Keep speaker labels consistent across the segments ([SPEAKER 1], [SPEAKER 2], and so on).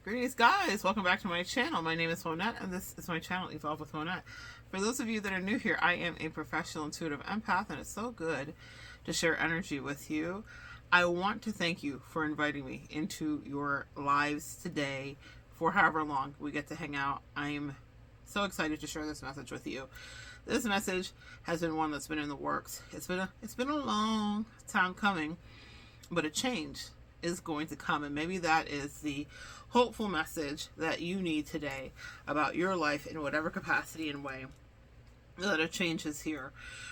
[SPEAKER 1] Greetings, guys. Welcome back to my channel. My name is Monette, and this is my channel, Evolve with Monette. For those of you that are new here, I am a professional intuitive empath, and it's so good to share energy with you. I want to thank you for inviting me into your lives today for however long we get to hang out. I am so excited to share this message with you. This message has been one that's been in the works. It's been a long time coming, but a change is going to come, and maybe that is the hopeful message that you need today about your life in whatever capacity and way, that a change is here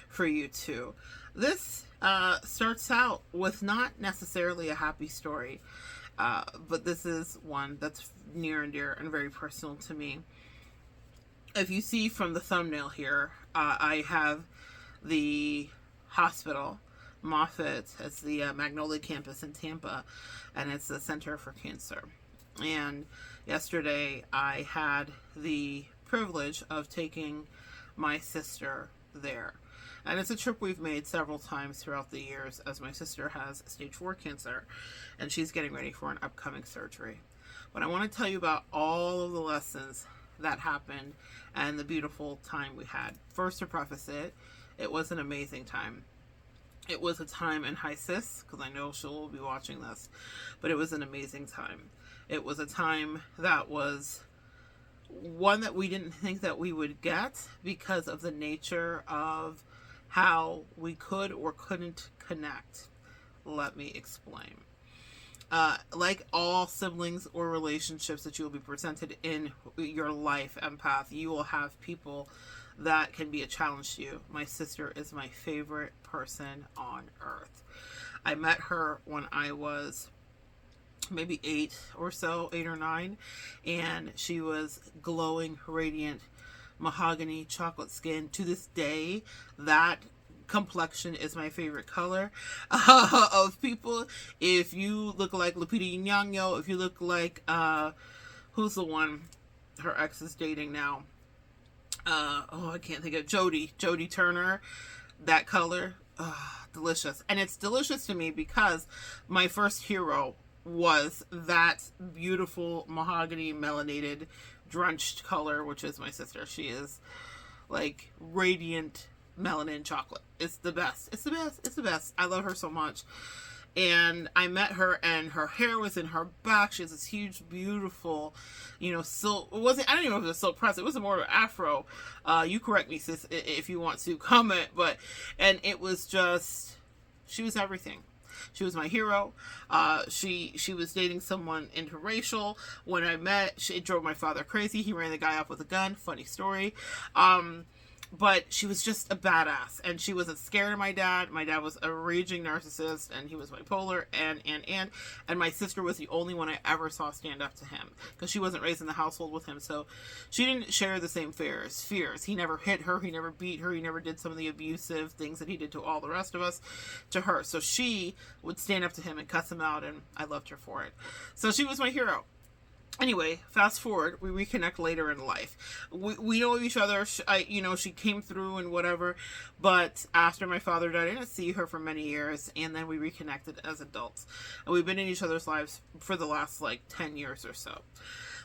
[SPEAKER 1] for you too. This starts out with not necessarily a happy story, but this is one that's near and dear and very personal to me. If you see from the thumbnail here, I have the hospital, Moffitt. It's the Magnolia campus in Tampa, and it's the Center for Cancer. And yesterday I had the privilege of taking my sister there. And it's a trip we've made several times throughout the years, as my sister has stage 4 cancer and she's getting ready for an upcoming surgery. But I want to tell you about all of the lessons that happened and the beautiful time we had. First, to preface it, it was an amazing time. It was a time in high sis, because I know she'll be watching this, but it was an amazing time. It was a time that was one that we didn't think that we would get because of the nature of how we could or couldn't connect. Let me explain. Like all siblings or relationships that you will be presented in your life, empath, you will have people that can be a challenge to you. My sister is my favorite person on earth. I met her when I was maybe 8 or 9, and she was glowing, radiant, mahogany, chocolate skin. To this day, that complexion is my favorite color of people. If you look like Lupita Nyong'o, if you look like who's the one her ex is dating now, I can't think of Jodie Turner, that color, delicious. And it's delicious to me because my first hero was that beautiful mahogany melanated drenched color, which is my sister. She is like radiant melanin chocolate. It's the best. It's the best. It's the best. I love her so much. And I met her, and her hair was in her back. She has this huge, beautiful, silk. It wasn't. I don't even know if it was a silk press. It was more of an afro. You correct me, sis, if you want to comment. And it was just, she was everything. She was my hero. She was dating someone interracial. When I met, it drove my father crazy. He ran the guy off with a gun. Funny story. But she was just a badass, and she wasn't scared of my dad. My dad was a raging narcissist, and he was bipolar, and my sister was the only one I ever saw stand up to him, because she wasn't raised in the household with him, so she didn't share the same fears. He never hit her, he never beat her, he never did some of the abusive things that he did to all the rest of us to her, so she would stand up to him and cuss him out, and I loved her for it. So she was my hero. Anyway, fast forward, we reconnect later in life. We know each other. She came through and whatever, but after my father died, I didn't see her for many years, and then we reconnected as adults. And we've been in each other's lives for the last 10 years or so.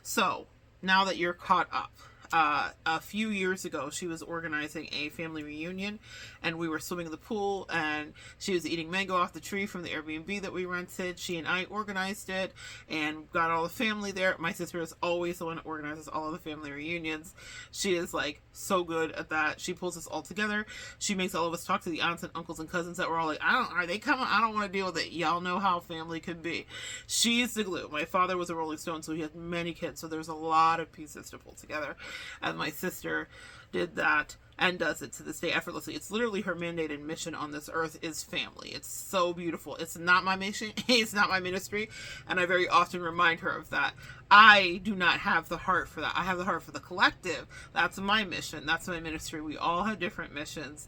[SPEAKER 1] So, now that you're caught up, a few years ago, she was organizing a family reunion, and we were swimming in the pool, and she was eating mango off the tree from the Airbnb that we rented. She and I organized it and got all the family there. My sister is always the one that organizes all of the family reunions. She is so good at that. She pulls us all together. She makes all of us talk to the aunts and uncles and cousins that were all like, are they coming? I don't want to deal with it. Y'all know how family could be. She's the glue. My father was a Rolling Stone, so he had many kids, so there's a lot of pieces to pull together. And my sister did that and does it to this day effortlessly. It's literally her mandated mission on this earth is family. It's so beautiful. It's not my mission. It's not my ministry. And I very often remind her of that. I do not have the heart for that. I have the heart for the collective. That's my mission. That's my ministry. We all have different missions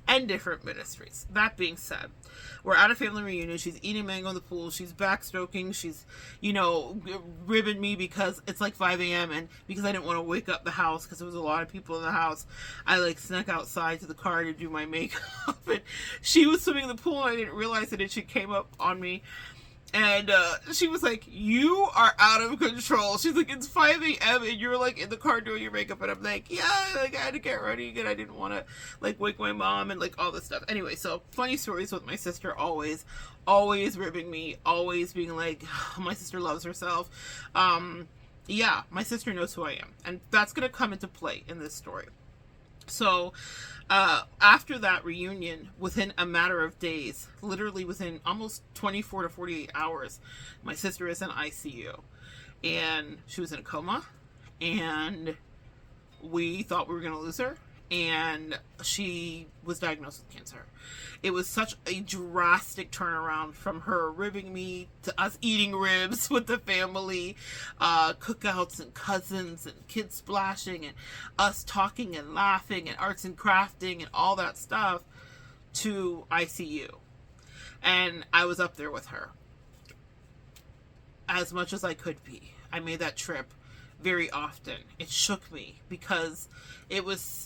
[SPEAKER 1] and different ministries. That being said, we're at a family reunion. She's eating mango in the pool. She's backstroking. She's, ribbing me because it's 5 a.m. and because I didn't want to wake up the house because there was a lot of people in the house. I snuck outside to the car to do my makeup, and she was swimming in the pool, and I didn't realize it, and she came up on me And she was like, you are out of control. She's like, it's 5 a.m. and you're like in the car doing your makeup. And I'm like, yeah, like I had to get ready and I didn't want to like wake my mom and like all this stuff. Anyway, so funny stories with my sister, always ribbing me, always being like, oh, my sister loves herself. Yeah, my sister knows who I am. And that's going to come into play in this story. So after that reunion, within a matter of days, literally within almost 24 to 48 hours, my sister is in ICU. And she was in a coma. And we thought we were going to lose her. And she was diagnosed with cancer. It was such a drastic turnaround from her ribbing me to us eating ribs with the family, cookouts and cousins and kids splashing and us talking and laughing and arts and crafting and all that stuff, to ICU. And I was up there with her as much as I could be. I made that trip very often. It shook me because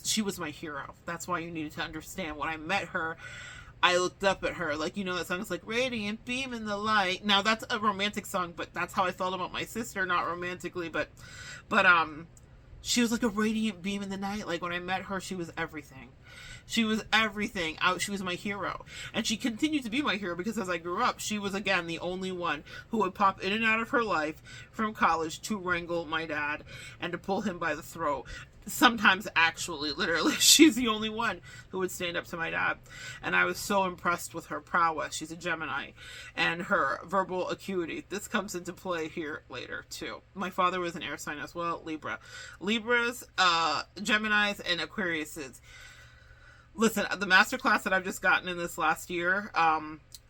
[SPEAKER 1] she was my hero. That's why you needed to understand. When I met her, I looked up at her, like, you know, that song is like, radiant beam in the light. Now that's a romantic song, but that's how I felt about my sister, not romantically, but she was like a radiant beam in the night. Like when I met her, she was everything. She was everything. She was my hero. And she continued to be my hero because as I grew up, she was, again, the only one who would pop in and out of her life from college to wrangle my dad and to pull him by the throat. Sometimes, actually, literally, she's the only one who would stand up to my dad. And I was so impressed with her prowess. She's a Gemini. And her verbal acuity. This comes into play here later, too. My father was an air sign as well, Libra. Libras, Geminis, and Aquariuses. Listen, the masterclass that I've just gotten in this last year,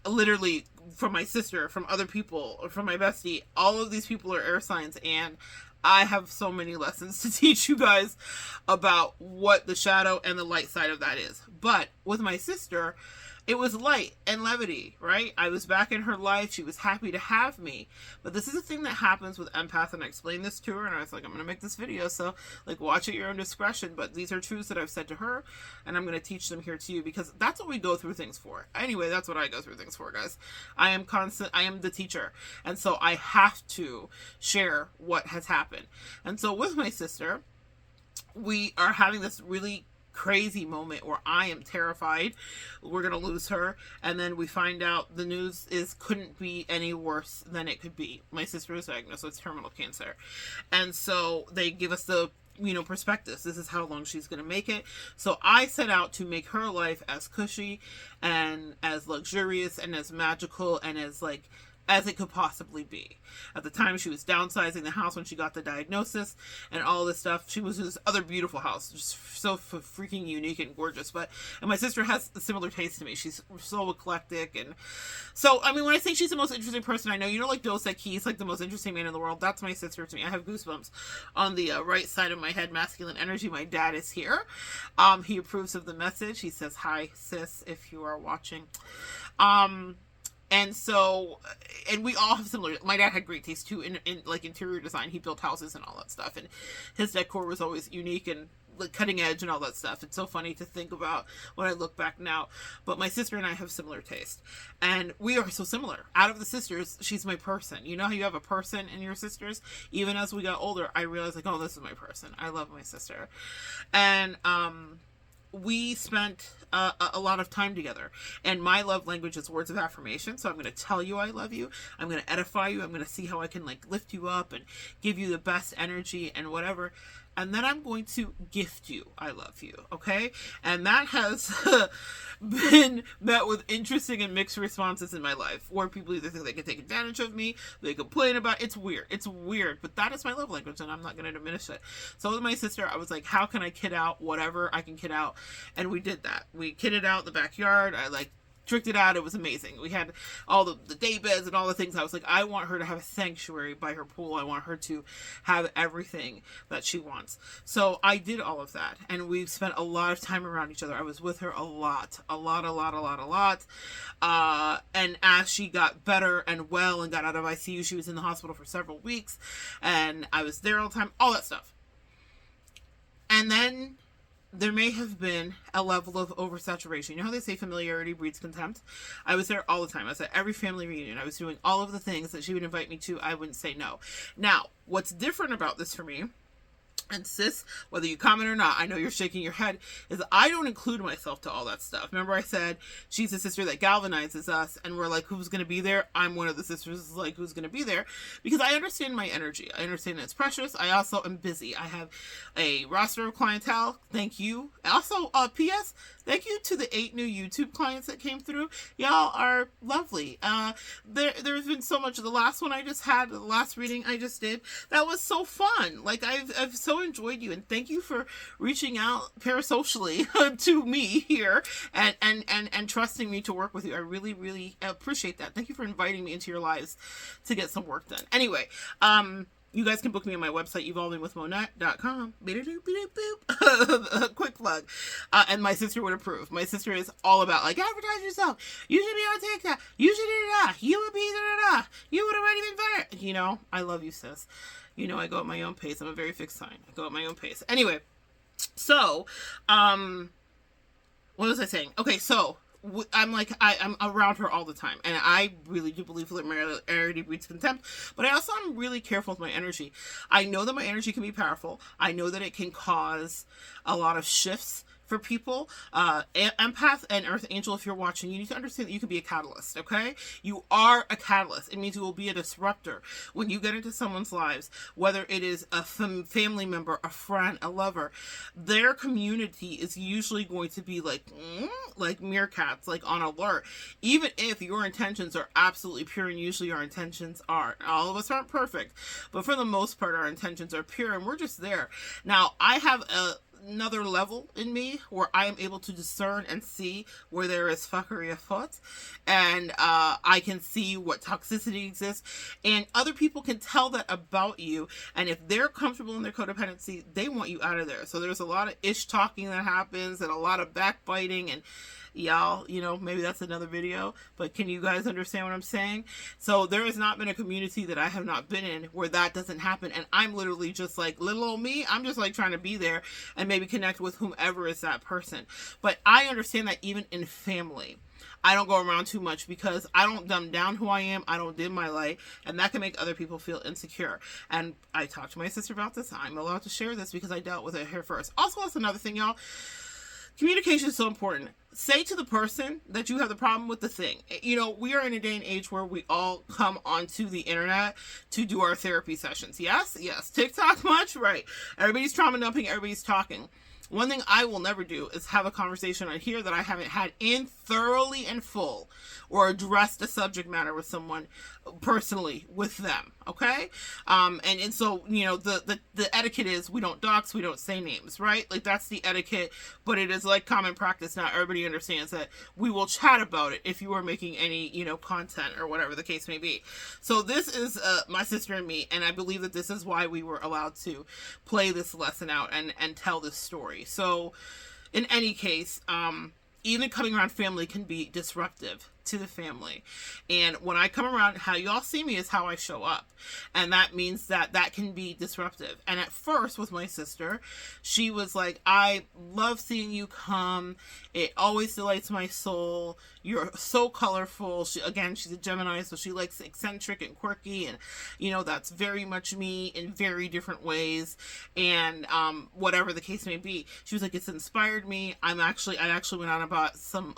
[SPEAKER 1] literally from my sister, from other people, from my bestie, all of these people are air signs, and I have so many lessons to teach you guys about what the shadow and the light side of that is. But with my sister, it was light and levity, right? I was back in her life. She was happy to have me. But this is a thing that happens with empath, and I explained this to her, and I was like, I'm going to make this video, so like watch at your own discretion. But these are truths that I've said to her, and I'm going to teach them here to you because that's what we go through things for. Anyway, that's what I go through things for, guys. I am the teacher, and so I have to share what has happened. And so with my sister, we are having this really crazy moment where I am terrified we're gonna lose her, and then we find out the news couldn't be any worse than it could be. My sister was diagnosed with terminal cancer, and so they give us the perspectives. This is how long she's going to make it. So I set out to make her life as cushy and as luxurious and as magical and as it could possibly be. At the time, she was downsizing the house when she got the diagnosis and all this stuff. She was in this other beautiful house, just so freaking unique and gorgeous. And my sister has a similar taste to me. She's so eclectic. And so, I mean, when I say she's the most interesting person I know, like Dos Equis, like the most interesting man in the world, that's my sister to me. I have goosebumps on the right side of my head, masculine energy. My dad is here. He approves of the message. He says, hi, sis, if you are watching. And so, and we all have similar, my dad had great taste too in like interior design. He built houses and all that stuff, and his decor was always unique and like cutting edge and all that stuff. It's so funny to think about when I look back now. But my sister and I have similar taste, and we are so similar. Out of the sisters, she's my person. You know how you have a person in your sisters? Even as we got older, I realized like, oh, this is my person. I love my sister. And we spent a lot of time together, and my love language is words of affirmation. So I'm going to tell you I love you. I'm going to edify you. I'm going to see how I can like lift you up and give you the best energy and whatever. And then I'm going to gift you I love you, okay? And that has been met with interesting and mixed responses in my life, where people either think they can take advantage of me, they complain about it. It's weird, but that is my love language, and I'm not going to diminish it. So with my sister, I was like, how can I kid out whatever I can kid out? And we did that. We kidded out in the backyard. I tricked it out. It was amazing. We had all the day beds and all the things. I was like, I want her to have a sanctuary by her pool. I want her to have everything that she wants. So I did all of that, and we've spent a lot of time around each other. I was with her a lot. And as she got better and well and got out of ICU, she was in the hospital for several weeks, and I was there all the time, all that stuff. And then there may have been a level of oversaturation. You know how they say familiarity breeds contempt? I was there all the time. I was at every family reunion. I was doing all of the things that she would invite me to. I wouldn't say no. Now, what's different about this for me, and sis, whether you comment or not, I know you're shaking your head, is I don't include myself to all that stuff. Remember I said she's a sister that galvanizes us, and we're like, who's going to be there? I'm one of the sisters like, who's going to be there? Because I understand my energy. I understand that it's precious. I also am busy. I have a roster of clientele. Thank you. Also, P.S., thank you to the 8 new YouTube clients that came through. Y'all are lovely. There's been so much. The last one I just had, the last reading I just did, that was so fun. Like, I've so enjoyed you, and thank you for reaching out parasocially to me here and trusting me to work with you. I really, really appreciate that. Thank you for inviting me into your lives to get some work done. Anyway, you guys can book me on my website, evolvingwithmonette.com. Quick plug. And my sister would approve. My sister is all about, like, advertise yourself. You should be on TikTok. You should da-da-da. You would be da-da-da. You would have already been better. You know, I love you, sis. You know, I go at my own pace. I'm a very fixed sign. I go at my own pace. Anyway, so, what was I saying? Okay, so, I'm around her all the time, and I really do believe familiarity breeds contempt, but I also am really careful with my energy. I know that my energy can be powerful. I know that it can cause a lot of shifts for people. Empath and Earth Angel, if you're watching, you need to understand that you can be a catalyst, okay? You are a catalyst. It means you will be a disruptor. When you get into someone's lives, whether it is a family member, a friend, a lover, their community is usually going to be like meerkats, like on alert. Even if your intentions are absolutely pure, and usually our intentions are. All of us aren't perfect, but for the most part, our intentions are pure, and we're just there. Now, I have another level in me where I am able to discern and see where there is fuckery afoot, and I can see what toxicity exists, and other people can tell that about you, and if they're comfortable in their codependency, they want you out of there. So there's a lot of ish talking that happens, and a lot of backbiting, and y'all, you know, maybe that's another video, but can you guys understand what I'm saying? So there has not been a community that I have not been in where that doesn't happen, and I'm literally just like, little old me, I'm just like trying to be there and maybe connect with whomever is that person. But I understand that even in family, I don't go around too much because I don't dumb down who I am. I don't dim my light, and that can make other people feel insecure. And I talked to my sister about this. I'm allowed to share this because I dealt with it here first. Also, that's another thing, y'all. Communication is so important. Say to the person that you have the problem with the thing. You know, we are in a day and age where we all come onto the internet to do our therapy sessions. Yes, yes. TikTok much? Right. Everybody's trauma dumping. Everybody's talking. One thing I will never do is have a conversation on here that I haven't had in thoroughly and full, or addressed the subject matter with someone personally with them. Okay. And so, you know, the etiquette is we don't dox, we don't say names, right? Like, that's the etiquette, but it is like common practice. Not everybody understands that we will chat about it if you are making any, you know, content or whatever the case may be. So this is my sister and me, and I believe that this is why we were allowed to play this lesson out and tell this story. So in any case, even coming around family can be disruptive to the family. And when I come around, how y'all see me is how I show up. And that means that can be disruptive. And at first with my sister, she was like, I love seeing you come. It always delights my soul. You're so colorful. She's a Gemini, so she likes eccentric and quirky, and you know, that's very much me in very different ways. And whatever the case may be, she was like, it's inspired me. I actually went out and bought some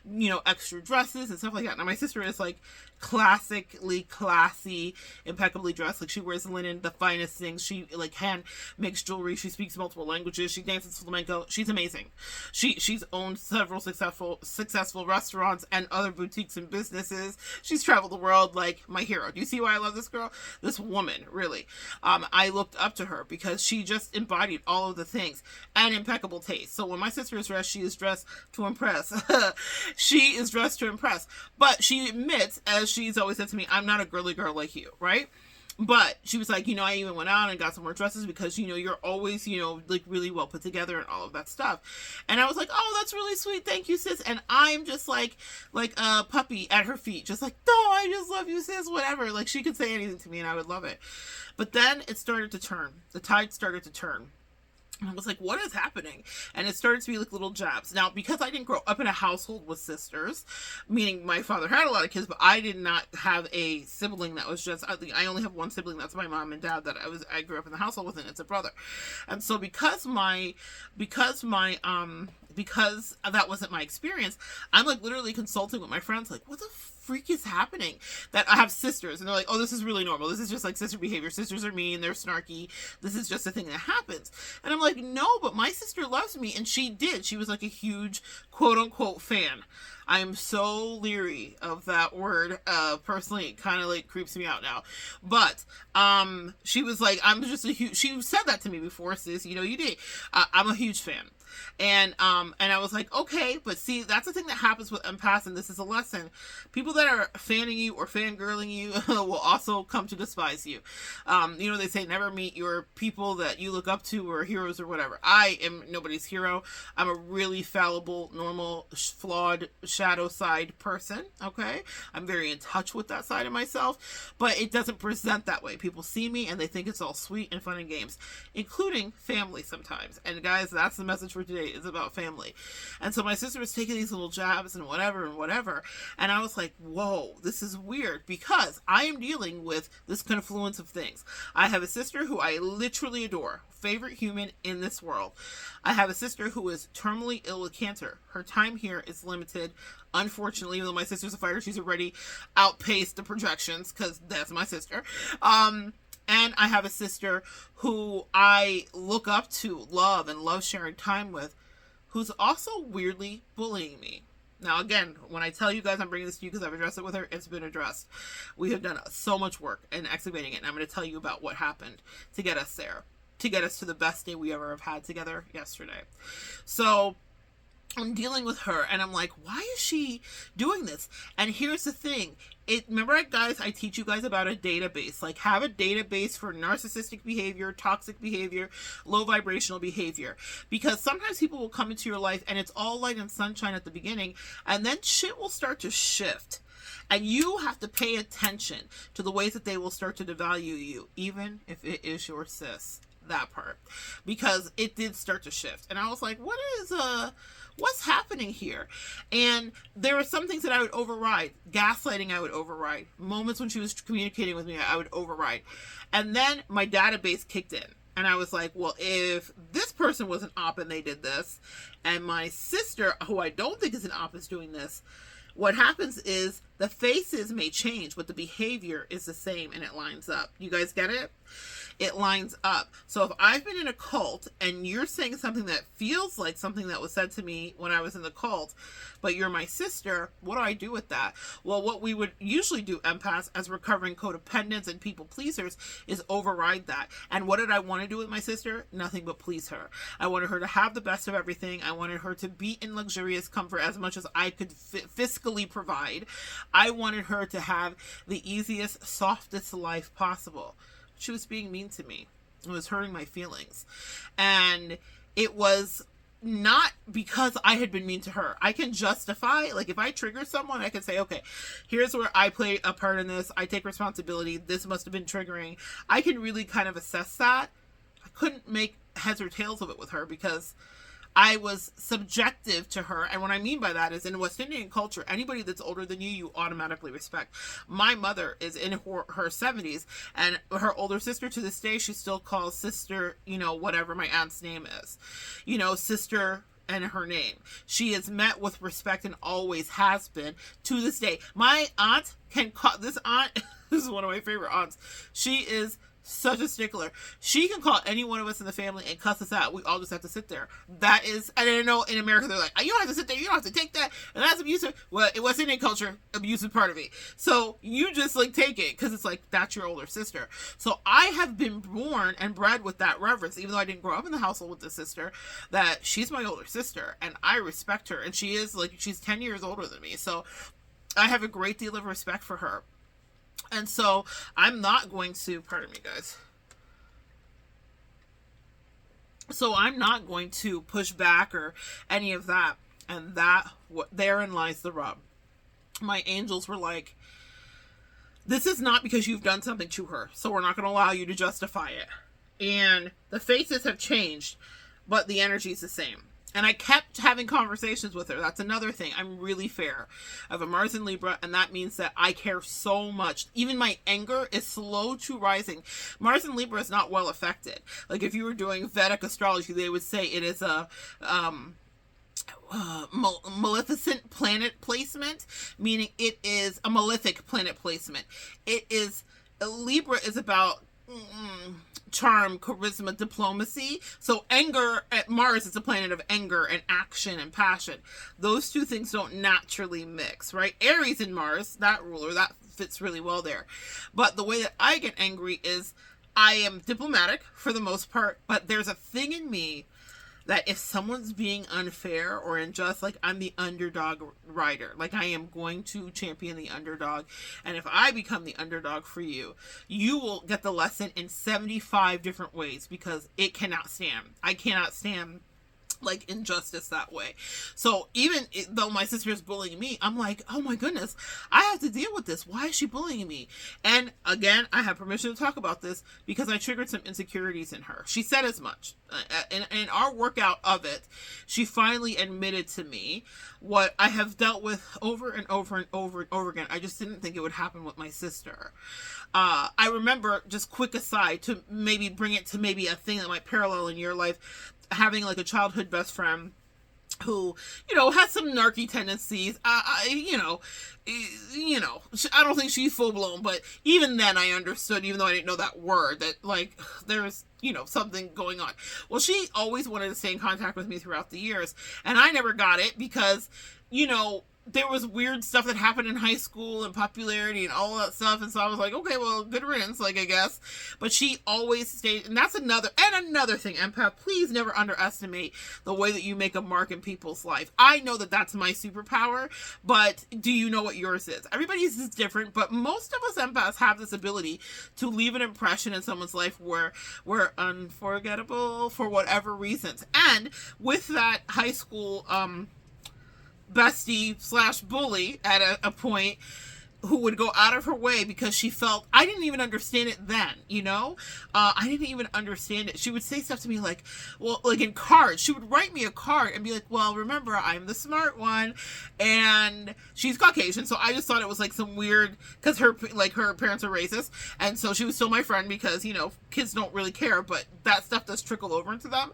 [SPEAKER 1] you know, extra dresses and stuff like that. Now my sister is like classically classy, impeccably dressed. Like, she wears linen, the finest things. She like hand makes jewelry. She speaks multiple languages. She dances flamenco. She's amazing. She's owned several successful restaurants and other boutiques and businesses. She's traveled the world, like my hero. Do you see why I love this girl? This woman, really. I looked up to her because she just embodied all of the things, and impeccable taste. So when my sister is dressed, she is dressed to impress. She is dressed to impress. But she admits, as she's always said to me, I'm not a girly girl like you, right? But she was like, you know, I even went out and got some more dresses because, you know, you're always, you know, like really well put together and all of that stuff. And I was like, oh, that's really sweet. Thank you, sis. And I'm just like a puppy at her feet, just like, no, I just love you, sis, whatever. Like, she could say anything to me and I would love it. But then it started to turn. The tide started to turn. And I was like, what is happening? And it started to be like little jabs. Now, because I didn't grow up in a household with sisters, meaning my father had a lot of kids, but I did not have a sibling that was just, I only have one sibling, that's my mom and dad that I grew up in the household with, and it's a brother. And so because that wasn't my experience, I'm like literally consulting with my friends, like, what the freak is happening? That I have sisters, and they're like, oh, this is really normal. This is just like sister behavior. Sisters are mean, they're snarky. This is just a thing that happens. And I'm like, no, but my sister loves me, and she did. She was like a huge quote unquote fan. I am so leery of that word. Personally, it kind of like creeps me out now. But she was like, I'm just a huge. She said that to me before, sis. You know, you did. I'm a huge fan. And I was like, okay, but see, that's the thing that happens with empaths, and this is a lesson. People that are fanning you or fangirling you will also come to despise you. You know, they say never meet your people that you look up to or heroes or whatever. I am nobody's hero. I'm a really fallible, normal, flawed, shadow side person, okay? I'm very in touch with that side of myself, but it doesn't present that way. People see me and they think it's all sweet and fun and games, including family sometimes. And guys, that's the message for today, is about family. And so my sister was taking these little jabs and whatever, and I was like, whoa, this is weird, because I am dealing with this confluence of things. I have a sister who I literally adore, favorite human in this world. I have a sister who is terminally ill with cancer. Her time here is limited, unfortunately. Even though my sister's a fighter, she's already outpaced the projections, because that's my sister. And I have a sister who I look up to, love, and love sharing time with, who's also weirdly bullying me. Now, again, when I tell you guys I'm bringing this to you because I've addressed it with her, it's been addressed. We have done so much work in excavating it, and I'm going to tell you about what happened to get us there, to get us to the best day we ever have had together yesterday. So I'm dealing with her, and I'm like, why is she doing this? And here's the thing. Remember, guys, I teach you guys about a database. Like, have a database for narcissistic behavior, toxic behavior, low vibrational behavior. Because sometimes people will come into your life, and it's all light and sunshine at the beginning, and then shit will start to shift. And you have to pay attention to the ways that they will start to devalue you, even if it is your sis. That part. Because it did start to shift. And I was like, what's happening here? And there were some things that I would override. Gaslighting, I would override. Moments when she was communicating with me, I would override. And then my database kicked in. And I was like, well, if this person was an op and they did this, and my sister, who I don't think is an op, is doing this, what happens is the faces may change, but the behavior is the same, and it lines up. You guys get it? It lines up. So if I've been in a cult and you're saying something that feels like something that was said to me when I was in the cult, but you're my sister, what do I do with that? Well, what we would usually do, empaths, as recovering codependents and people pleasers, is override that. And what did I want to do with my sister? Nothing but please her. I wanted her to have the best of everything. I wanted her to be in luxurious comfort as much as I could fiscally provide. I wanted her to have the easiest, softest life possible. She was being mean to me. It was hurting my feelings. And it was not because I had been mean to her. I can justify, like, if I trigger someone, I can say, okay, here's where I play a part in this. I take responsibility. This must have been triggering. I can really kind of assess that. I couldn't make heads or tails of it with her because I was subjective to her. And what I mean by that is, in West Indian culture, anybody that's older than you, you automatically respect. My mother is in her 70s, and her older sister, to this day, she still calls sister, you know, whatever my aunt's name is, you know, sister and her name. She is met with respect and always has been to this day. My aunt can call, this aunt, this is one of my favorite aunts. She is such a stickler. She can call any one of us in the family and cuss us out. We all just have to sit there. That is, and I know in America they're like, you don't have to sit there, you don't have to take that, and that's abusive. Well, it was Indian culture, abuse is part of it. So you just like take it, because it's like, that's your older sister. So I have been born and bred with that reverence, even though I didn't grow up in the household with this sister, that she's my older sister, and I respect her, and she is like, she's 10 years older than me. So I have a great deal of respect for her. And so I'm not going to, pardon me guys. So I'm not going to push back or any of that. And therein lies the rub. My angels were like, this is not because you've done something to her, so we're not going to allow you to justify it. And the faces have changed. but the energy is the same. And I kept having conversations with her. That's another thing. I'm really fair. I have a Mars in Libra, and that means that I care so much. Even my anger is slow to rising. Mars in Libra is not well affected. Like if you were doing Vedic astrology, they would say it is a maleficent planet placement, meaning it is a malefic planet placement. It is, Libra is about charm, charisma, diplomacy. So anger at Mars is a planet of anger and action and passion. Those two things don't naturally mix, right? Aries in Mars, that ruler, that fits really well there. But the way that I get angry is I am diplomatic for the most part, but there's a thing in me that if someone's being unfair or unjust, like I'm the underdog rider, like I am going to champion the underdog. And if I become the underdog for you, you will get the lesson in 75 different ways, because it cannot stand. I cannot stand like injustice that way. So even though my sister is bullying me, I'm like, oh my goodness, I have to deal with this. Why is she bullying me? And again, I have permission to talk about this because I triggered some insecurities in her. She said as much. In our workout of it, she finally admitted to me what I have dealt with over and over and over and over again. I just didn't think it would happen with my sister. I remember, just quick aside, to maybe bring it to maybe a thing that might parallel in your life, having like a childhood best friend who, you know, has some narky tendencies. I don't think she's full blown, but even then I understood, even though I didn't know that word, that like there's, you know, something going on. Well, she always wanted to stay in contact with me throughout the years, and I never got it because, you know, there was weird stuff that happened in high school and popularity and all that stuff. And so I was like, okay, well, good riddance, like, I guess. But she always stayed. And that's another thing, empath, please never underestimate the way that you make a mark in people's life. I know that that's my superpower, but do you know what yours is? Everybody's is different, but most of us empaths have this ability to leave an impression in someone's life where we're unforgettable for whatever reasons. And with that high school, bestie slash bully at a point, who would go out of her way because she felt, I didn't even understand it then, you know? I didn't even understand it. She would say stuff to me like, well, like in cards, she would write me a card and be like, well, remember, I'm the smart one, and she's Caucasian, so I just thought it was like some weird, because her parents are racist, and so she was still my friend because, you know, kids don't really care, but that stuff does trickle over into them.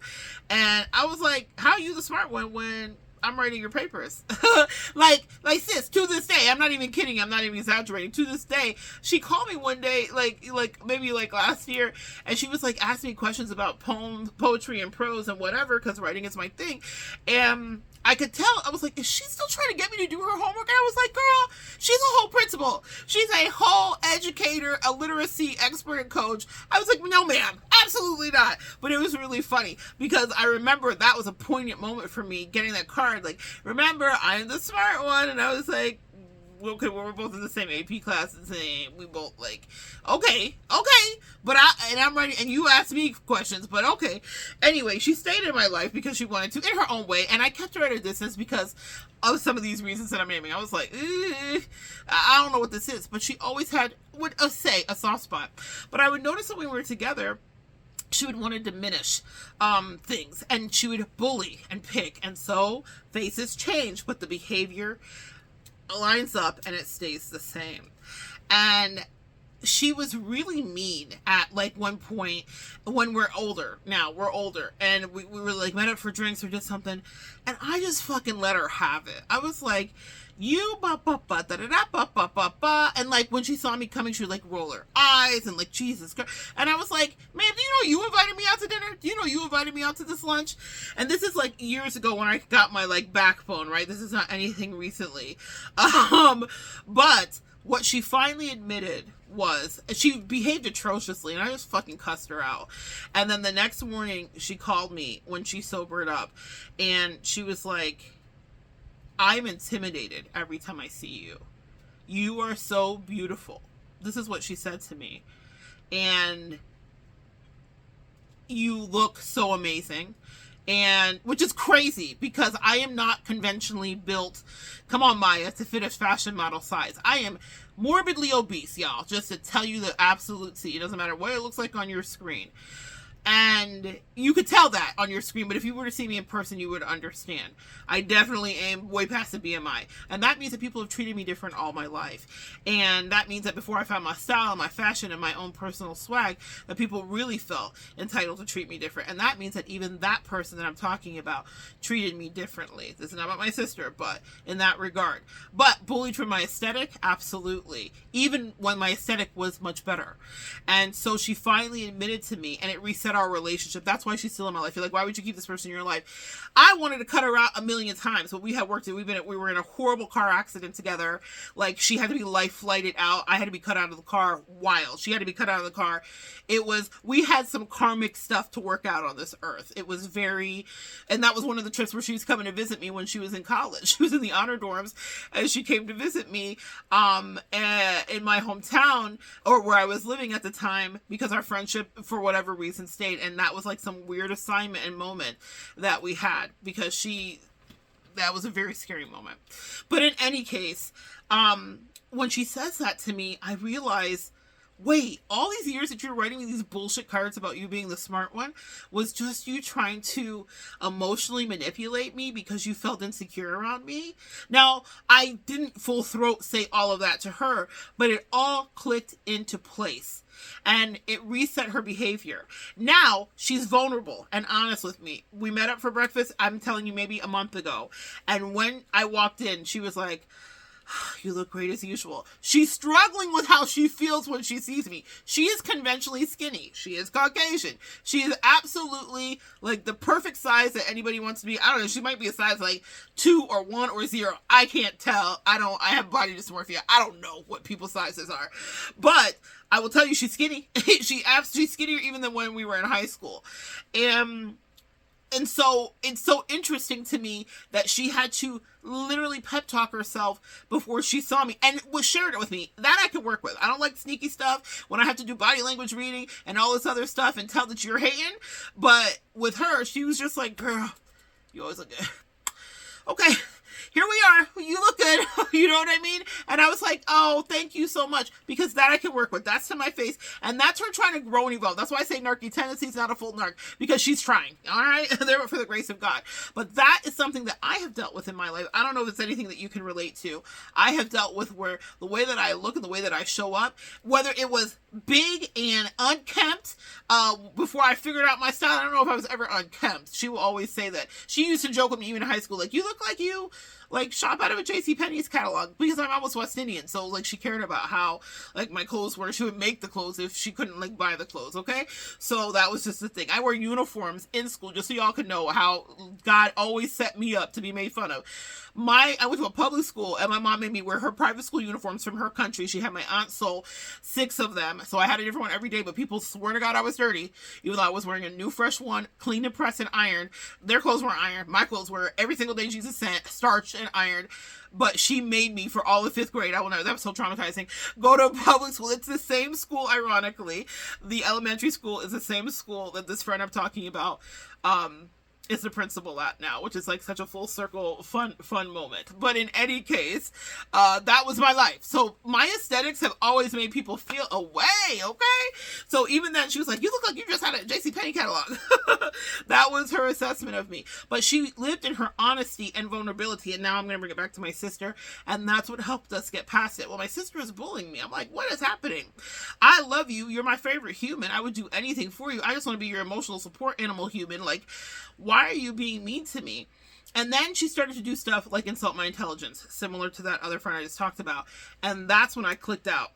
[SPEAKER 1] And I was like, how are you the smart one when I'm writing your papers? like sis, to this day, I'm not even kidding, I'm not even exaggerating, to this day, she called me one day, like maybe like last year, and she was like asking me questions about poetry and prose and whatever, because writing is my thing. And I could tell, I was like, is she still trying to get me to do her homework? And I was like, girl, she's a whole principal. She's a whole educator, a literacy expert and coach. I was like, no, ma'am, absolutely not. But it was really funny because I remember that was a poignant moment for me, getting that card. Like, remember, I'm the smart one. And I was like, okay, well, we're both in the same AP class, and we both like, okay, but I'm ready, and you asked me questions, but okay. Anyway, she stayed in my life because she wanted to, in her own way, and I kept her at a distance because of some of these reasons that I'm naming. I was like, I don't know what this is, but she always would say a soft spot. But I would notice that when we were together, she would want to diminish things, and she would bully and pick, and so faces change, but the behavior lines up and it stays the same. And she was really mean at like one point when we're older, and we were like met up for drinks or did something, and I just fucking let her have it. I was like, you ba ba ba da da da ba ba ba ba, and like when she saw me coming, she would like roll her eyes and like, Jesus Christ. And I was like, man, do you know you invited me out to dinner? Do you know you invited me out to this lunch? And this is like years ago when I got my like backbone, right? This is not anything recently. But what she finally admitted was she behaved atrociously, and I just fucking cussed her out. And then the next morning she called me when she sobered up, and she was like, I'm intimidated every time I see you. You are so beautiful. This is what she said to me. And you look so amazing. And which is crazy because I am not conventionally built. Come on, Maya, to fit a fashion model size. I am morbidly obese, y'all. Just to tell you the absolute tea. It doesn't matter what it looks like on your screen. And you could tell that on your screen, but if you were to see me in person, you would understand. I definitely am way past the BMI. And that means that people have treated me different all my life. And that means that before I found my style, my fashion, and my own personal swag, that people really felt entitled to treat me different. And that means that even that person that I'm talking about treated me differently. This is not about my sister, but in that regard. But bullied for my aesthetic? Absolutely. Even when my aesthetic was much better. And so she finally admitted to me, and it reset our relationship. That's why she's still in my life. You're like, why would you keep this person in your life? I wanted to cut her out a million times, but we had worked. We were in a horrible car accident together. Like, she had to be life flighted out. I had to be cut out of the car. Wild. She had to be cut out of the car. We had some karmic stuff to work out on this earth. It was and that was one of the trips where she was coming to visit me when she was in college. She was in the honor dorms, and she came to visit me in my hometown, or where I was living at the time, because our friendship, for whatever reason, stayed. And that was like some weird assignment and moment that we had, because that was a very scary moment. But in any case, when she says that to me, I realize, wait, all these years that you're writing me these bullshit cards about you being the smart one was just you trying to emotionally manipulate me because you felt insecure around me? Now, I didn't full throat say all of that to her, but it all clicked into place. And it reset her behavior. Now she's vulnerable and honest with me. We met up for breakfast, I'm telling you, maybe a month ago. And when I walked in, she was like, you look great as usual. She's struggling with how she feels when she sees me. She is conventionally skinny. She is Caucasian. She is absolutely like the perfect size that anybody wants to be. I don't know. She might be a size like 2 or 1 or 0. I can't tell. I have body dysmorphia. I don't know what people's sizes are. But I will tell you, she's skinny. She's skinnier even than when we were in high school. And so it's so interesting to me that she had to literally pep talk herself before she saw me and was sharing it with me. That I can work with. I don't like sneaky stuff when I have to do body language reading and all this other stuff and tell that you're hating. But with her, she was just like, girl, you always look good. Okay. Here we are. You look good. You know what I mean? And I was like, oh, thank you so much. Because that I can work with. That's to my face. And that's her trying to grow and evolve. That's why I say narky tendencies, not a full narc. Because she's trying. All right? They're for the grace of God. But that is something that I have dealt with in my life. I don't know if it's anything that you can relate to. I have dealt with where the way that I look and the way that I show up, whether it was big and unkempt, before I figured out my style. I don't know if I was ever unkempt. She will always say that. She used to joke with me even in high school, like, you look like you like shop out of a JCPenney's catalog, because I'm almost West Indian. So like she cared about how like my clothes were. She would make the clothes if she couldn't like buy the clothes. Okay. So that was just the thing. I wear uniforms in school just so y'all can know how God always set me up to be made fun of. I went to a public school and my mom made me wear her private school uniforms from her country. She had my aunt sew 6 of them. So I had a different one every day, but people swear to God I was dirty, even though I was wearing a new fresh one, cleaned and pressed and ironed. Their clothes weren't ironed. My clothes were every single day Jesus sent, starched and ironed. But she made me, for all of 5th grade, I will never, that was so traumatizing, go to public school. It's the same school, ironically. The elementary school is the same school that this friend I'm talking about is the principal at now, which is like such a full circle fun moment. But in any case, that was my life. So my aesthetics have always made people feel a way, okay? So even then she was like, you look like you just had a JCPenney catalog. That was her assessment of me. But she lived in her honesty and vulnerability, and now I'm going to bring it back to my sister, and that's what helped us get past it. Well, my sister is bullying me. I'm like, what is happening? I love you. You're my favorite human. I would do anything for you. I just want to be your emotional support animal human. Like, why are you being mean to me? And then she started to do stuff like insult my intelligence, similar to that other friend I just talked about. And that's when I clicked out.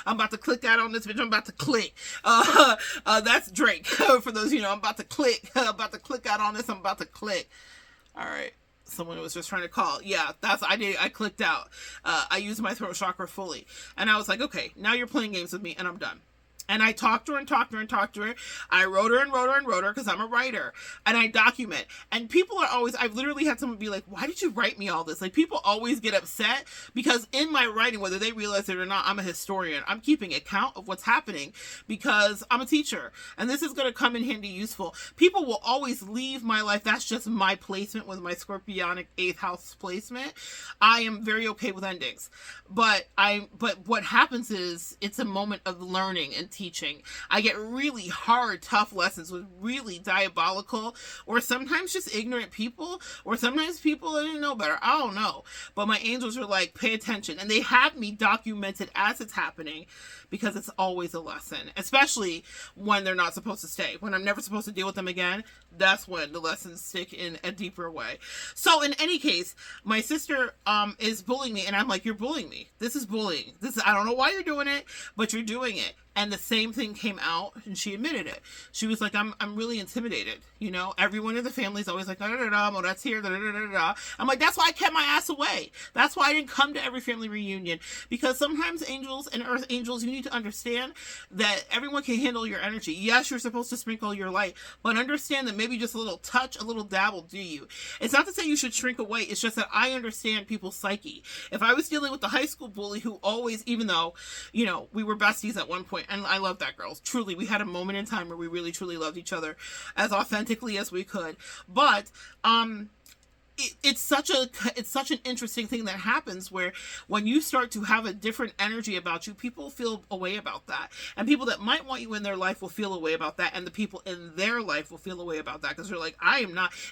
[SPEAKER 1] I'm about to click out on this bitch. I'm about to click. That's Drake. For those of you know, I'm about to click. I'm about to click out on this. I'm about to click. All right. Someone was just trying to call. Yeah, I clicked out. I used my throat chakra fully. And I was like, okay, now you're playing games with me and I'm done. And I talked to her and talked to her and talked to her. I wrote her and wrote her and wrote her because I'm a writer. And I document. And people are always, I've literally had someone be like, why did you write me all this? Like, people always get upset because in my writing, whether they realize it or not, I'm a historian. I'm keeping account of what's happening because I'm a teacher. And this is going to come in handy useful. People will always leave my life. That's just my placement with my Scorpionic 8th house placement. I am very okay with endings. But what happens is it's a moment of learning and teaching. I get really hard, tough lessons with really diabolical or sometimes just ignorant people, or sometimes people that didn't know better. I don't know. But my angels are like, pay attention. And they have me documented as it's happening, because it's always a lesson, especially when they're not supposed to stay. When I'm never supposed to deal with them again, that's when the lessons stick in a deeper way. So in any case, my sister is bullying me, and I'm like, you're bullying me. This is bullying. I don't know why you're doing it, but you're doing it. And the same thing came out, and she admitted it. She was like, I'm really intimidated. You know, everyone in the family is always like, oh, that's here, I'm like, that's why I kept my ass away. That's why I didn't come to every family reunion. Because sometimes angels and earth angels, you need to understand that everyone can handle your energy. Yes, you're supposed to sprinkle your light, but understand that maybe just a little touch, a little dab will do you. It's not to say you should shrink away. It's just that I understand people's psyche. If I was dealing with the high school bully who always, even though, you know, we were besties at one point, and I love that girl. Truly, we had a moment in time where we really, truly loved each other as authentically as we could. But, it's such an interesting thing that happens, where when you start to have a different energy about you, people feel a way about that, and people that might want you in their life will feel a way about that, and the people in their life will feel a way about that, because they're like,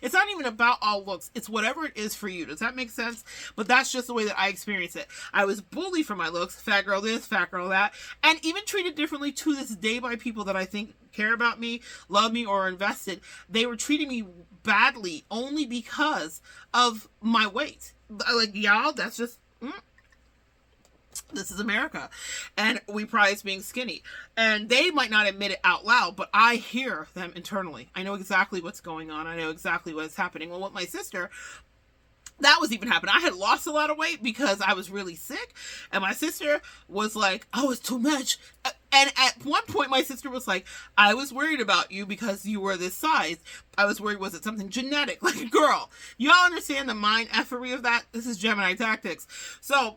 [SPEAKER 1] it's not even about all looks, it's whatever it is for you. Does that make sense? But that's just the way that I experience it. I was bullied for my looks, fat girl this, fat girl that, and even treated differently to this day by people that I think care about me, love me, or are invested. They were treating me badly only because of my weight. Like, y'all, that's just this is America, and we prize being skinny, and they might not admit it out loud, but I hear them internally. I know exactly what's going on. I know exactly what's happening. Well, with my sister, that was even happening. I had lost a lot of weight because I was really sick, and my sister was like, oh, it's too much. And at one point, my sister was like, I was worried about you because you were this size. I was worried, was it something genetic? Like, girl, y'all understand the mind effery of that? This is Gemini tactics. So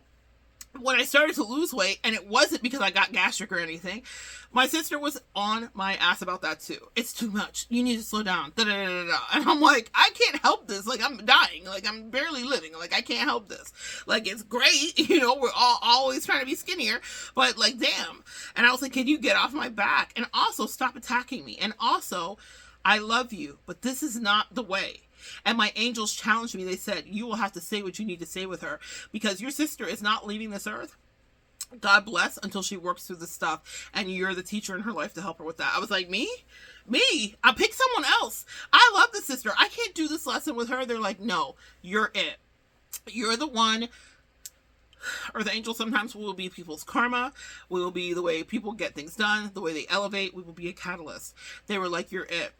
[SPEAKER 1] when I started to lose weight, and it wasn't because I got gastric or anything, my sister was on my ass about that too. It's too much. You need to slow down. Da, da, da, da. And I'm like, I can't help this. Like, I'm dying. Like, I'm barely living. Like, I can't help this. Like, it's great. You know, we're all always trying to be skinnier, but like, damn. And I was like, can you get off my back? And also stop attacking me. And also, I love you, but this is not the way. And my angels challenged me. They said, you will have to say what you need to say with her, because your sister is not leaving this earth. God bless, until she works through this stuff, and you're the teacher in her life to help her with that. I was like, me? I'll pick someone else. I love the sister. I can't do this lesson with her. They're like, no, you're it. You're the one. Or the angel sometimes will be people's karma. We will be the way people get things done, the way they elevate. We will be a catalyst. They were like, you're it.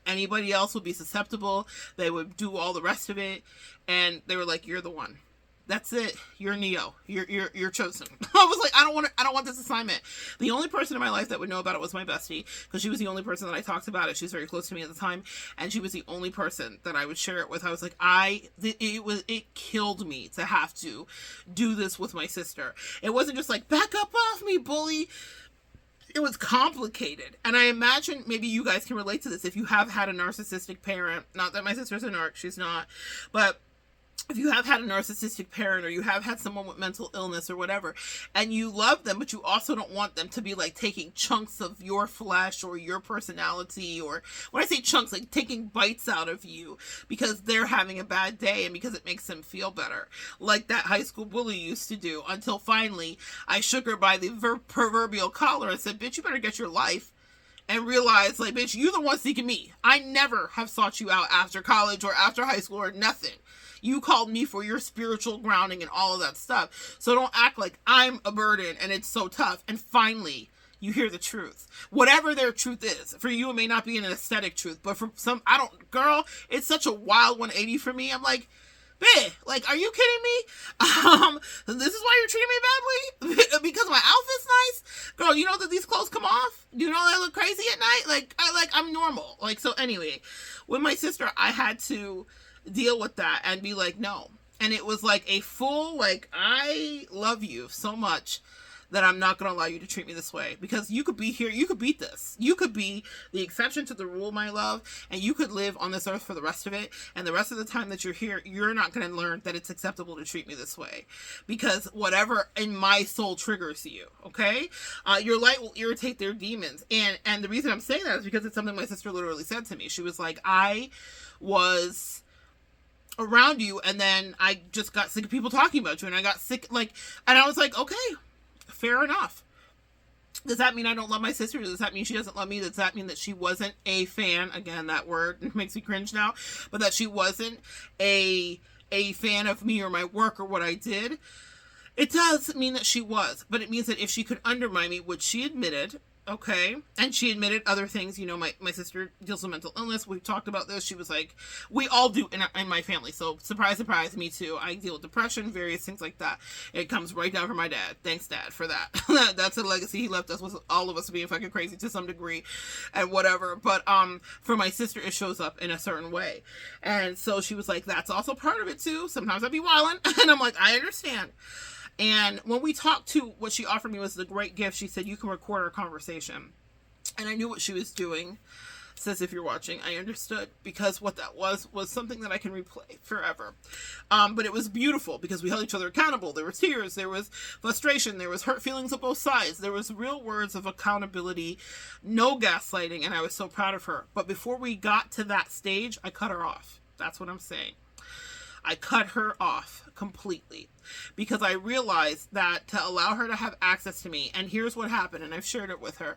[SPEAKER 1] Anybody else would be susceptible. They would do all the rest of it. And they were like, you're the one. That's it. You're Neo. You're chosen. I was like, I don't want this assignment. The only person in my life that would know about it was my bestie, because she was the only person that I talked about it. She was very close to me at the time, and she was the only person that I would share it with. I was like, it killed me to have to do this with my sister. It wasn't just like, back up off me, bully. It was complicated. And I imagine maybe you guys can relate to this if you have had a narcissistic parent. Not that my sister's a narc, she's not. But if you have had a narcissistic parent, or you have had someone with mental illness or whatever, and you love them, but you also don't want them to be like taking chunks of your flesh or your personality, or when I say chunks, like taking bites out of you because they're having a bad day and because it makes them feel better, like that high school bully used to do, until finally I shook her by the proverbial collar and said, bitch, you better get your life. And realize, like, bitch, you're the one seeking me. I never have sought you out after college or after high school or nothing. You called me for your spiritual grounding and all of that stuff. So don't act like I'm a burden and it's so tough. And finally, you hear the truth. Whatever their truth is. For you, it may not be an aesthetic truth. But for some, girl, it's such a wild 180 for me. I'm like, babe, like, are you kidding me? This is why you're treating me badly? Because my outfit's nice? Girl, you know that these clothes come off? You know I look crazy at night? I'm normal. Like, so anyway, with my sister, I had to deal with that and be like, no. And it was like a full, like, I love you so much that I'm not going to allow you to treat me this way, because you could be here, you could beat this. You could be the exception to the rule, my love, and you could live on this earth for the rest of it. And the rest of the time that you're here, you're not going to learn that it's acceptable to treat me this way, because whatever in my soul triggers you, okay? Your light will irritate their demons. And the reason I'm saying that is because it's something my sister literally said to me. She was like, I was around you, and then I just got sick of people talking about you, and I got sick, like, and I was like, okay, fair enough. Does that mean I don't love my sister? Does that mean she doesn't love me? Does that mean that she wasn't a fan? Again, that word makes me cringe now. But that she wasn't a fan of me or my work or what I did? It does mean that she was. But it means that if she could undermine me, which she admitted, okay, and she admitted other things. You know, my sister deals with mental illness. We've talked about this. She was like, we all do in my family. So surprise, surprise, me too. I deal with depression, various things like that. It comes right down from my dad. Thanks, Dad, for that. That's a legacy he left us, with all of us being fucking crazy to some degree and whatever. But for my sister, it shows up in a certain way. And so she was like, that's also part of it too. Sometimes I'd be wilding. And I'm like, I understand. And when we talked to, what she offered me was the great gift. She said, you can record our conversation. And I knew what she was doing. Says, if you're watching, I understood, because what that was something that I can replay forever. But it was beautiful because we held each other accountable. There was tears, there was frustration, there was hurt feelings on both sides. There was real words of accountability, no gaslighting, and I was so proud of her. But before we got to that stage, I cut her off. That's what I'm saying. I cut her off completely, because I realized that to allow her to have access to me, and here's what happened, and I've shared it with her.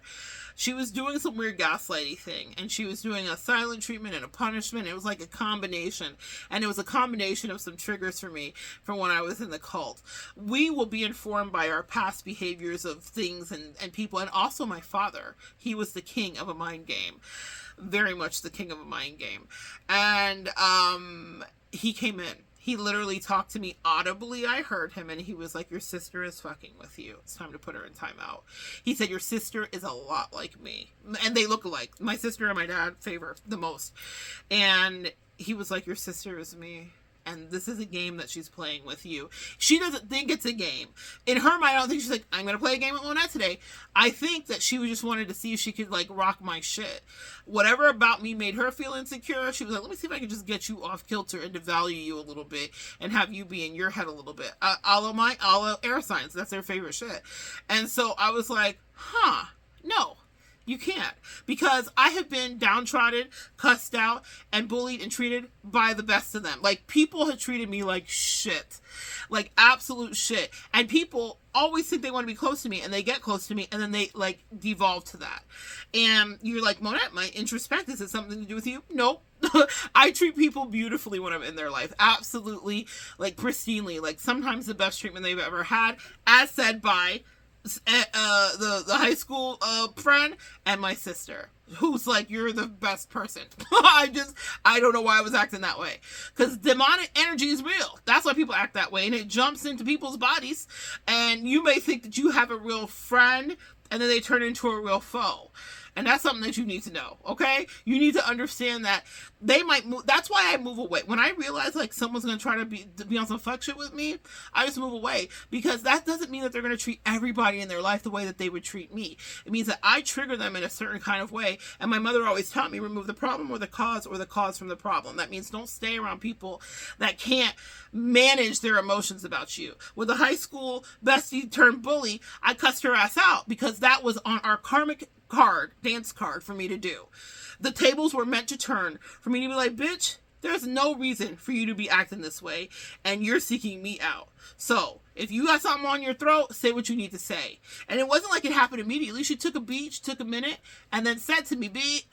[SPEAKER 1] She was doing some weird gaslighty thing, and she was doing a silent treatment and a punishment. It was like a combination, and it was a combination of some triggers for me from when I was in the cult. We will be informed by our past behaviors of things and people, and also my father. He was the king of a mind game, very much the king of a mind game, and he came in. He literally talked to me audibly. I heard him, and he was like, your sister is fucking with you. It's time to put her in timeout. He said, your sister is a lot like me. And they look alike. My sister and my dad favor the most. And he was like, your sister is me. And this is a game that she's playing with you. She doesn't think it's a game. In her mind, I don't think she's like, I'm going to play a game with Monette today. I think that she just wanted to see if she could, like, rock my shit. Whatever about me made her feel insecure. She was like, let me see if I can just get you off kilter and devalue you a little bit and have you be in your head a little bit. A la air signs. That's their favorite shit. And so I was like, no. You can't, because I have been downtrodden, cussed out, and bullied and treated by the best of them. Like, people have treated me like shit, like absolute shit. And people always think they want to be close to me, and they get close to me, and then they, like, devolve to that. And you're like, Monette, my introspect, is it something to do with you? Nope. I treat people beautifully when I'm in their life. Absolutely, like, pristinely. Like, sometimes the best treatment they've ever had, as said by the high school friend and my sister, who's like, you're the best person. I don't know why I was acting that way, because demonic energy is real. That's why people act that way, and it jumps into people's bodies, and you may think that you have a real friend, and then they turn into a real foe. And that's something that you need to know, okay? You need to understand that they might move. That's why I move away. When I realize, like, someone's going to try to be on some fuck shit with me, I just move away. Because that doesn't mean that they're going to treat everybody in their life the way that they would treat me. It means that I trigger them in a certain kind of way. And my mother always taught me, remove the problem or the cause from the problem. That means don't stay around people that can't manage their emotions about you. With a high school bestie turned bully, I cussed her ass out because that was on our karmic dance card for me to do. The tables were meant to turn for me to be like, bitch, there's no reason for you to be acting this way, and you're seeking me out. So if you got something on your throat, say what you need to say. And it wasn't like it happened immediately. She took a beat, she took a minute, and then said to me, B,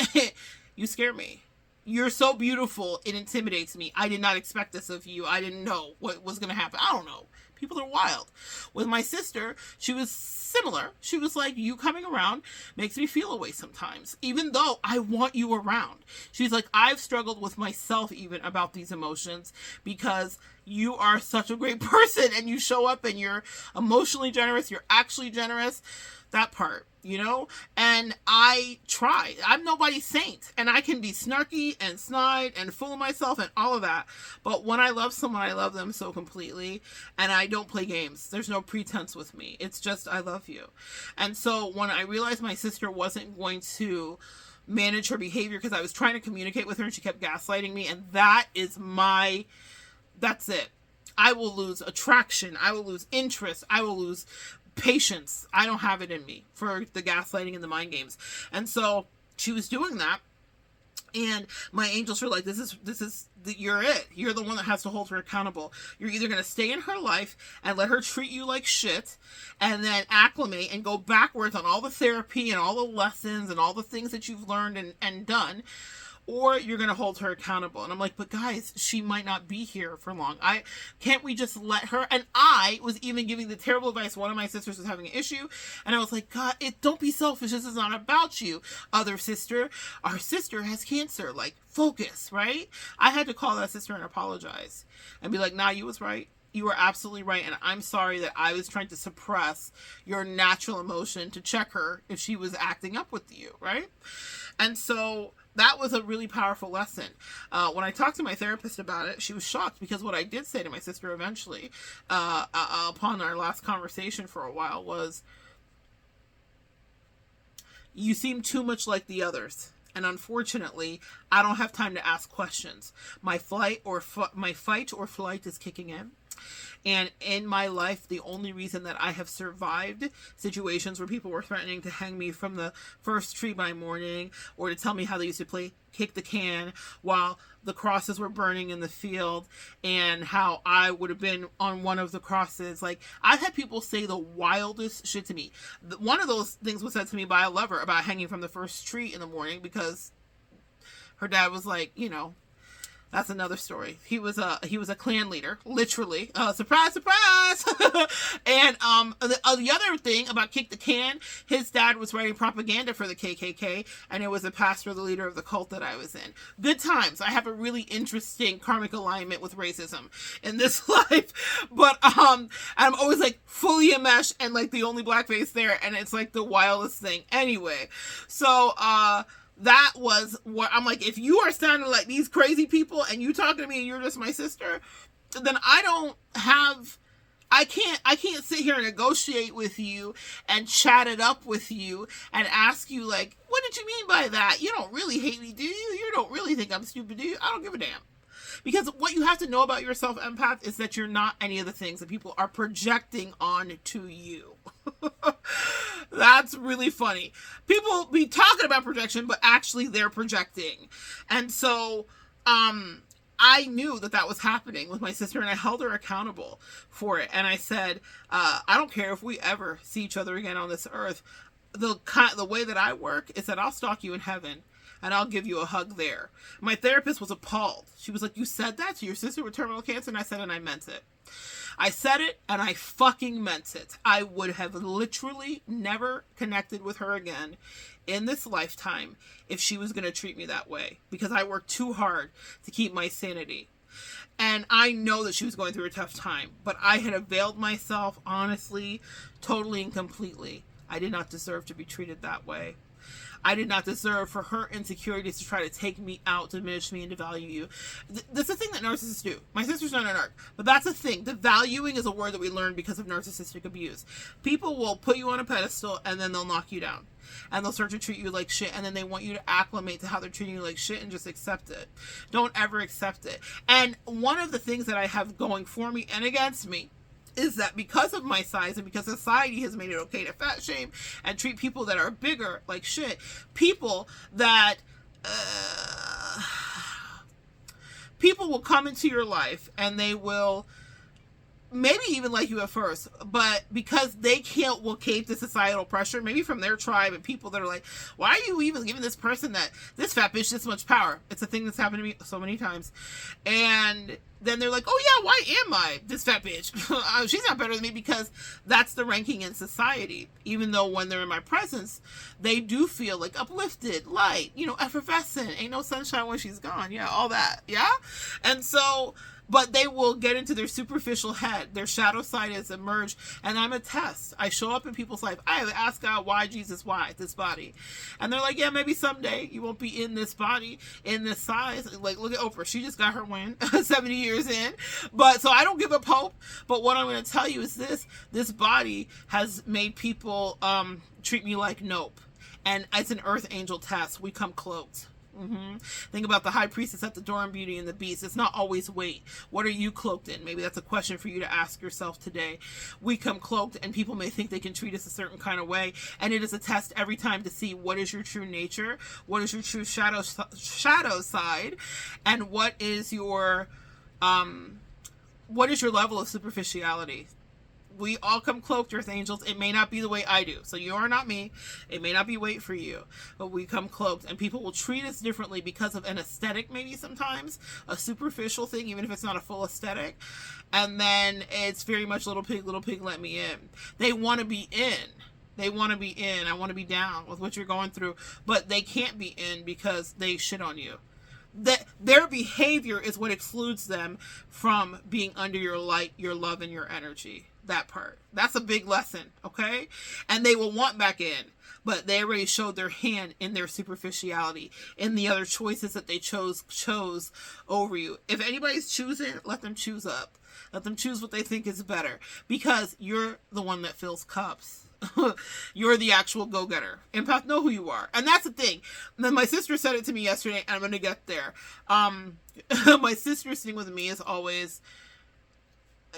[SPEAKER 1] you scare me. You're so beautiful, it intimidates me. I did not expect this of you. I didn't know what was going to happen. I don't know. People are wild. With my sister, she was similar. She was like, you coming around makes me feel away sometimes, even though I want you around. She's like, I've struggled with myself even about these emotions, because you are such a great person and you show up and you're emotionally generous, you're actually generous. That part, and I try. I'm nobody's saint, and I can be snarky and snide and full of myself and all of that. But when I love someone, I love them so completely, and I don't play games. There's no pretense with me. It's just, I love you. And so when I realized my sister wasn't going to manage her behavior because I was trying to communicate with her and she kept gaslighting me, and that's it. I will lose attraction. I will lose interest. I will lose patience. I don't have it in me for the gaslighting and the mind games. And so she was doing that, and my angels were like, you're it. You're the one that has to hold her accountable. You're either going to stay in her life and let her treat you like shit and then acclimate and go backwards on all the therapy and all the lessons and all the things that you've learned and done, or you're going to hold her accountable. And I'm like, but guys, she might not be here for long. Can't we just let her? And I was even giving the terrible advice. One of my sisters was having an issue, and I was like, God, don't be selfish. This is not about you. Other sister, our sister has cancer. Like, focus, right? I had to call that sister and apologize and be like, nah, you was right. You were absolutely right, and I'm sorry that I was trying to suppress your natural emotion to check her if she was acting up with you, right? And so that was a really powerful lesson. When I talked to my therapist about it, she was shocked, because what I did say to my sister eventually, upon our last conversation for a while, was, you seem too much like the others. And unfortunately, I don't have time to ask questions. My fight or flight is kicking in. And in my life, the only reason that I have survived situations where people were threatening to hang me from the first tree by morning, or to tell me how they used to play kick the can while the crosses were burning in the field, and how I would have been on one of the crosses. Like, I've had people say the wildest shit to me. One of those things was said to me by a lover about hanging from the first tree in the morning because her dad was like, that's another story. He was a clan leader, literally. Surprise, surprise! And the other thing about kick the can, his dad was writing propaganda for the KKK, and it was a pastor, the leader of the cult that I was in. Good times. I have a really interesting karmic alignment with racism in this life, but I'm always like fully enmeshed and like the only black face there, and it's like the wildest thing. Anyway, so that was what I'm like, if you are sounding like these crazy people and you talking to me and you're just my sister, then I can't sit here and negotiate with you and chat it up with you and ask you, like, what did you mean by that? You don't really hate me, do you? You don't really think I'm stupid, do you? I don't give a damn. Because what you have to know about yourself, empath, is that you're not any of the things that people are projecting onto you. That's really funny. People be talking about projection, but actually they're projecting. And so, I knew that was happening with my sister, and I held her accountable for it. And I said, I don't care if we ever see each other again on this earth. The way that I work is that I'll stalk you in heaven, and I'll give you a hug there. My therapist was appalled. She was like, you said that to your sister with terminal cancer? And I said, and I meant it. I said it, and I fucking meant it. I would have literally never connected with her again in this lifetime if she was going to treat me that way, because I worked too hard to keep my sanity. And I know that she was going through a tough time, but I had availed myself, honestly, totally and completely. I did not deserve to be treated that way. I did not deserve for her insecurities to try to take me out, diminish me, and devalue you. That's the thing that narcissists do. My sister's not a narc, but that's a thing. Devaluing is a word that we learned because of narcissistic abuse. People will put you on a pedestal, and then they'll knock you down. And they'll start to treat you like shit, and then they want you to acclimate to how they're treating you like shit and just accept it. Don't ever accept it. And one of the things that I have going for me and against me is that because of my size and because society has made it okay to fat shame and treat people that are bigger like shit, people will come into your life and they will maybe even like you at first, but because they will cave to societal pressure, maybe from their tribe and people that are like, why are you even giving this person this fat bitch this much power? It's a thing that's happened to me so many times. And then they're like, oh yeah, why am I this fat bitch? She's not better than me, because that's the ranking in society. Even though when they're in my presence, they do feel like uplifted, light, effervescent, ain't no sunshine when she's gone. Yeah, all that. Yeah. And so, but they will get into their superficial head. Their shadow side is emerged, and I'm a test. I show up in people's life. I ask God, why, Jesus, why this body? And they're like, yeah, maybe someday you won't be in this body, in this size. Like, look at Oprah. She just got her win 70 years in. But so I don't give up hope. But what I'm going to tell you is this body has made people treat me like nope. And it's an earth angel test. We come cloaked. Think about the high priestess at the door in Beauty and the Beast. It's not always weight. What are you cloaked in? Maybe that's a question for you to ask yourself today. We come cloaked, and people may think they can treat us a certain kind of way, and it is a test every time to see what is your true nature, what is your true shadow side, and what is your level of superficiality. We all come cloaked, earth angels. It may not be the way I do. So you are not me. It may not be weight for you. But we come cloaked. And people will treat us differently because of an aesthetic, maybe sometimes. A superficial thing, even if it's not a full aesthetic. And then it's very much little pig, let me in. They want to be in. They want to be in. I want to be down with what you're going through. But they can't be in because they shit on you. That their behavior is what excludes them from being under your light, your love, and your energy. That part. That's a big lesson, okay? And they will want back in, but they already showed their hand in their superficiality, in the other choices that they chose over you. If anybody's choosing, let them choose up. Let them choose what they think is better, because you're the one that fills cups. You're the actual go-getter. Empath, know who you are. And that's the thing. And then my sister said it to me yesterday, and I'm going to get there. My sister sitting with me is always,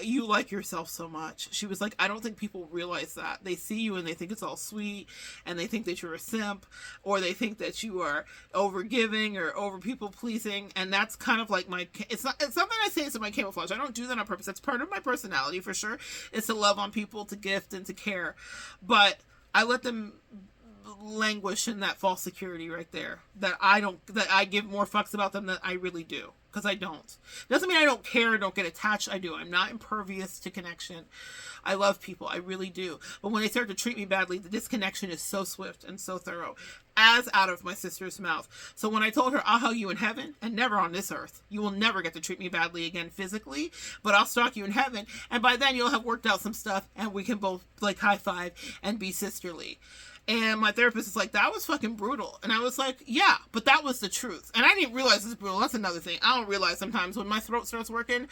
[SPEAKER 1] you like yourself so much. She was like, I don't think people realize that. They see you and they think it's all sweet, and they think that you're a simp, or they think that you are over giving or over people pleasing. And that's kind of like it's something I say, it's in my camouflage. I don't do that on purpose. That's part of my personality for sure. It's to love on people, to gift, and to care. But I let them languish in that false security right there, that I give more fucks about them than I really do, because I don't. Doesn't mean I don't care or don't get attached. I do. I'm not impervious to connection. I love people. I really do. But when they start to treat me badly, the disconnection is so swift and so thorough, as out of my sister's mouth. So when I told her, I'll hug you in heaven and never on this earth. You will never get to treat me badly again physically, but I'll stalk you in heaven. And by then you'll have worked out some stuff, and we can both like high five and be sisterly. And my therapist is like, that was fucking brutal. And I was like, yeah, but that was the truth. And I didn't realize it was brutal. That's another thing. I don't realize sometimes when my throat starts working,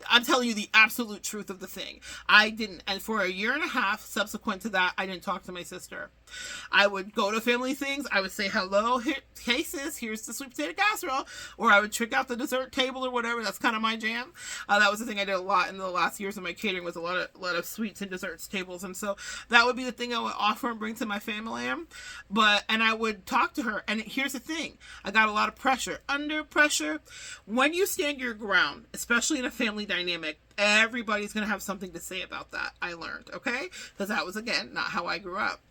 [SPEAKER 1] I'm telling you the absolute truth of the thing. I didn't. And for a year and a half subsequent to that, I didn't talk to my sister. I would go to family things. I would say, hello, hey sis, here's the sweet potato casserole. Or I would trick out the dessert table or whatever. That's kind of my jam. That was the thing I did a lot in the last years of my catering, was a lot of sweets and desserts tables. And so that would be the thing I would offer and bring to my family. And I would talk to her. And here's the thing. I got a lot of pressure. Under pressure, when you stand your ground, especially in a family dynamic, everybody's going to have something to say about that. I learned, okay? Because that was, again, not how I grew up.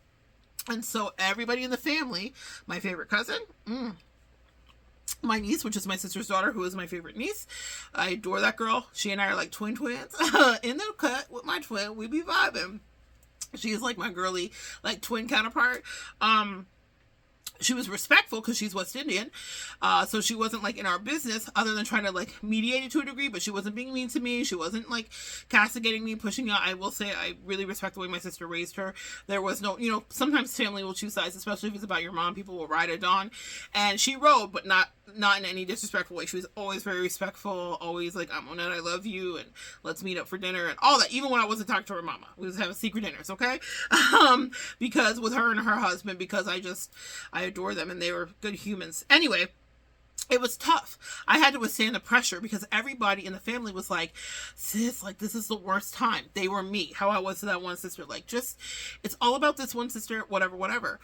[SPEAKER 1] And so everybody in the family, my favorite cousin, my niece, which is my sister's daughter, who is my favorite niece. I adore that girl. She and I are like twins. In the cut with my twin, we be vibing. She's like my girly, like twin counterpart. She was respectful because she's West Indian. So she wasn't like in our business other than trying to like mediate it to a degree, but she wasn't being mean to me. She wasn't like castigating me, pushing out. I will say I really respect the way my sister raised her. There was no, sometimes family will choose sides, especially if it's about your mom. People will ride it on. And she rode, but not in any disrespectful way. She was always very respectful, always like, I'm Onette, I love you, and let's meet up for dinner and all that. Even when I wasn't talking to her mama, we was having secret dinners, okay? Because with her and her husband, because I adore them and they were good humans. Anyway, it was tough. I had to withstand the pressure because everybody in the family was like, sis, like, this is the worst time. They were me, how I was to that one sister. Like, just, it's all about this one sister, whatever.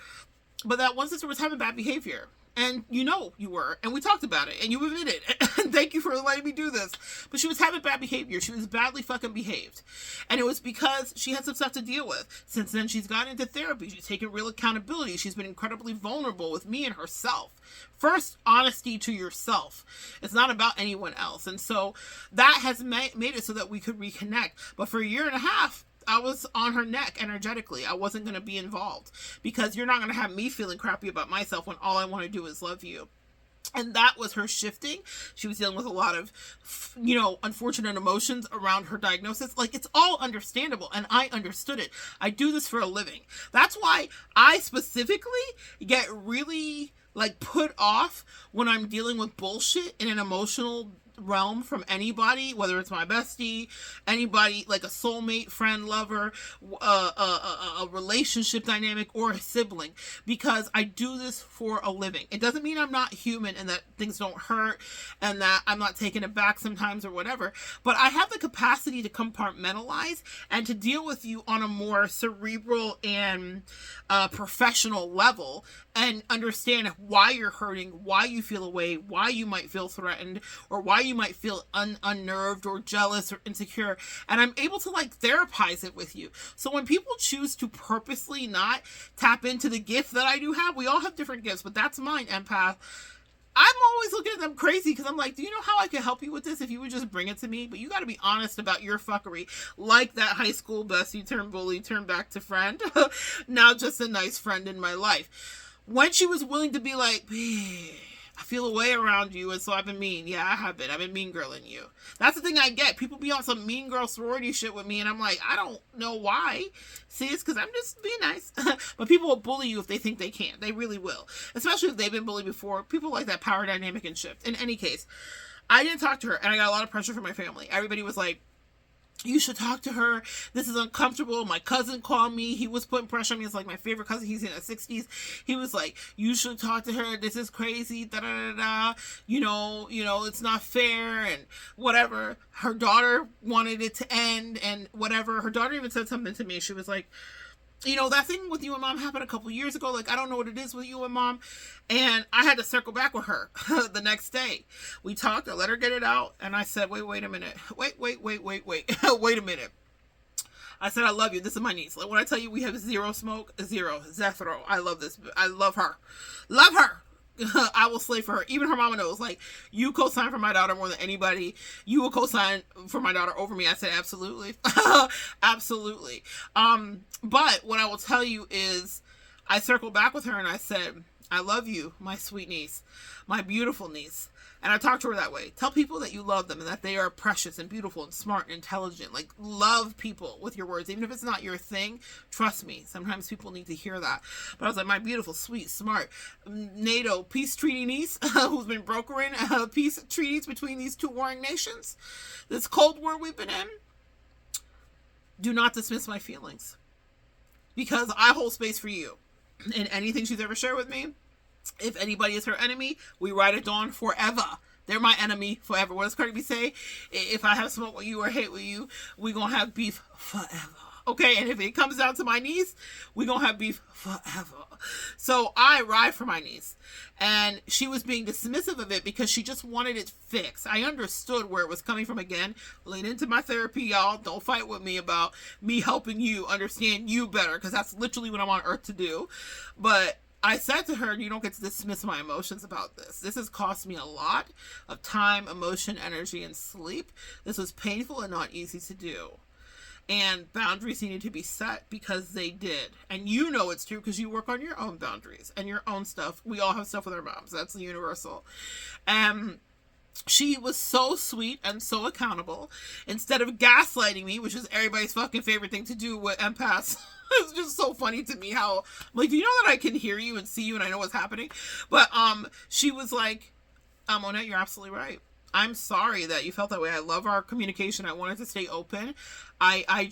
[SPEAKER 1] But that one sister was having bad behavior. And you were. And we talked about it. And you admitted it. And thank you for letting me do this. But she was having bad behavior. She was badly fucking behaved. And it was because she had some stuff to deal with. Since then, she's gotten into therapy. She's taken real accountability. She's been incredibly vulnerable with me and herself. First, honesty to yourself. It's not about anyone else. And so that has made it so that we could reconnect. But for a year and a half, I was on her neck energetically. I wasn't going to be involved because you're not going to have me feeling crappy about myself when all I want to do is love you. And that was her shifting. She was dealing with a lot of, unfortunate emotions around her diagnosis. Like, it's all understandable, and I understood it. I do this for a living. That's why I specifically get really, like, put off when I'm dealing with bullshit in an emotional realm from anybody, whether it's my bestie, anybody, like a soulmate, friend, lover, a relationship dynamic, or a sibling, because I do this for a living. It doesn't mean I'm not human and that things don't hurt and that I'm not taken aback sometimes or whatever, but I have the capacity to compartmentalize and to deal with you on a more cerebral and professional level, and understand why you're hurting, why you feel away, why you might feel threatened, or why you might feel unnerved or jealous or insecure. And I'm able to, like, therapize it with you. So when people choose to purposely not tap into the gift that I do have, we all have different gifts, but that's mine, empath. I'm always looking at them crazy because I'm like, do you know how I can help you with this if you would just bring it to me? But you got to be honest about your fuckery. Like that high school bestie turned bully, turned back to friend. Now just a nice friend in my life. When she was willing to be like, I feel a way around you, and so I've been mean. Yeah, I have been. I've been mean girling you. That's the thing I get. People be on some mean girl sorority shit with me, and I'm like, I don't know why. See, it's because I'm just being nice. But people will bully you if they think they can. They really will. Especially if they've been bullied before. People like that power dynamic and shift. In any case, I didn't talk to her, and I got a lot of pressure from my family. Everybody was like, you should talk to her. This is uncomfortable. My cousin called me. He was putting pressure on me. It's like my favorite cousin. He's in his 60s. He was like, you should talk to her. This is crazy. Da da da da. You know, it's not fair and whatever. Her daughter wanted it to end and whatever. Her daughter even said something to me. She was like, that thing with you and mom happened a couple years ago. Like, I don't know what it is with you and mom. And I had to circle back with her the next day. We talked. I let her get it out. And I said, wait a minute. Wait. Wait a minute. I said, I love you. This is my niece. Like, when I tell you we have zero smoke, zero. Zethro. I love this. I love her. Love her. I will slave for her. Even her mama knows, like, you co-sign for my daughter more than anybody. You will co-sign for my daughter over me. I said, absolutely. Absolutely. But what I will tell you is I circled back with her and I said, I love you, my sweet niece, my beautiful niece. And I talk to her that way. Tell people that you love them and that they are precious and beautiful and smart and intelligent. Like, love people with your words. Even if it's not your thing, trust me. Sometimes people need to hear that. But I was like, my beautiful, sweet, smart NATO peace treaty niece who's been brokering peace treaties between these two warring nations. This Cold War we've been in. Do not dismiss my feelings. Because I hold space for you. In anything she's ever shared with me. If anybody is her enemy, we ride at dawn forever. They're my enemy forever. What does Cardi B say? If I have smoke with you or hate with you, we gonna have beef forever. Okay, and if it comes down to my niece, we gonna have beef forever. So I ride for my niece. And she was being dismissive of it because she just wanted it fixed. I understood where it was coming from. Again, lean into my therapy, y'all. Don't fight with me about me helping you understand you better, because that's literally what I'm on earth to do. But I said to her, you don't get to dismiss my emotions about this. This has cost me a lot of time, emotion, energy, and sleep. This was painful and not easy to do. And boundaries needed to be set because they did. And you know it's true because you work on your own boundaries and your own stuff. We all have stuff with our moms. That's the universal. She was so sweet and so accountable. Instead of gaslighting me, which is everybody's fucking favorite thing to do with empaths. It's just so funny to me how, like, do you know that I can hear you and see you and I know what's happening? But she was like, Monette, you're absolutely right. I'm sorry that you felt that way. I love our communication. I wanted to stay open. I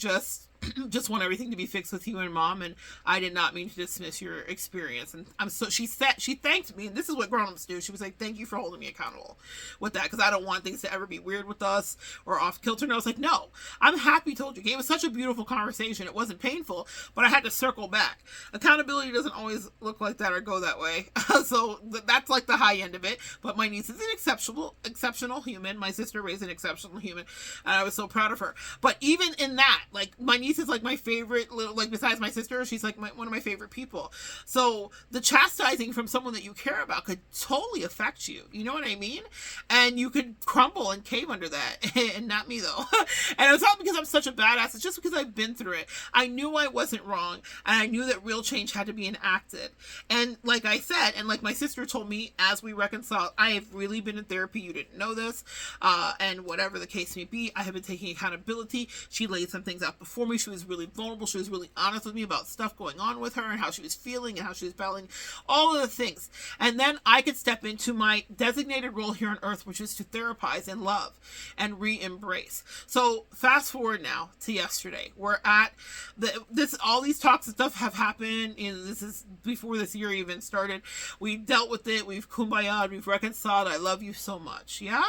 [SPEAKER 1] just want everything to be fixed with you and mom, and I did not mean to dismiss your experience. And she thanked me, and this is what grown-ups do. She was like, thank you for holding me accountable with that, because I don't want things to ever be weird with us or off kilter. And I was like, no, I'm happy told you. It was such a beautiful conversation. It wasn't painful, but I had to circle back. Accountability doesn't always look like that or go that way. So that's like the high end of it. But my niece is an exceptional human. My sister raised an exceptional human, and I was so proud of her. But even in that, like, my niece niece is like my favorite little, like besides my sister, she's like one of my favorite people. So the chastising from someone that you care about could totally affect you. You know what I mean? And you could crumble and cave under that. And not me though. And it's not because I'm such a badass. It's just because I've been through it. I knew I wasn't wrong, and I knew that real change had to be enacted. And like I said, and like my sister told me as we reconciled, I have really been in therapy. You didn't know this. And whatever the case may be, I have been taking accountability. She laid some things out before me. She was really vulnerable. She was really honest with me about stuff going on with her and how she was feeling and how she was battling all of the things. And then I could step into my designated role here on earth, which is to therapize and love and re-embrace. So fast forward now to yesterday. We're at all these talks and stuff have happened, and this is before this year even started. We dealt with it. We've kumbaya'd. We've reconciled. I love you so much. Yeah?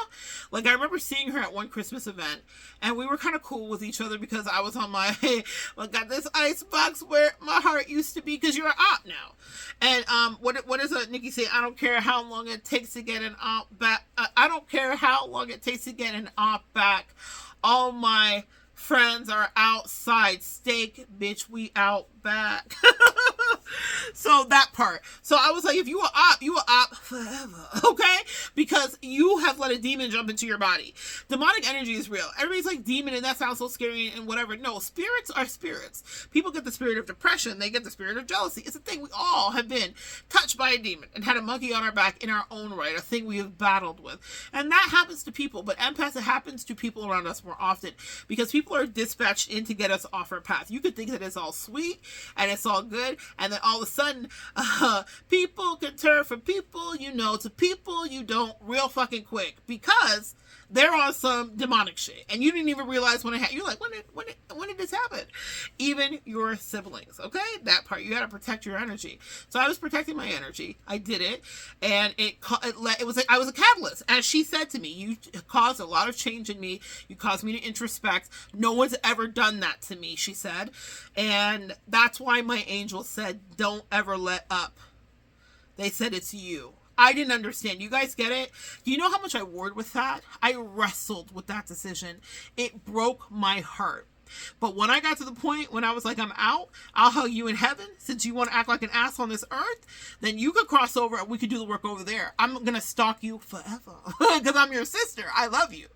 [SPEAKER 1] Like, I remember seeing her at one Christmas event, and we were kind of cool with each other because I was on my, hey, I got this ice box where my heart used to be, because you're an op now. And what does Nikki say? I don't care how long it takes to get an op back. I don't care how long it takes to get an op back. All my friends are outside. Steak, bitch, we out back. So that part. So I was like, if you are op forever, okay? Because you have let a demon jump into your body. Demonic energy is real. Everybody's like, demon, and that sounds so scary and whatever. No, spirits are spirits. People get the spirit of depression. They get the spirit of jealousy. It's a thing. We all have been touched by a demon and had a monkey on our back in our own right, a thing we have battled with. And that happens to people, but empaths, it happens to people around us more often because people are dispatched in to get us off our path. You could think that it's all sweet and it's all good, and then all of a sudden, people can turn from people you know to people you don't real fucking quick because they're on some demonic shit, and you didn't even realize when it happened. You're like, when did this happen? Even your siblings, okay? That part, you got to protect your energy. So I was protecting my energy. I did it, and I was a catalyst. As she said to me, you caused a lot of change in me. You caused me to introspect. No one's ever done that to me, she said, and that's why my angel said, don't ever let up. They said it's you. I didn't understand. You guys get it? Do you know how much I warred with that? I wrestled with that decision. It broke my heart. But when I got to the point when I was like, I'm out, I'll hug you in heaven. Since you want to act like an ass on this earth, then you could cross over and we could do the work over there. I'm going to stalk you forever because I'm your sister. I love you.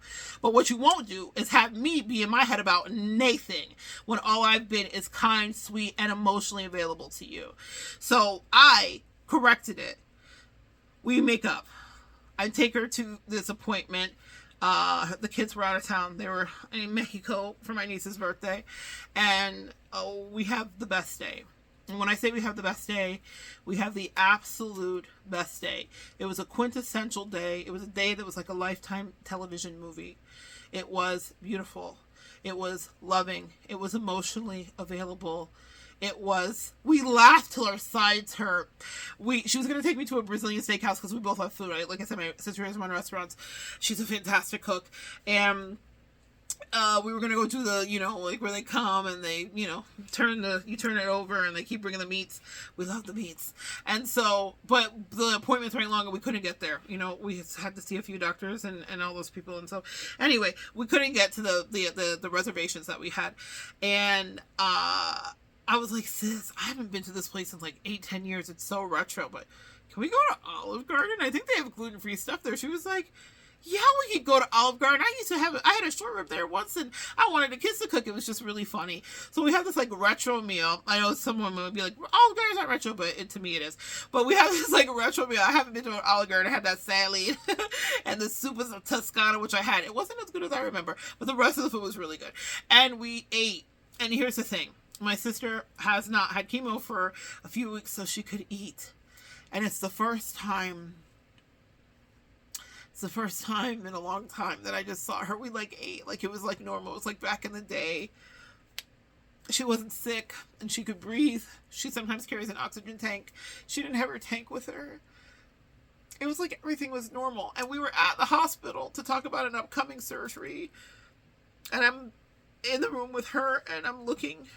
[SPEAKER 1] But what you won't do is have me be in my head about Nathan when all I've been is kind, sweet, and emotionally available to you. So I corrected it. We make up. I take her to this appointment. The kids were out of town. They were in Mexico for my niece's birthday. And we have the best day. And when I say we have the best day, we have the absolute best day. It was a quintessential day. It was a day that was like a Lifetime television movie. It was beautiful. It was loving. It was emotionally available. We laughed till our sides hurt. She was going to take me to a Brazilian steakhouse because we both love food, right? Like I said, my sister has run restaurants. She's a fantastic cook. And we were going to go to the, like where they come and they, you turn it over and they keep bringing the meats. We love the meats. And so, but the appointment's running long and we couldn't get there. We had to see a few doctors and all those people. And so anyway, we couldn't get to the reservations that we had. And, I was like, sis, I haven't been to this place in like 8-10 years. It's so retro, but can we go to Olive Garden? I think they have gluten-free stuff there. She was like, yeah, we could go to Olive Garden. I had a short rib there once and I wanted to kiss the cook. It was just really funny. So we have this like retro meal. I know someone would be like, Olive Garden's not retro, but to me it is. But we have this like retro meal. I haven't been to an Olive Garden. I had that salad and the soup was a Toscana, which I had. It wasn't as good as I remember, but the rest of the food was really good. And we ate. And here's the thing. My sister has not had chemo for a few weeks so she could eat. And it's the first time in a long time that I just saw her. We like ate like it was like normal. It was like back in the day. She wasn't sick and she could breathe. She sometimes carries an oxygen tank. She didn't have her tank with her. It was like everything was normal. And we were at the hospital to talk about an upcoming surgery. And I'm in the room with her and I'm looking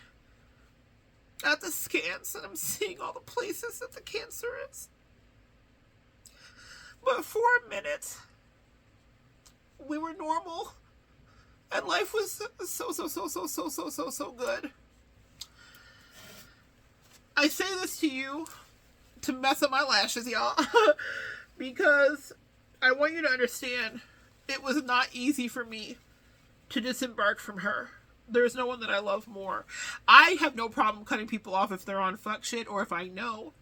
[SPEAKER 1] at the scans and I'm seeing all the places that the cancer is. But for a minute, we were normal and life was so good. I say this to you to mess up my lashes, y'all, because I want you to understand it was not easy for me to disembark from her. There's no one that I love more. I have no problem cutting people off if they're on fuck shit, or if I know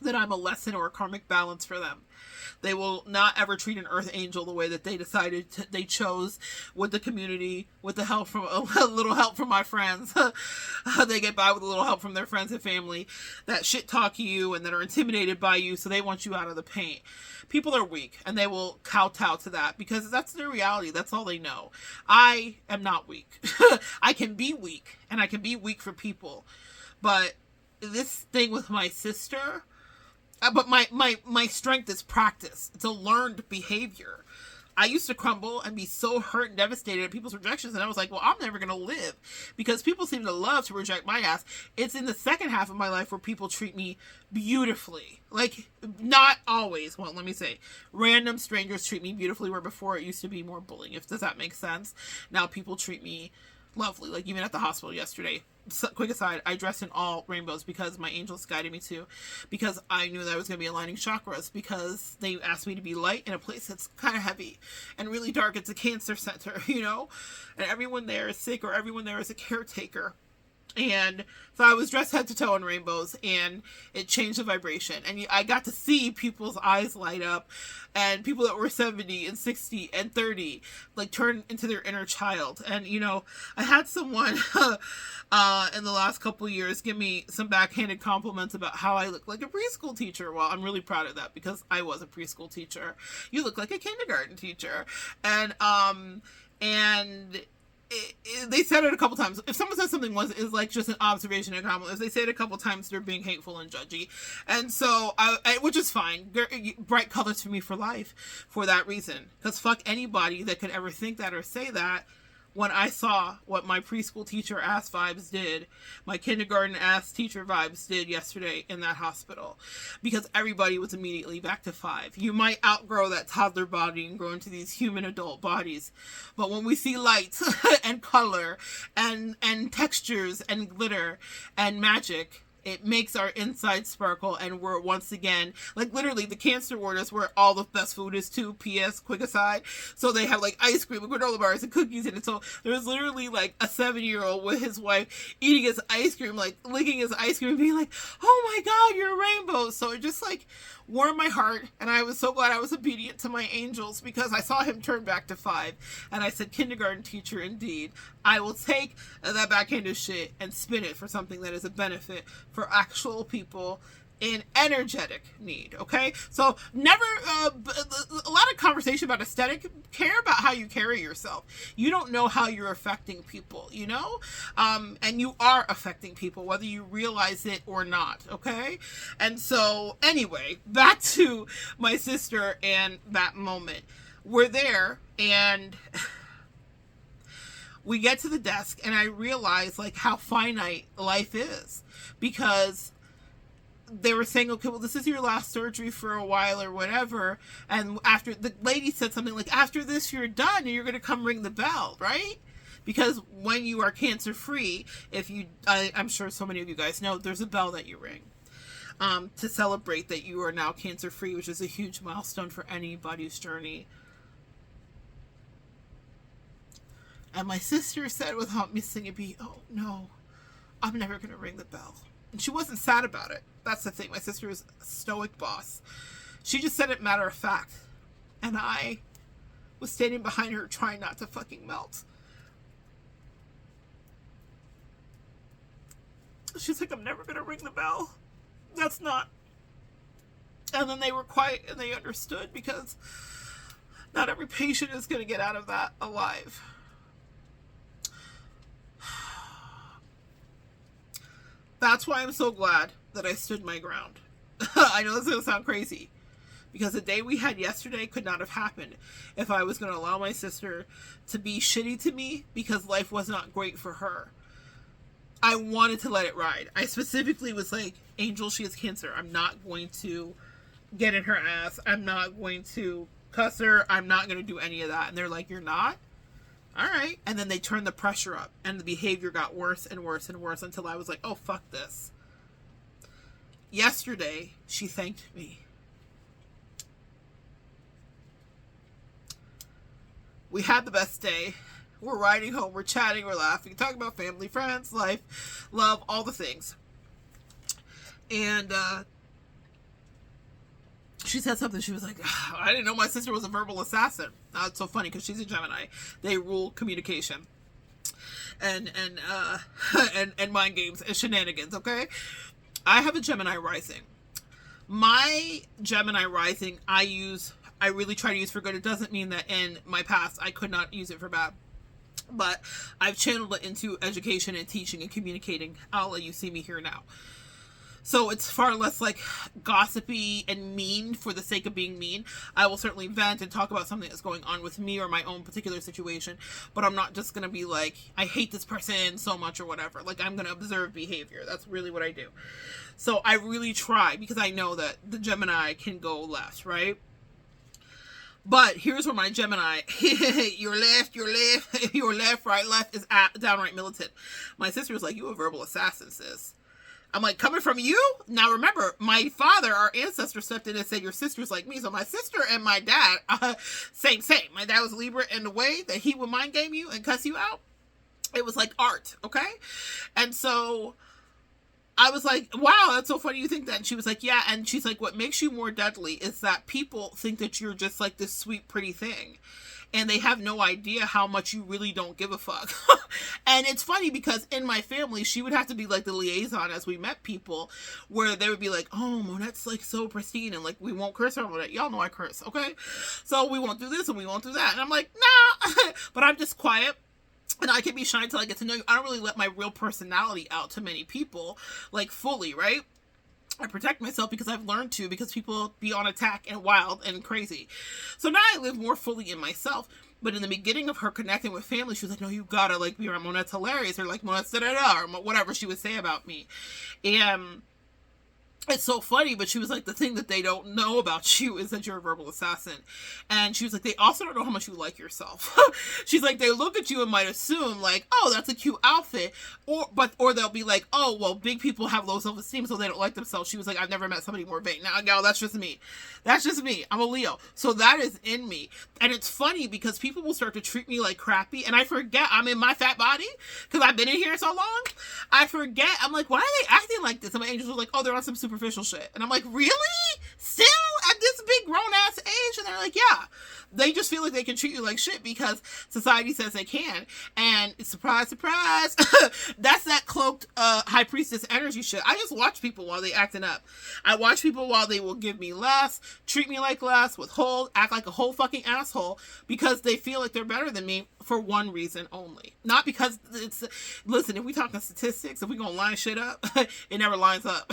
[SPEAKER 1] that I'm a lesson or a karmic balance for them. They will not ever treat an earth angel the way that they chose with the community, with the help from a little help from my friends. They get by with a little help from their friends and family that shit talk you and that are intimidated by you, so they want you out of the paint. People are weak, and they will kowtow to that because that's their reality. That's all they know. I am not weak. I can be weak, and I can be weak for people. But this thing with my sister, but my strength is practice. It's a learned behavior. I used to crumble and be so hurt and devastated at people's rejections, and I was like, well, I'm never going to live, because people seem to love to reject my ass. It's in the second half of my life where people treat me beautifully. Like, not always. Well, let me say, random strangers treat me beautifully, where before it used to be more bullying, does that make sense? Now people treat me lovely. Like, even at the hospital yesterday, quick aside, I dressed in all rainbows because my angels guided me to, because I knew that I was going to be aligning chakras, because they asked me to be light in a place that's kind of heavy and really dark. It's a cancer center, you know, and everyone there is sick, or everyone there is a caretaker. And so I was dressed head to toe in rainbows, and it changed the vibration. And I got to see people's eyes light up, and people that were 70 and 60 and 30, like, turn into their inner child. And, you know, I had someone in the last couple of years give me some backhanded compliments about how I look like a preschool teacher. Well, I'm really proud of that, because I was a preschool teacher. You look like a kindergarten teacher. And they said it a couple times. If someone says something is like just an observation and compliment, if they say it a couple times, they're being hateful and judgy. And so, which is fine. Bright colors for me for life for that reason. Because fuck anybody that could ever think that or say that. When I saw what my preschool teacher ass vibes did, my kindergarten ass teacher vibes did yesterday in that hospital, because everybody was immediately back to 5. You might outgrow that toddler body and grow into these human adult bodies, but when we see light and color and textures and glitter and magic, it makes our inside sparkle, and we're once again, like, literally the cancer ward is where all the best food is too, PS, quick aside. So they have like ice cream and granola bars and cookies in it. So there was literally like a 7-year-old with his wife eating his ice cream, like licking his ice cream and being like, oh my God, you're a rainbow. So it just like warmed my heart, and I was so glad I was obedient to my angels, because I saw him turn back to 5, and I said, kindergarten teacher indeed. I will take that backhanded shit and spin it for something that is a benefit for actual people in energetic need. Okay, so never a lot of conversation about aesthetic. Care about how you carry yourself. You don't know how you're affecting people, you know, and you are affecting people whether you realize it or not. Okay, and so anyway, back to my sister and that moment. We're there, and we get to the desk, and I realize like how finite life is, because they were saying, okay, well, this is your last surgery for a while or whatever. And after, the lady said something like, after this, you're done and you're going to come ring the bell, right? Because when you are cancer free, I'm sure so many of you guys know, there's a bell that you ring to celebrate that you are now cancer free, which is a huge milestone for anybody's journey. And my sister said, without missing a beat, oh no, I'm never going to ring the bell. And she wasn't sad about it. That's the thing. My sister is a stoic boss. She just said it matter of fact. And I was standing behind her trying not to fucking melt. She's like, I'm never going to ring the bell. That's not. And then they were quiet and they understood, because not every patient is going to get out of that alive. That's why I'm so glad that I stood my ground. I know this is going to sound crazy, because the day we had yesterday could not have happened if I was going to allow my sister to be shitty to me because life was not great for her. I wanted to let it ride. I specifically was like, Angel, she has cancer. I'm not going to get in her ass. I'm not going to cuss her. I'm not going to do any of that. And they're like, you're not? All right. And then they turned the pressure up, and the behavior got worse and worse and worse until I was like, oh, fuck this. yesterday she thanked me. We had the best day. We're riding home, we're chatting, we're laughing, talking about family, friends, life, love, all the things. And she said something. She was like, I didn't know my sister was a verbal assassin. It's so funny because she's a Gemini. They rule communication and mind games and shenanigans, okay? I have a Gemini rising. My Gemini rising, I really try to use for good. It doesn't mean that in my past I could not use it for bad. But I've channeled it into education and teaching and communicating. I'll let you see me here now. So it's far less like gossipy and mean for the sake of being mean. I will certainly vent and talk about something that's going on with me or my own particular situation, but I'm not just going to be like, I hate this person so much or whatever. Like, I'm going to observe behavior. That's really what I do. So I really try, because I know that the Gemini can go left, right? But here's where my Gemini, your left, right, left is downright militant. My sister was like, you a verbal assassin, sis. I'm like, coming from you? Now remember, my father, our ancestor, stepped in and said, your sister's like me. So my sister and my dad, same. My dad was Libra, and the way that he would mind game you and cuss you out, it was like art, okay? And so I was like, wow, that's so funny you think that. And she was like, yeah. And she's like, what makes you more deadly is that people think that you're just like this sweet, pretty thing. And they have no idea how much you really don't give a fuck. And it's funny because in my family, she would have to be like the liaison as we met people, where they would be like, oh, Monette's like so pristine, and like, we won't curse her, Monette. Y'all know I curse, okay? So we won't do this and we won't do that. And I'm like, nah, but I'm just quiet. And I can be shy until I get to know you. I don't really let my real personality out to many people, like fully, right? I protect myself because I've learned to, because people be on attack and wild and crazy. So now I live more fully in myself. But in the beginning of her connecting with family, she was like, no, you gotta like be around Monette's hilarious, or like Monette's da-da-da, or whatever she would say about me. And it's so funny, but she was like, the thing that they don't know about you is that you're a verbal assassin. And she was like, they also don't know how much you like yourself. She's like, they look at you and might assume like, oh, that's a cute outfit. Or they'll be like, oh, well, big people have low self-esteem, so they don't like themselves. She was like, I've never met somebody more vain. Now, gal, that's just me. That's just me. I'm a Leo. So that is in me. And it's funny because people will start to treat me like crappy, and I forget I'm in my fat body because I've been in here so long. I forget. I'm like, why are they acting like this? And my angels were like, oh, they're on some superficial shit. And I'm like, really? Still at this big grown ass age? And they're like, yeah. They just feel like they can treat you like shit because society says they can. And surprise, surprise, that's that cloaked high priestess energy shit. I just watch people while they acting up. I watch people while they will give me less, treat me like less, withhold, act like a whole fucking asshole because they feel like they're better than me for one reason only. Not because it's, listen, if we talking statistics, if we gonna line shit up, it never lines up.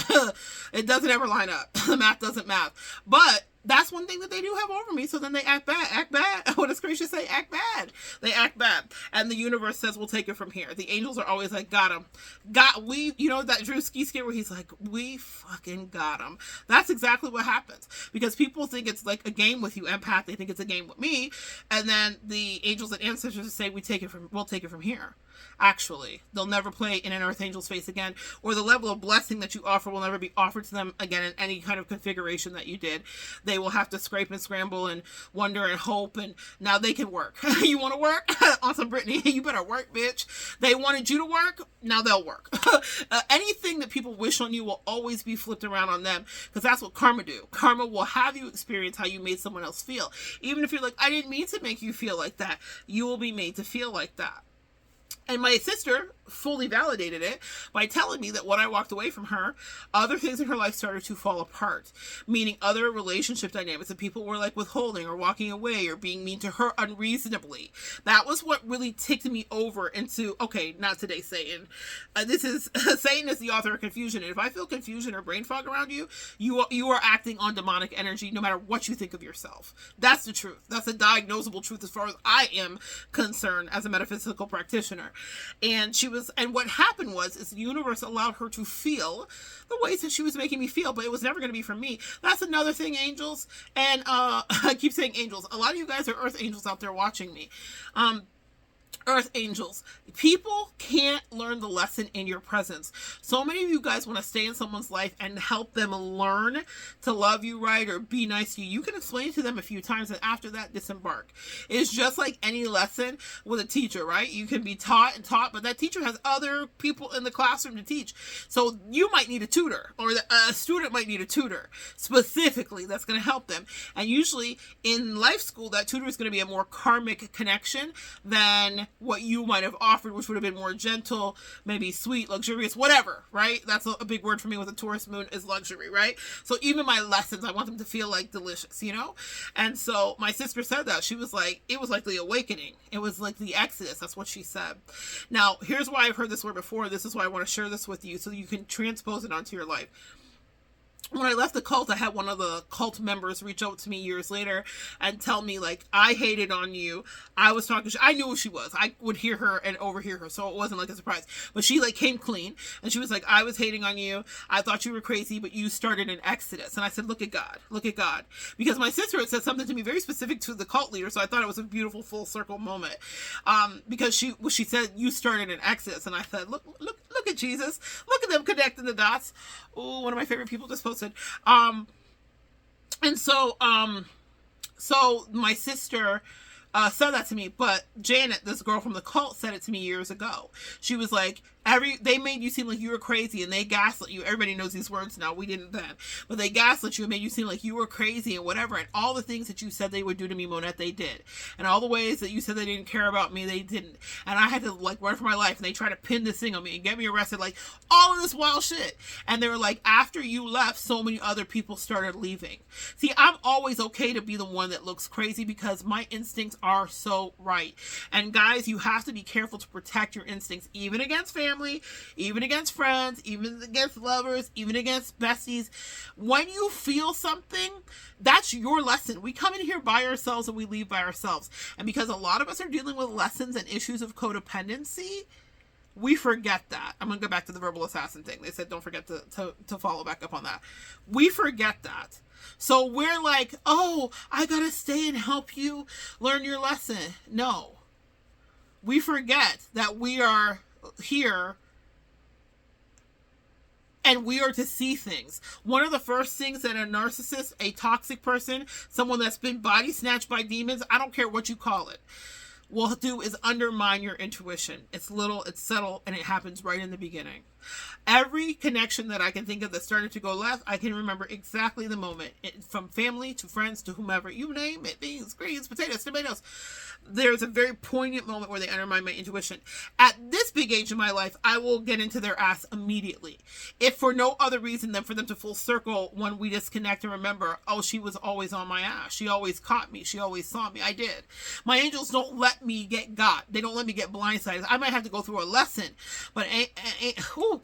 [SPEAKER 1] It doesn't ever line up. The math doesn't math. But that's one thing that they do have over me. So then they act bad. Act bad. What does Krisha say? Act bad. They act bad. And the universe says, we'll take it from here. The angels are always like, got him. You know that Drew Ski skit where he's like, we fucking got him. That's exactly what happens. Because people think it's like a game with you, empath. They think it's a game with me. And then the angels and ancestors say, we'll take it from here. Actually, they'll never play in an earth angel's face again, or the level of blessing that you offer will never be offered to them again in any kind of configuration that you did. They will have to scrape and scramble and wonder and hope, and now they can work. You want to work? On some Brittany, you better work, bitch. They wanted you to work, now they'll work. Anything that people wish on you will always be flipped around on them, because that's what karma do. Karma will have you experience how you made someone else feel. Even if you're like, I didn't mean to make you feel like that, you will be made to feel like that. And my sister fully validated it by telling me that when I walked away from her, other things in her life started to fall apart, meaning other relationship dynamics, and people were like withholding or walking away or being mean to her unreasonably. That was what really ticked me over into, okay, not today, Satan. Satan is the author of confusion. And if I feel confusion or brain fog around you, you are acting on demonic energy no matter what you think of yourself. That's the truth. That's a diagnosable truth as far as I am concerned as a metaphysical practitioner. And what happened was the universe allowed her to feel the ways that she was making me feel, but it was never going to be from me. That's another thing, angels. And I keep saying angels. A lot of you guys are earth angels out there watching me. Earth angels. People can't learn the lesson in your presence. So many of you guys want to stay in someone's life and help them learn to love you right or be nice to you. You can explain it to them a few times and after that disembark. It's just like any lesson with a teacher, right? You can be taught and taught, but that teacher has other people in the classroom to teach. So you might need a tutor, or a student might need a tutor specifically that's going to help them. And usually in life school, that tutor is going to be a more karmic connection than what you might have offered, which would have been more gentle, maybe sweet, luxurious, whatever, right? That's a big word for me with a Taurus moon, is luxury, right? So even my lessons, I want them to feel like delicious, you know? And so my sister said that. She was like, it was like the awakening. It was like the exodus. That's what she said. Now, here's why I've heard this word before. This is why I want to share this with you so you can transpose it onto your life. When I left the cult, I had one of the cult members reach out to me years later and tell me, like, I hated on you. I was talking, I knew who she was. I would hear her and overhear her, so it wasn't like a surprise. But she, like, came clean, and she was like, I was hating on you. I thought you were crazy, but you started an exodus. And I said, look at God. Look at God. Because my sister had said something to me very specific to the cult leader, so I thought it was a beautiful full circle moment. Because she said, you started an exodus. And I said, look at Jesus. Look at them connecting the dots. Oh, one of my favorite people just posted. So my sister said that to me, but Janet, this girl from the cult, said it to me years ago. She was like, they made you seem like you were crazy and they gaslit you. Everybody knows these words now. We didn't then. But they gaslit you and made you seem like you were crazy and whatever. And all the things that you said they would do to me, Monette, they did. And all the ways that you said they didn't care about me, they didn't. And I had to, like, run for my life. And they tried to pin this thing on me and get me arrested. Like, all of this wild shit. And they were like, after you left, so many other people started leaving. See, I'm always okay to be the one that looks crazy because my instincts are so right. And guys, you have to be careful to protect your instincts, even against family, even against friends, even against lovers, even against besties. When you feel something, that's your lesson. We come in here by ourselves and we leave by ourselves. And because a lot of us are dealing with lessons and issues of codependency, we forget that. I'm going to go back to the verbal assassin thing. They said don't forget to follow back up on that. We forget that. So we're like, oh, I got to stay and help you learn your lesson. No. We forget that we are here and we are to see things. One of the first things that a narcissist, a toxic person, someone that's been body snatched by demons, I don't care what you call it, will do is undermine your intuition. It's little, it's subtle, and it happens right in the beginning. Every connection that I can think of that started to go left, I can remember exactly the moment. From family to friends to whomever, you name it, beans, greens, potatoes, tomatoes. There's a very poignant moment where they undermine my intuition. At this big age in my life, I will get into their ass immediately. If for no other reason than for them to full circle when we disconnect and remember, oh, she was always on my ass. She always caught me. She always saw me. I did. My angels don't let me get got. They don't let me get blindsided. I might have to go through a lesson. But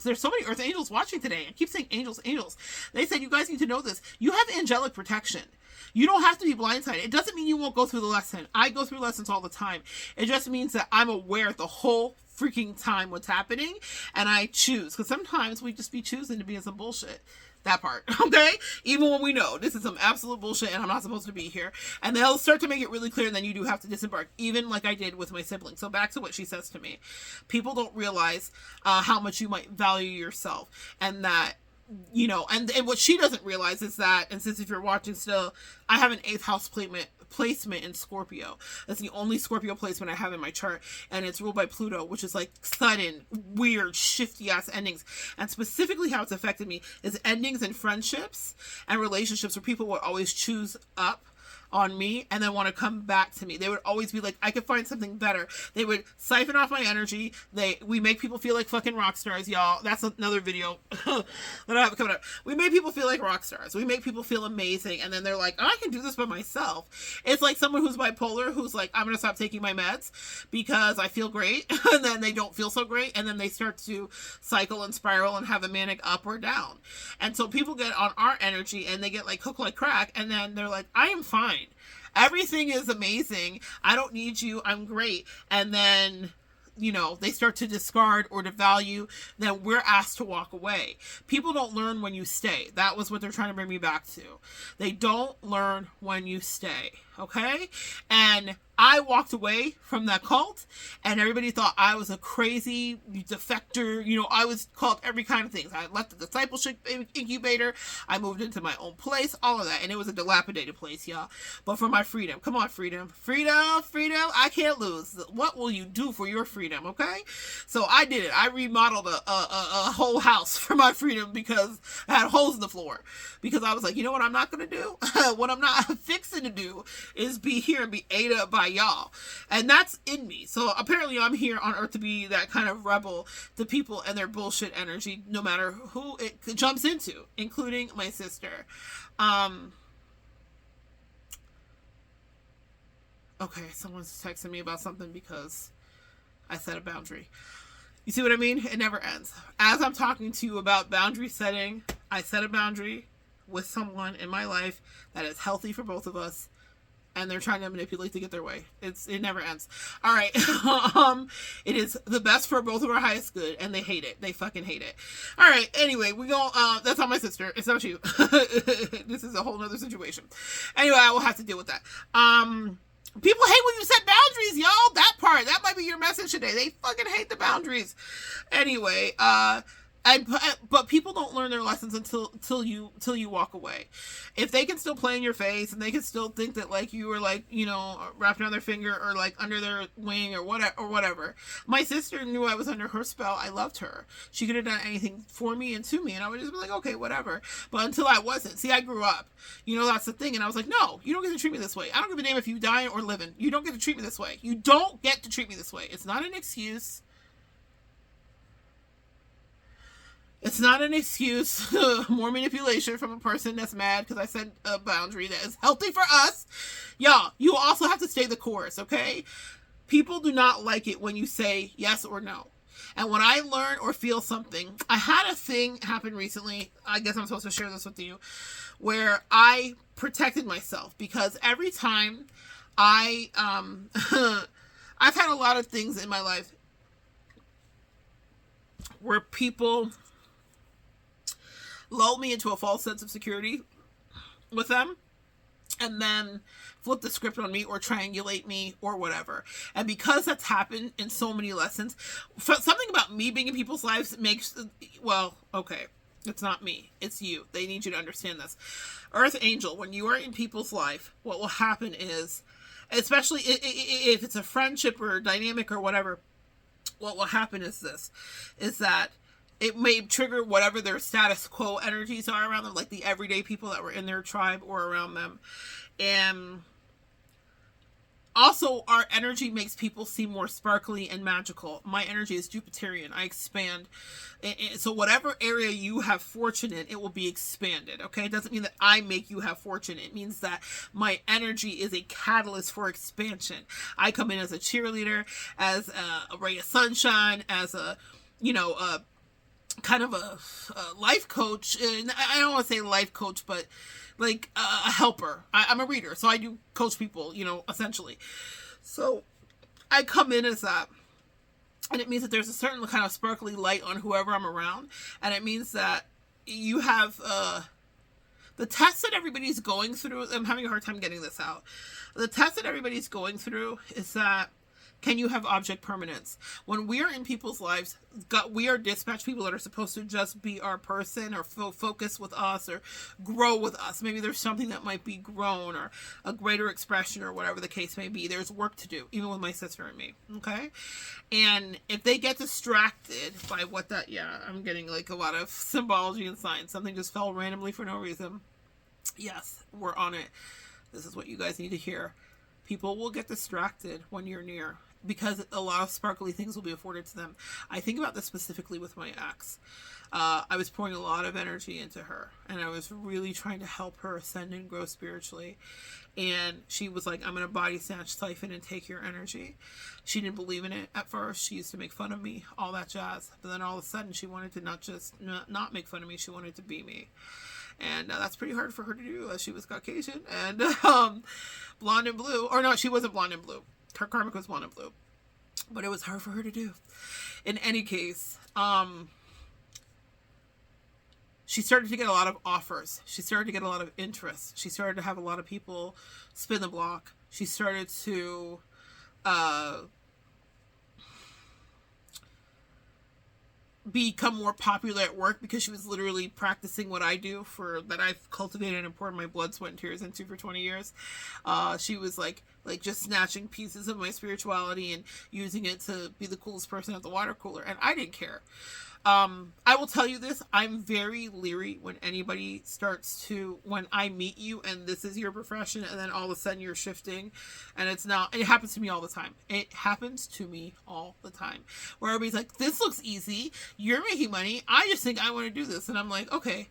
[SPEAKER 1] there's so many earth angels watching today. I keep saying angels. They said, you guys need to know this. You have angelic protection. You don't have to be blindsided. It doesn't mean you won't go through the lesson. I go through lessons all the time. It just means that I'm aware the whole freaking time what's happening, and I choose. Because sometimes we just be choosing to be in some bullshit. That part, okay? Even when we know this is some absolute bullshit and I'm not supposed to be here. And they'll start to make it really clear, and then you do have to disembark, even like I did with my siblings. So back to what she says to me. People don't realize how much you might value yourself, and that, you know, and what she doesn't realize is that, and since if you're watching still, I have an 8th house placement in Scorpio. That's the only Scorpio placement I have in my chart, and it's ruled by Pluto, which is like sudden, weird, shifty ass endings. And specifically how it's affected me is endings in friendships and relationships where people would always choose up on me and then want to come back to me. They would always be like, I could find something better. They would siphon off my energy. We make people feel like fucking rock stars, y'all. That's another video that I have coming up. We make people feel like rock stars. We make people feel amazing, and then they're like, oh, I can do this by myself. It's like someone who's bipolar who's like, I'm going to stop taking my meds because I feel great, and then they don't feel so great, and then they start to cycle and spiral and have a manic up or down. And so people get on our energy and they get like hooked like crack, and then they're like, I am fine. Everything is amazing. I don't need you. I'm great. And then, you know, they start to discard or devalue. Then we're asked to walk away. People don't learn when you stay. That was what they're trying to bring me back to. They don't learn when you stay. okay? And I walked away from that cult, and everybody thought I was a crazy defector. You know, I was called every kind of things. I left the discipleship incubator. I moved into my own place, all of that. And it was a dilapidated place, y'all. But for my freedom, come on, freedom. Freedom, freedom, I can't lose. What will you do for your freedom, okay? So I did it. I remodeled a whole house for my freedom because I had holes in the floor. Because I was like, you know what I'm not going to do? What I'm not fixing to do is be here and be ate up by y'all. And that's in me. So apparently I'm here on earth to be that kind of rebel to people and their bullshit energy, no matter who it jumps into, including my sister. Okay, someone's texting me about something because I set a boundary. You see what I mean? It never ends. As I'm talking to you about boundary setting, I set a boundary with someone in my life that is healthy for both of us, and they're trying to manipulate to get their way. It never ends. All right. It is the best for both of our highest good, and they hate it. They fucking hate it. All right. Anyway, we go. That's not my sister. It's not you. This is a whole nother situation. Anyway, I will have to deal with that. People hate when you set boundaries, y'all. That part, that might be your message today. They fucking hate the boundaries. Anyway, but people don't learn their lessons until you walk away. If they can still play in your face and they can still think that like you were like, you know, wrapped around their finger or like under their wing or whatever. My sister knew I was under her spell. I loved her. She could have done anything for me and to me, and I would just be like, okay, whatever. But until I wasn't. See, I grew up. You know, that's the thing. And I was like, no, you don't get to treat me this way. I don't give a damn if you die or living. You don't get to treat me this way. You don't get to treat me this way. It's not an excuse. It's not an excuse. More manipulation from a person that's mad because I set a boundary that is healthy for us. Y'all, you also have to stay the course, okay? People do not like it when you say yes or no. And when I learn or feel something, I had a thing happen recently. I guess I'm supposed to share this with you, where I protected myself because every time I've had a lot of things in my life where people lull me into a false sense of security with them and then flip the script on me or triangulate me or whatever. And because that's happened in so many lessons, something about me being in people's lives makes, well, okay, it's not me, it's you. They need you to understand this. Earth Angel, when you are in people's life, what will happen is, especially if it's a friendship or a dynamic or whatever, what will happen is this, is that it may trigger whatever their status quo energies are around them, like the everyday people that were in their tribe or around them. And also, our energy makes people seem more sparkly and magical. My energy is Jupiterian. I expand. So whatever area you have fortune in, it will be expanded, okay? It doesn't mean that I make you have fortune. It means that my energy is a catalyst for expansion. I come in as a cheerleader, as a ray of sunshine, as a, you know, kind of a life coach. And I don't want to say life coach, but like a helper. I'm a reader, so I do coach people, you know, essentially. So I come in as that, and it means that there's a certain kind of sparkly light on whoever I'm around, and it means that you have the test that everybody's going through. I'm having a hard time getting this out. The test that everybody's going through is that, can you have object permanence? When we are in people's lives, we are dispatched people that are supposed to just be our person or focus with us or grow with us. Maybe there's something that might be grown or a greater expression or whatever the case may be. There's work to do, even with my sister and me, okay? And if they get distracted by what that, yeah, I'm getting like a lot of symbology and science. Something just fell randomly for no reason. Yes, we're on it. This is what you guys need to hear. People will get distracted when you're near, because a lot of sparkly things will be afforded to them. I think about this specifically with my ex. I was pouring a lot of energy into her, and I was really trying to help her ascend and grow spiritually. And she was like, I'm going to body snatch, siphon, and take your energy. She didn't believe in it at first. She used to make fun of me, all that jazz. But then all of a sudden, she wanted to not make fun of me. She wanted to be me. And that's pretty hard for her to do, as she was Caucasian and blonde and blue. Or no, she wasn't blonde and blue. Her karmic was blonde and blue. But it was hard for her to do. In any case, she started to get a lot of offers. She started to get a lot of interest. She started to have a lot of people spin the block. She started to become more popular at work because she was literally practicing what I do that I've cultivated and poured my blood, sweat, and tears into for 20 years. She was like just snatching pieces of my spirituality and using it to be the coolest person at the water cooler. And I didn't care. I will tell you this, I'm very leery when anybody when I meet you and this is your profession and then all of a sudden you're shifting and it's not, it happens to me all the time. It happens to me all the time where everybody's like, this looks easy. You're making money. I just think I want to do this. And I'm like, okay,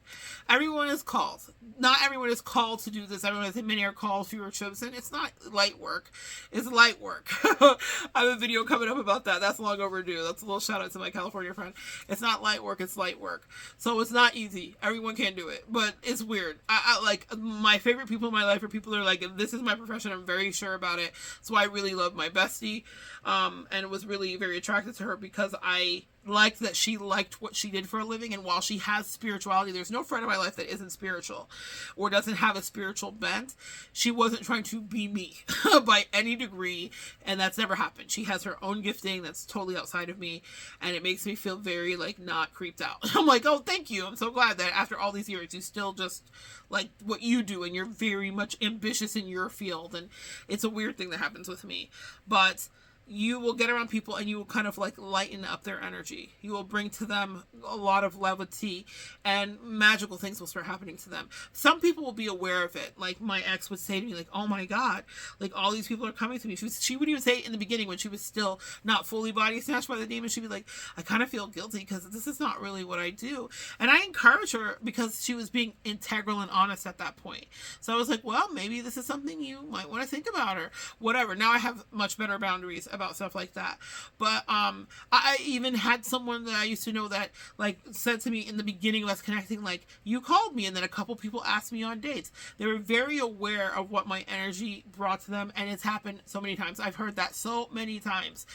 [SPEAKER 1] everyone is called. Not everyone is called to do this. Everyone is, many are called, few are chosen. It's not light work. It's light work. I have a video coming up about that. That's long overdue. That's a little shout out to my California friend. It's not light work, it's light work. So it's not easy. Everyone can't do it, but it's weird. I like, my favorite people in my life are people that are like, this is my profession, I'm very sure about it. So I really love my bestie, and was really very attracted to her because I liked that she liked what she did for a living. And while she has spirituality, there's no friend in my life that isn't spiritual or doesn't have a spiritual bent. She wasn't trying to be me by any degree, and that's never happened. She has her own gifting that's totally outside of me, and it makes me feel very like not creeped out. I'm like, oh, thank you. I'm so glad that after all these years you still just like what you do, and you're very much ambitious in your field. And it's a weird thing that happens with me, but you will get around people and you will kind of like lighten up their energy. You will bring to them a lot of levity and magical things will start happening to them. Some people will be aware of it. Like my ex would say to me like, oh my God, like all these people are coming to me. She would even say in the beginning when she was still not fully body snatched by the demon, she'd be like, I kind of feel guilty because this is not really what I do. And I encourage her because she was being integral and honest at that point. So I was like, well, maybe this is something you might want to think about or whatever. Now I have much better boundaries about stuff like that. But I even had someone that I used to know that like said to me in the beginning of us connecting, like, you called me and then a couple people asked me on dates. They were very aware of what my energy brought to them, and it's happened so many times. I've heard that so many times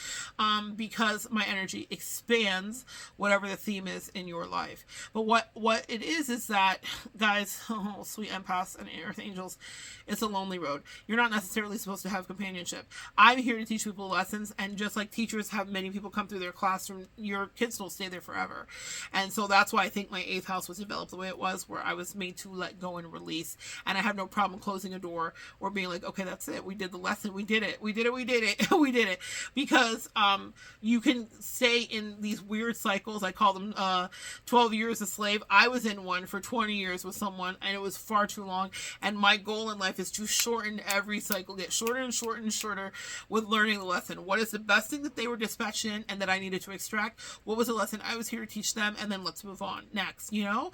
[SPEAKER 1] because my energy expands whatever the theme is in your life. But what it is that, guys, oh, sweet empaths and earth angels, it's a lonely road. You're not necessarily supposed to have companionship. I'm here to teach people lessons, and just like teachers have many people come through their classroom, your kids don't stay there forever. And so that's why I think my 8th house was developed the way it was, where I was made to let go and release. And I have no problem closing a door or being like, okay, that's it. We did the lesson. We did it. We did it. We did it. We did it. Because you can stay in these weird cycles. I call them 12 years a slave. I was in one for 20 years with someone, and it was far too long. And my goal in life is to shorten every cycle, get shorter and shorter and shorter with learning the lesson. What is the best thing that they were dispatched in and that I needed to extract? What was the lesson I was here to teach them? And then let's move on next, you know?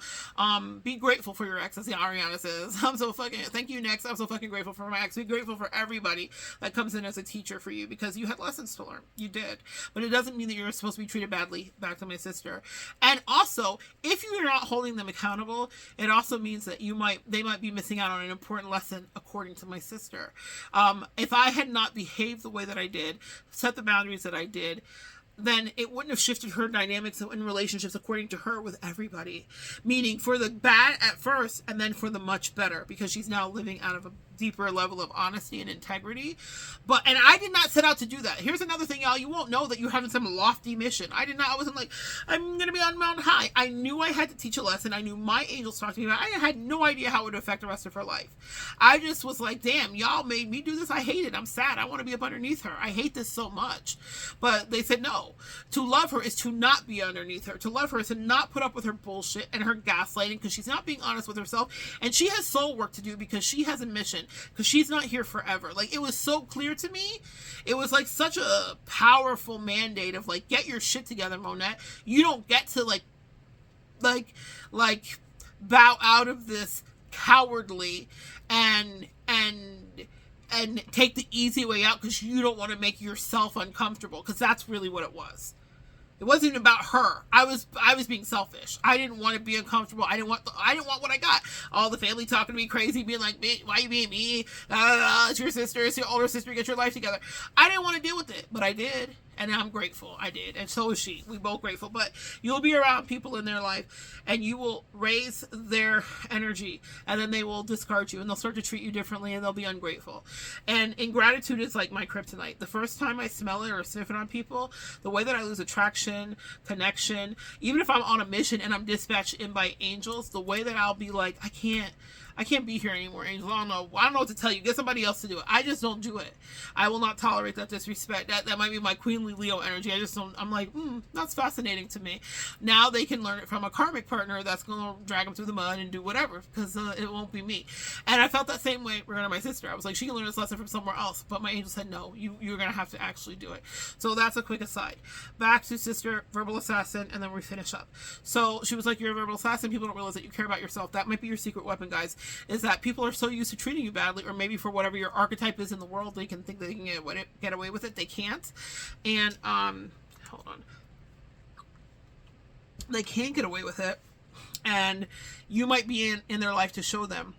[SPEAKER 1] Be grateful for your ex, as the Ariana says. Thank you, next. I'm so fucking grateful for my ex. Be grateful for everybody that comes in as a teacher for you, because you had lessons to learn. You did. But it doesn't mean that you're supposed to be treated badly, back to my sister. And also, if you're not holding them accountable, it also means that they might be missing out on an important lesson, according to my sister. If I had not behaved the way that I did, set the boundaries that I did, then it wouldn't have shifted her dynamics in relationships according to her with everybody. Meaning for the bad at first and then for the much better, because she's now living out of a deeper level of honesty and integrity. And I did not set out to do that. Here's another thing, y'all. You won't know that you're having some lofty mission. I wasn't like, I'm going to be on Mount High. I knew I had to teach a lesson. I knew my angels talked to me about it. I had no idea how it would affect the rest of her life. I just was like, damn, y'all made me do this. I hate it. I'm sad. I want to be up underneath her. I hate this so much. But they said no. To love her is to not be underneath her. To love her is to not put up with her bullshit and her gaslighting, because she's not being honest with herself. And she has soul work to do, because she has a mission. Because she's not here forever. Like, it was so clear to me. It was like such a powerful mandate of like, get your shit together, Monette. You don't get to like bow out of this cowardly and take the easy way out because you don't want to make yourself uncomfortable. Because that's really what it was. It wasn't even about her. I was being selfish. I didn't want to be uncomfortable. I didn't want what I got. All the family talking to me crazy, being like, why you being me? It's your sister, it's your older sister, get your life together. I didn't want to deal with it, but I did. And I'm grateful I did. And so is she. We both grateful. But you'll be around people in their life and you will raise their energy and then they will discard you and they'll start to treat you differently and they'll be ungrateful. And ingratitude is like my kryptonite. The first time I smell it or sniff it on people, the way that I lose attraction, connection, even if I'm on a mission and I'm dispatched in by angels, the way that I'll be like, I can't be here anymore, angels. I don't know what to tell you. Get somebody else to do it. I just don't do it. I will not tolerate that disrespect. That might be my queenly Leo energy. I just don't. I'm like, that's fascinating to me. Now they can learn it from a karmic partner that's going to drag them through the mud and do whatever because it won't be me. And I felt that same way regarding my sister. I was like, she can learn this lesson from somewhere else. But my angel said, no, you're going to have to actually do it. So that's a quick aside. Back to sister, verbal assassin, and then we finish up. So she was like, you're a verbal assassin. People don't realize that you care about yourself. That might be your secret weapon, guys. Is that people are so used to treating you badly, or maybe for whatever your archetype is in the world, they can think they can get away with it. They can't. And hold on, they can't get away with it. And you might be in their life to show them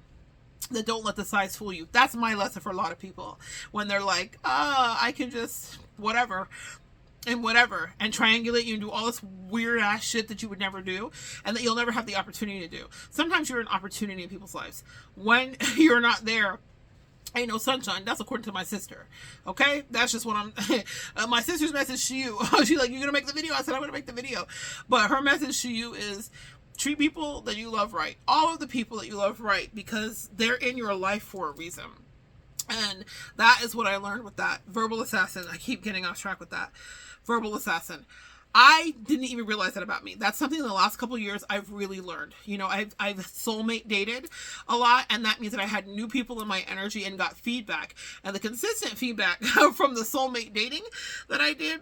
[SPEAKER 1] that don't let the size fool you. That's my lesson for a lot of people when they're like, I can just whatever and triangulate you and do all this weird ass shit that you would never do and that you'll never have the opportunity to do. Sometimes you're an opportunity in people's lives. When you're not there, ain't no sunshine. That's according to my sister. Okay? That's just what I'm my sister's message to you. She's like, you're gonna make the video? I said, I'm gonna make the video. But her message to you is treat people that you love right. All of the people that you love right, because they're in your life for a reason. And that is what I learned with that. Verbal assassin. I keep getting off track with that. Verbal assassin. I didn't even realize that about me. That's something in the last couple of years I've really learned. You know, I've soulmate dated a lot, and that means that I had new people in my energy and got feedback. And the consistent feedback from the soulmate dating that I did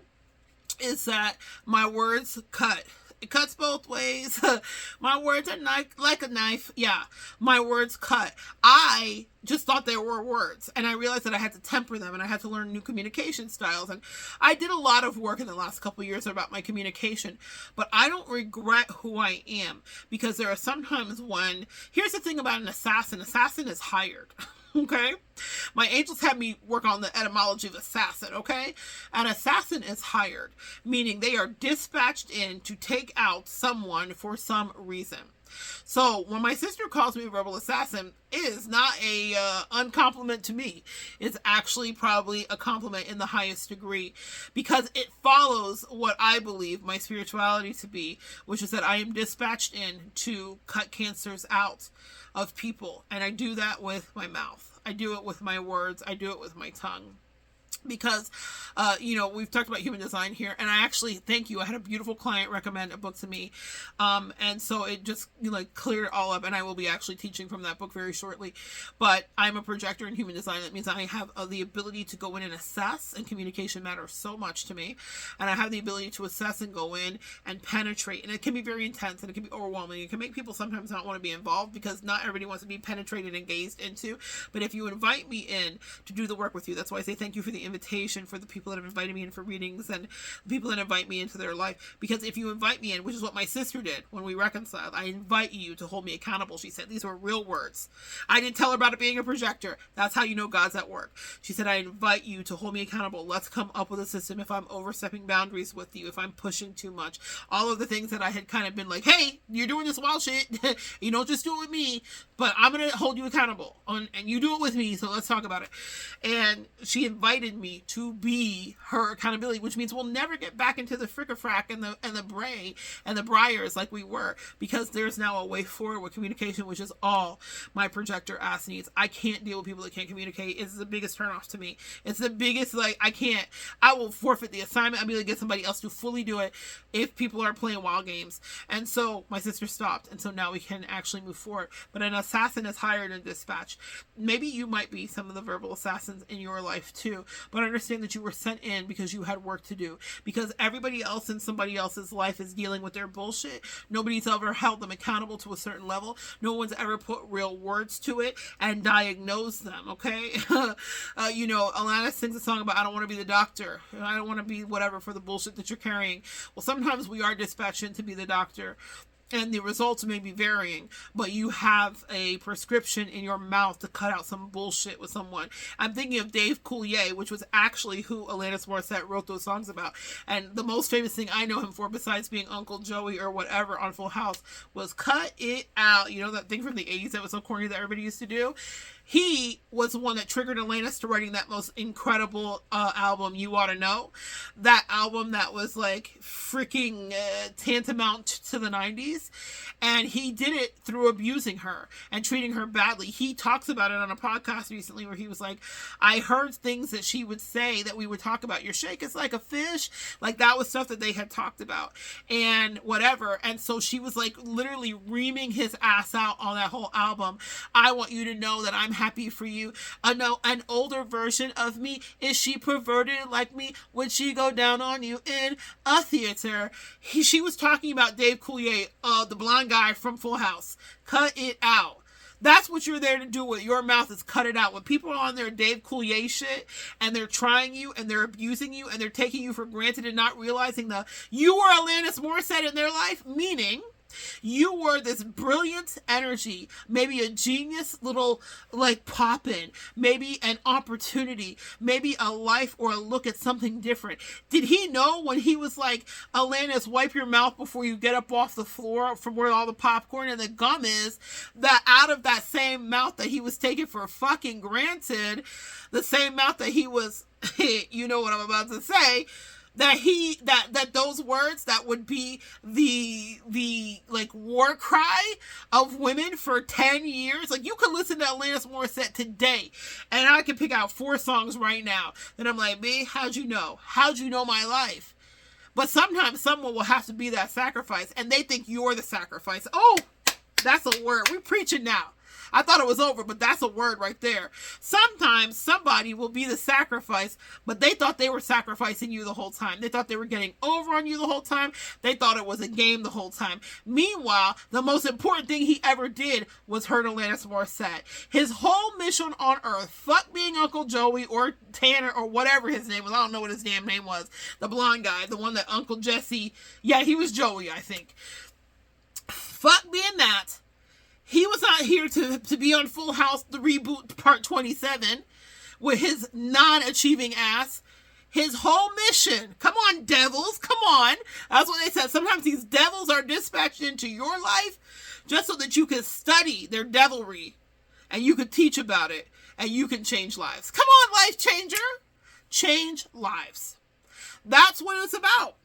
[SPEAKER 1] is that my words cut. It cuts both ways. My words are like a knife. Yeah, my words cut. I just thought they were words, and I realized that I had to temper them and I had to learn new communication styles. And I did a lot of work in the last couple of years about my communication, but I don't regret who I am, because there are some times when, here's the thing about an assassin is hired. Okay, my angels had me work on the etymology of assassin. Okay, an assassin is hired, meaning they are dispatched in to take out someone for some reason. So when my sister calls me a verbal assassin, it is not a uncompliment to me. It's actually probably a compliment in the highest degree, because it follows what I believe my spirituality to be, which is that I am dispatched in to cut cancers out of people. And I do that with my mouth. I do it with my words. I do it with my tongue. Because, we've talked about human design here, and I actually, thank you, I had a beautiful client recommend a book to me, and so it just, cleared it all up, and I will be actually teaching from that book very shortly. But I'm a projector in human design. That means I have the ability to go in and assess, and communication matters so much to me, and I have the ability to assess and go in and penetrate, and it can be very intense, and it can be overwhelming. It can make people sometimes not want to be involved, because not everybody wants to be penetrated and gazed into. But if you invite me in to do the work with you, that's why I say thank you for the invitation, for the people that have invited me in for readings and the people that invite me into their life. Because if you invite me in, which is what my sister did when we reconciled, I invite you to hold me accountable. She said these were real words. I didn't tell her about it being a projector. That's how you know God's at work. She said, I invite you to hold me accountable. Let's come up with a system. If I'm overstepping boundaries with you, if I'm pushing too much, all of the things that I had kind of been like, hey, you're doing this wild shit. You don't just do it with me, but I'm going to hold you accountable and you do it with me. So let's talk about it. And she invited me to be her accountability, which means we'll never get back into the frick-a-frack and the bray and the briars like we were, because there's now a way forward with communication, which is all my projector ass needs. I can't deal with people that can't communicate. It's the biggest turnoff to me. It's the biggest, I will forfeit the assignment. I'll be able to get somebody else to fully do it if people are playing wild games. And so my sister stopped, and so now we can actually move forward. But an assassin is hired and dispatched. Maybe you might be some of the verbal assassins in your life too, but understand that you were sent in because you had work to do. Because everybody else in somebody else's life is dealing with their bullshit. Nobody's ever held them accountable to a certain level. No one's ever put real words to it and diagnosed them, okay? Alanis sings a song about, I don't want to be the doctor. I don't want to be whatever for the bullshit that you're carrying. Well, sometimes we are dispatched in to be the doctor, and the results may be varying, but you have a prescription in your mouth to cut out some bullshit with someone. I'm thinking of Dave Coulier, which was actually who Alanis Morissette wrote those songs about. And the most famous thing I know him for, besides being Uncle Joey or whatever on Full House, was Cut It Out. You know that thing from the 80s that was so corny that everybody used to do? He was the one that triggered Alanis to writing that most incredible album, You Ought to Know. That album that was like freaking tantamount to the 90s. And he did it through abusing her and treating her badly. He talks about it on a podcast recently where he was like, I heard things that she would say that we would talk about. Your shake is like a fish. Like that was stuff that they had talked about and whatever. And so she was like literally reaming his ass out on that whole album. I want you to know that I'm happy for you. No, an older version of me. Is she perverted like me? Would she go down on you in a theater? She was talking about Dave Coulier, the blonde guy from Full House. Cut it out. That's what you're there to do with your mouth, is cut it out. When people are on their Dave Coulier shit and they're trying you and they're abusing you and they're taking you for granted and not realizing that you were Alanis Morissette in their life, meaning you were this brilliant energy, maybe a genius little like pop-in, maybe an opportunity, maybe a life or a look at something different. Did he know when he was like, Alanis, wipe your mouth before you get up off the floor from where all the popcorn and the gum is, that out of that same mouth that he was taking for fucking granted, the same mouth that he was, you know what I'm about to say, that those words that would be the like war cry of women for 10 years. Like you can listen to Alanis Morissette today and I can pick out 4 songs right now that I'm like, B, how'd you know? How'd you know my life? But sometimes someone will have to be that sacrifice and they think you're the sacrifice. Oh, that's a word. We're preaching now. I thought it was over, but that's a word right there. Sometimes somebody will be the sacrifice, but they thought they were sacrificing you the whole time. They thought they were getting over on you the whole time. They thought it was a game the whole time. Meanwhile, the most important thing he ever did was hurt Alanis Morissette. His whole mission on earth, fuck being Uncle Joey or Tanner or whatever his name was. I don't know what his damn name was. The blonde guy, the one that Uncle Jesse, yeah, he was Joey, I think. Fuck being that. He was not here to be on Full House, the reboot part 27 with his non-achieving ass. His whole mission, come on devils, come on. That's what they said. Sometimes these devils are dispatched into your life just so that you can study their devilry and you can teach about it and you can change lives. Come on, life changer. Change lives. That's what it's about.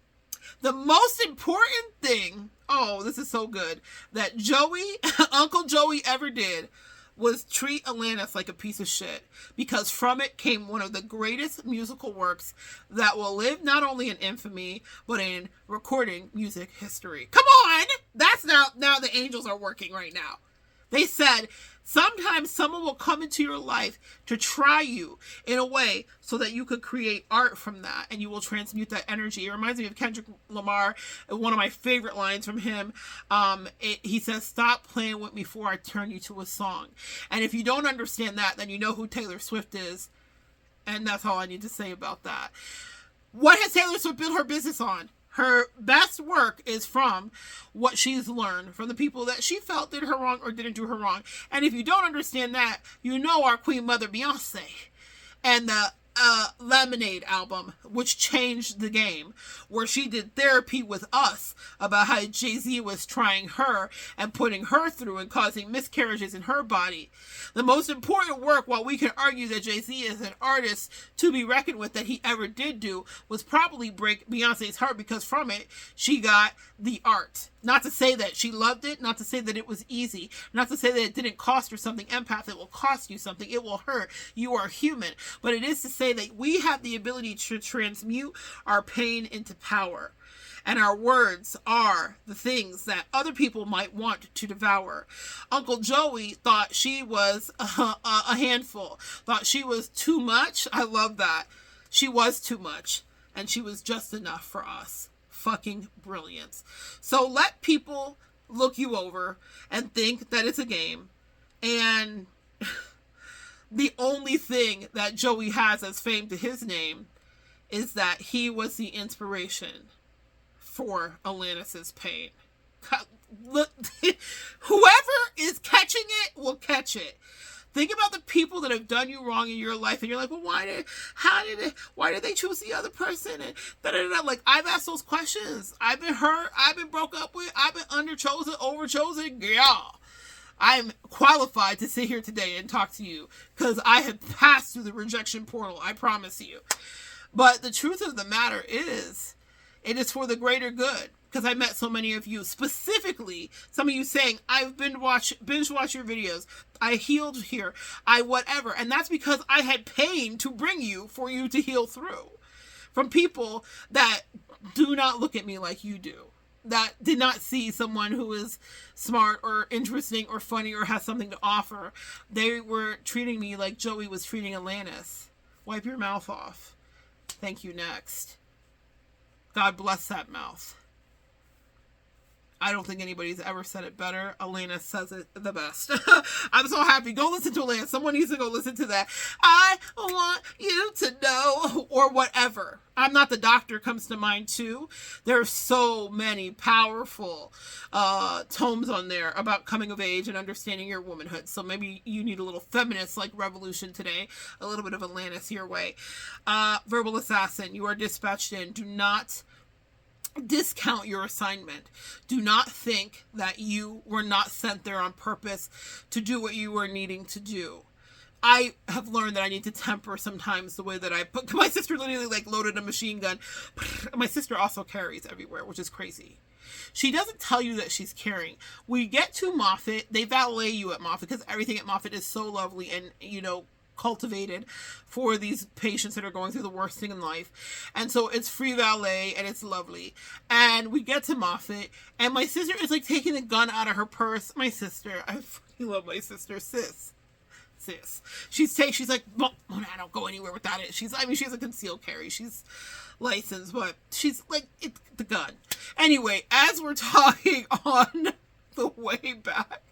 [SPEAKER 1] The most important thing, oh, this is so good, that Joey, Uncle Joey ever did was treat Alanis like a piece of shit, because from it came one of the greatest musical works that will live not only in infamy, but in recording music history. Come on! That's now the angels are working right now. They said, sometimes someone will come into your life to try you in a way so that you could create art from that and you will transmute that energy. It reminds me of Kendrick Lamar, one of my favorite lines from him. He says, stop playing with me before I turn you to a song. And if you don't understand that, then you know who Taylor Swift is. And that's all I need to say about that. What has Taylor Swift built her business on? Her best work is from what she's learned from the people that she felt did her wrong or didn't do her wrong. And if you don't understand that, you know our Queen Mother Beyonce and the Lemonade album, which changed the game, where she did therapy with us about how Jay-Z was trying her and putting her through and causing miscarriages in her body. The most important work, while we can argue that Jay-Z is an artist to be reckoned with that he ever did do, was probably break Beyonce's heart, because from it she got the art. Not to say that she loved it, not to say that it was easy, not to say that it didn't cost her something. Empath, it will cost you something. It will hurt. You are human. But it is to say that we have the ability to transmute our pain into power. And our words are the things that other people might want to devour. Uncle Joey thought she was a handful, thought she was too much. I love that. She was too much, and she was just enough for us. Fucking brilliance. So let people look you over and think that it's a game. And the only thing that Joey has as fame to his name is that he was the inspiration for Alanis's pain. Look, whoever is catching it will catch it. Think about the people that have done you wrong in your life, and you're like, well, why did they choose the other person? And da-da-da-da. Like, I've asked those questions. I've been hurt. I've been broke up with. I've been underchosen, overchosen. Yeah. I'm qualified to sit here today and talk to you because I have passed through the rejection portal. I promise you. But the truth of the matter is, it is for the greater good. Because I met so many of you, specifically, some of you saying, I've binge watched your videos. I healed here. I whatever. And that's because I had pain to bring you for you to heal through. From people that do not look at me like you do. That did not see someone who is smart or interesting or funny or has something to offer. They were treating me like Joey was treating Alanis. Wipe your mouth off. Thank you, next. God bless that mouth. I don't think anybody's ever said it better. Alanis says it the best. I'm so happy. Go listen to Alanis. Someone needs to go listen to that. I want you to know, or whatever. I'm Not the Doctor comes to mind too. There are so many powerful tomes on there about coming of age and understanding your womanhood. So maybe you need a little feminist like revolution today. A little bit of Alanis your way. Verbal Assassin, you are dispatched in. Do not discount your assignment. Do not think that you were not sent there on purpose to do what you were needing to do. I have learned that I need to temper sometimes the way that I put. My sister literally like loaded a machine gun. My sister also carries everywhere, which is crazy. She doesn't tell you that she's carrying. We get to Moffitt, they valet you at Moffitt because everything at Moffitt is so lovely and, you know, cultivated for these patients that are going through the worst thing in life. And so it's free valet and it's lovely. And we get to Moffitt and my sister is like taking the gun out of her purse. My sister, I fucking love my sister, sis. She's like, well, I don't go anywhere without it. She has a concealed carry. She's licensed, but she's like, it's the gun. Anyway, as we're talking on the way back,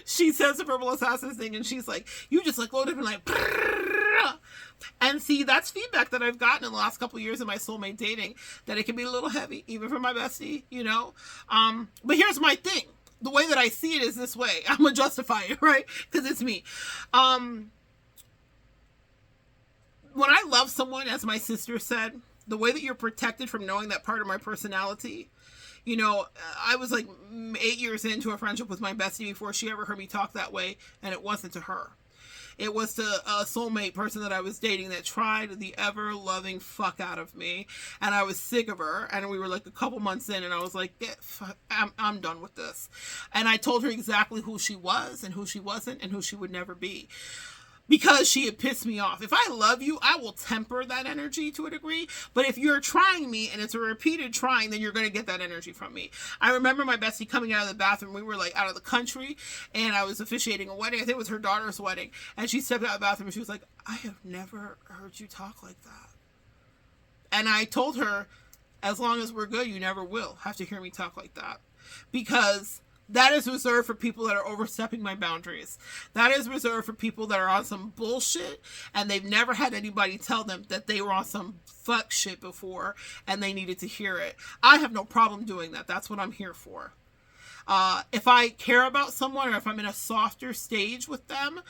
[SPEAKER 1] she says the Verbal Assassin thing and she's like, you just like loaded and like, and see, that's feedback that I've gotten in the last couple of years of my soulmate dating, that it can be a little heavy, even for my bestie, you know? But here's my thing. The way that I see it is this way. I'm gonna justify it, right? Because it's me. When I love someone, as my sister said, the way that you're protected from knowing that part of my personality, you know, I was like 8 years into a friendship with my bestie before she ever heard me talk that way, and it wasn't to her. It was to a soulmate person that I was dating that tried the ever-loving fuck out of me, and I was sick of her, and we were like a couple months in, and I was like, yeah, I'm done with this. And I told her exactly who she was, and who she wasn't, and who she would never be. Because she had pissed me off. If I love you, I will temper that energy to a degree. But if you're trying me and it's a repeated trying, then you're going to get that energy from me. I remember my bestie coming out of the bathroom. We were like out of the country and I was officiating a wedding. I think it was her daughter's wedding. And she stepped out of the bathroom and she was like, I have never heard you talk like that. And I told her, as long as we're good, you never will have to hear me talk like that. Because that is reserved for people that are overstepping my boundaries. That is reserved for people that are on some bullshit and they've never had anybody tell them that they were on some fuck shit before and they needed to hear it. I have no problem doing that. That's what I'm here for. If I care about someone or if I'm in a softer stage with them,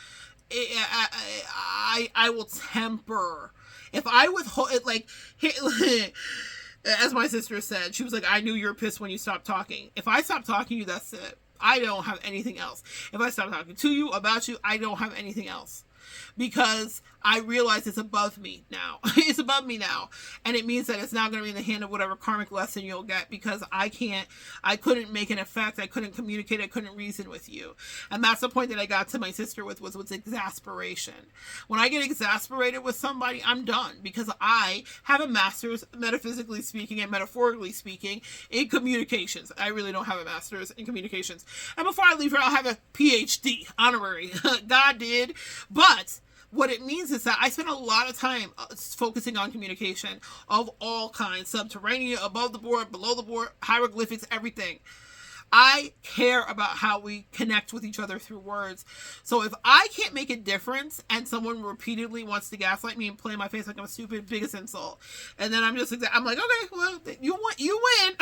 [SPEAKER 1] I will temper. If I withhold it, like, as my sister said, she was like, I knew you were pissed when you stopped talking. If I stop talking to you, that's it. I don't have anything else. If I stop talking to you, about you, I don't have anything else. Because I realize it's above me now. It's above me now. And it means that it's now going to be in the hand of whatever karmic lesson you'll get, because I couldn't make an effect. I couldn't communicate. I couldn't reason with you. And that's the point that I got to my sister with, was exasperation. When I get exasperated with somebody, I'm done, because I have a master's, metaphysically speaking and metaphorically speaking, in communications. I really don't have a master's in communications. And before I leave here, I'll have a PhD, honorary. God did. But what it means is that I spend a lot of time focusing on communication of all kinds, subterranean, above the board, below the board, hieroglyphics, everything. I care about how we connect with each other through words. So if I can't make a difference and someone repeatedly wants to gaslight me and play in my face like I'm a stupid, biggest insult, and then I'm like, okay, well, you win.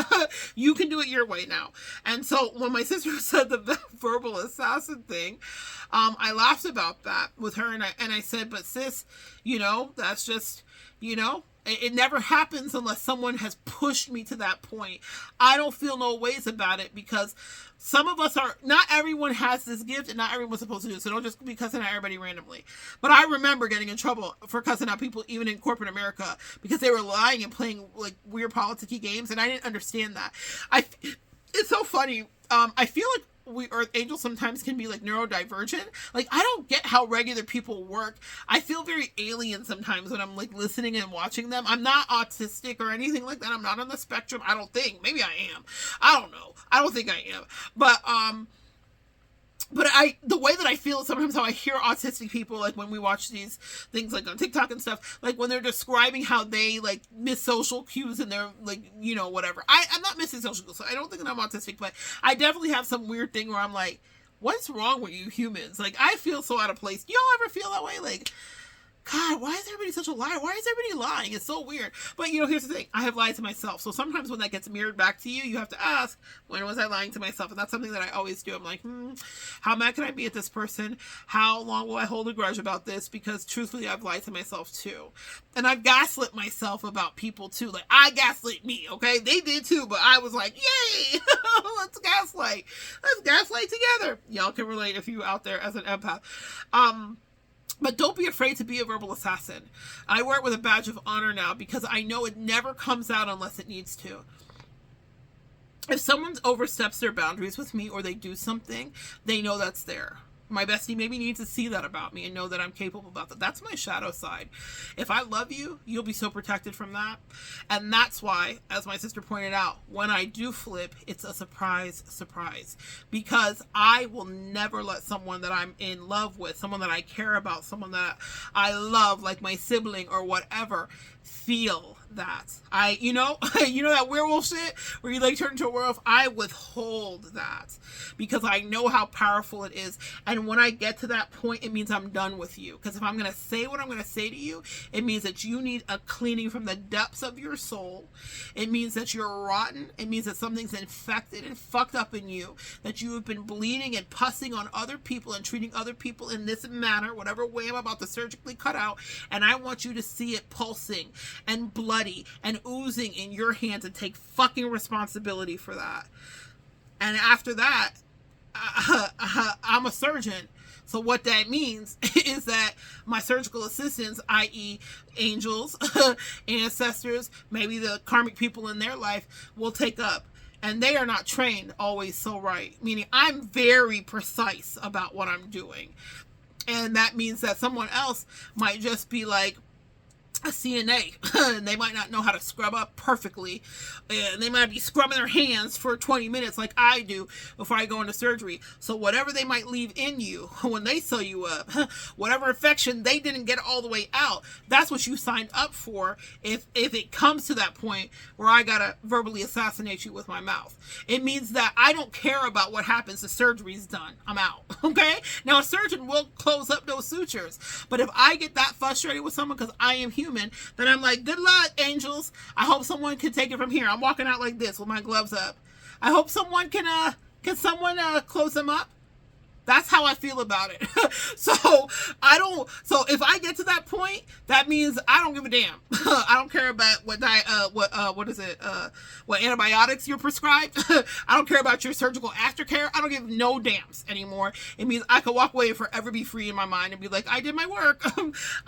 [SPEAKER 1] You can do it your way now. And so when my sister said the verbal assassin thing, I laughed about that with her, and I said, but sis, that's just, it never happens unless someone has pushed me to that point. I don't feel no ways about it because some of us not everyone has this gift and not everyone's supposed to do it. So don't just be cussing out everybody randomly. But I remember getting in trouble for cussing out people even in corporate America because they were lying and playing like weird politicky games, and I didn't understand that. It's so funny. I feel like we Earth Angels sometimes can be like neurodivergent. Like, I don't get how regular people work. I feel very alien sometimes when I'm like listening and watching them. I'm not autistic or anything like that. I'm not on the spectrum. I don't think. Maybe I am. I don't know. I don't think I am. But the way that I feel is sometimes how I hear autistic people, like when we watch these things like on TikTok and stuff, like when they're describing how they like miss social cues and they're like, whatever. I'm not missing social cues, so I don't think that I'm autistic, but I definitely have some weird thing where I'm like, what's wrong with you humans? Like, I feel so out of place. Do y'all ever feel that way? Like, God, why is everybody such a liar? Why is everybody lying? It's so weird. But, here's the thing. I have lied to myself. So sometimes when that gets mirrored back to you, you have to ask, when was I lying to myself? And that's something that I always do. I'm like, how mad can I be at this person? How long will I hold a grudge about this? Because truthfully, I've lied to myself too. And I've gaslit myself about people too. Like, I gaslit me, okay? They did too, but I was like, yay! Let's gaslight. Let's gaslight together. Y'all can relate if you out there as an empath. But don't be afraid to be a verbal assassin. I wear it with a badge of honor now because I know it never comes out unless it needs to. If someone oversteps their boundaries with me or they do something, they know that's there. My bestie maybe needs to see that about me and know that I'm capable about that. That's my shadow side. If I love you, you'll be so protected from that. And that's why, as my sister pointed out, when I do flip, it's a surprise. Because I will never let someone that I'm in love with, someone that I care about, someone that I love, like my sibling or whatever, feel that. That werewolf shit where you like turn into a werewolf. I withhold that because I know how powerful it is. And when I get to that point, it means I'm done with you. Because if I'm going to say what I'm going to say to you, it means that you need a cleaning from the depths of your soul. It means that you're rotten. It means that something's infected and fucked up in you. That you have been bleeding and pussing on other people and treating other people in this manner, whatever way I'm about to surgically cut out. And I want you to see it pulsing and bloody and oozing in your hands and take fucking responsibility for that. And after that, I'm a surgeon. So what that means is that my surgical assistants, i.e. angels, ancestors, maybe the karmic people in their life, will take up. And they are not trained always so right. Meaning I'm very precise about what I'm doing. And that means that someone else might just be like a CNA, and they might not know how to scrub up perfectly, and they might be scrubbing their hands for 20 minutes like I do before I go into surgery. So whatever they might leave in you when they sew you up, whatever infection they didn't get all the way out, that's what you signed up for if it comes to that point where I gotta verbally assassinate you with my mouth. It means that I don't care about what happens. The surgery's done. I'm out. Okay? Now a surgeon will close up those sutures, but if I get that frustrated with someone because I am human, then I'm like, good luck, angels. I hope someone can take it from here. I'm walking out like this with my gloves up. I hope someone can someone close them up? That's how I feel about it. So if I get to that point, that means I don't give a damn. I don't care about what antibiotics you're prescribed. I don't care about your surgical aftercare. I don't give no damns anymore. It means I can walk away and forever be free in my mind and be like, I did my work.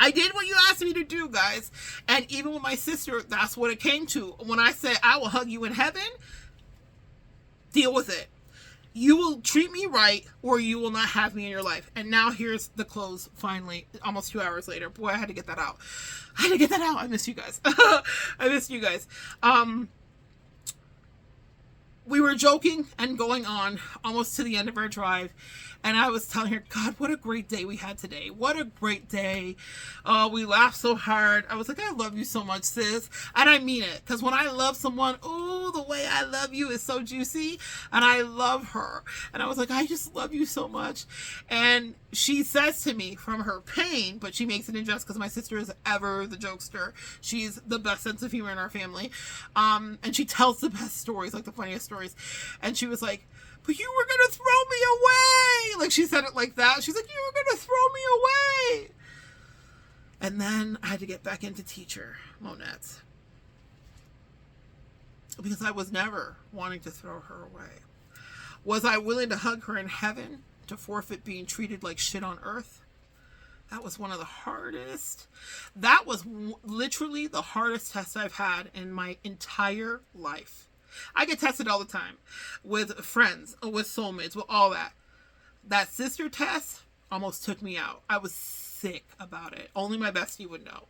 [SPEAKER 1] I did what you asked me to do, guys. And even with my sister, that's what it came to. When I said, I will hug you in heaven, deal with it. You will treat me right or you will not have me in your life. And now here's the close, finally, almost 2 hours later. Boy, I had to get that out. I miss you guys. I miss you guys. we were joking and going on almost to the end of our drive. And I was telling her, God, what a great day we had today. What a great day. We laughed so hard. I was like, I love you so much, sis. And I mean it. Because when I love someone, oh, the way I love you is so juicy. And I love her. And I was like, I just love you so much. And she says to me from her pain, but she makes it in jest because my sister is ever the jokester. She's the best sense of humor in our family. And she tells the best stories, like the funniest stories. And she was like, but you were going to throw me away. Like she said it like that. She's like, you were going to throw me away. And then I had to get back into teacher, Monette. Because I was never wanting to throw her away. Was I willing to hug her in heaven to forfeit being treated like shit on earth? That was one of the hardest. That was literally the hardest test I've had in my entire life. I get tested all the time with friends, with soulmates, with all that. That sister test almost took me out. I was sick about it. Only my bestie would know.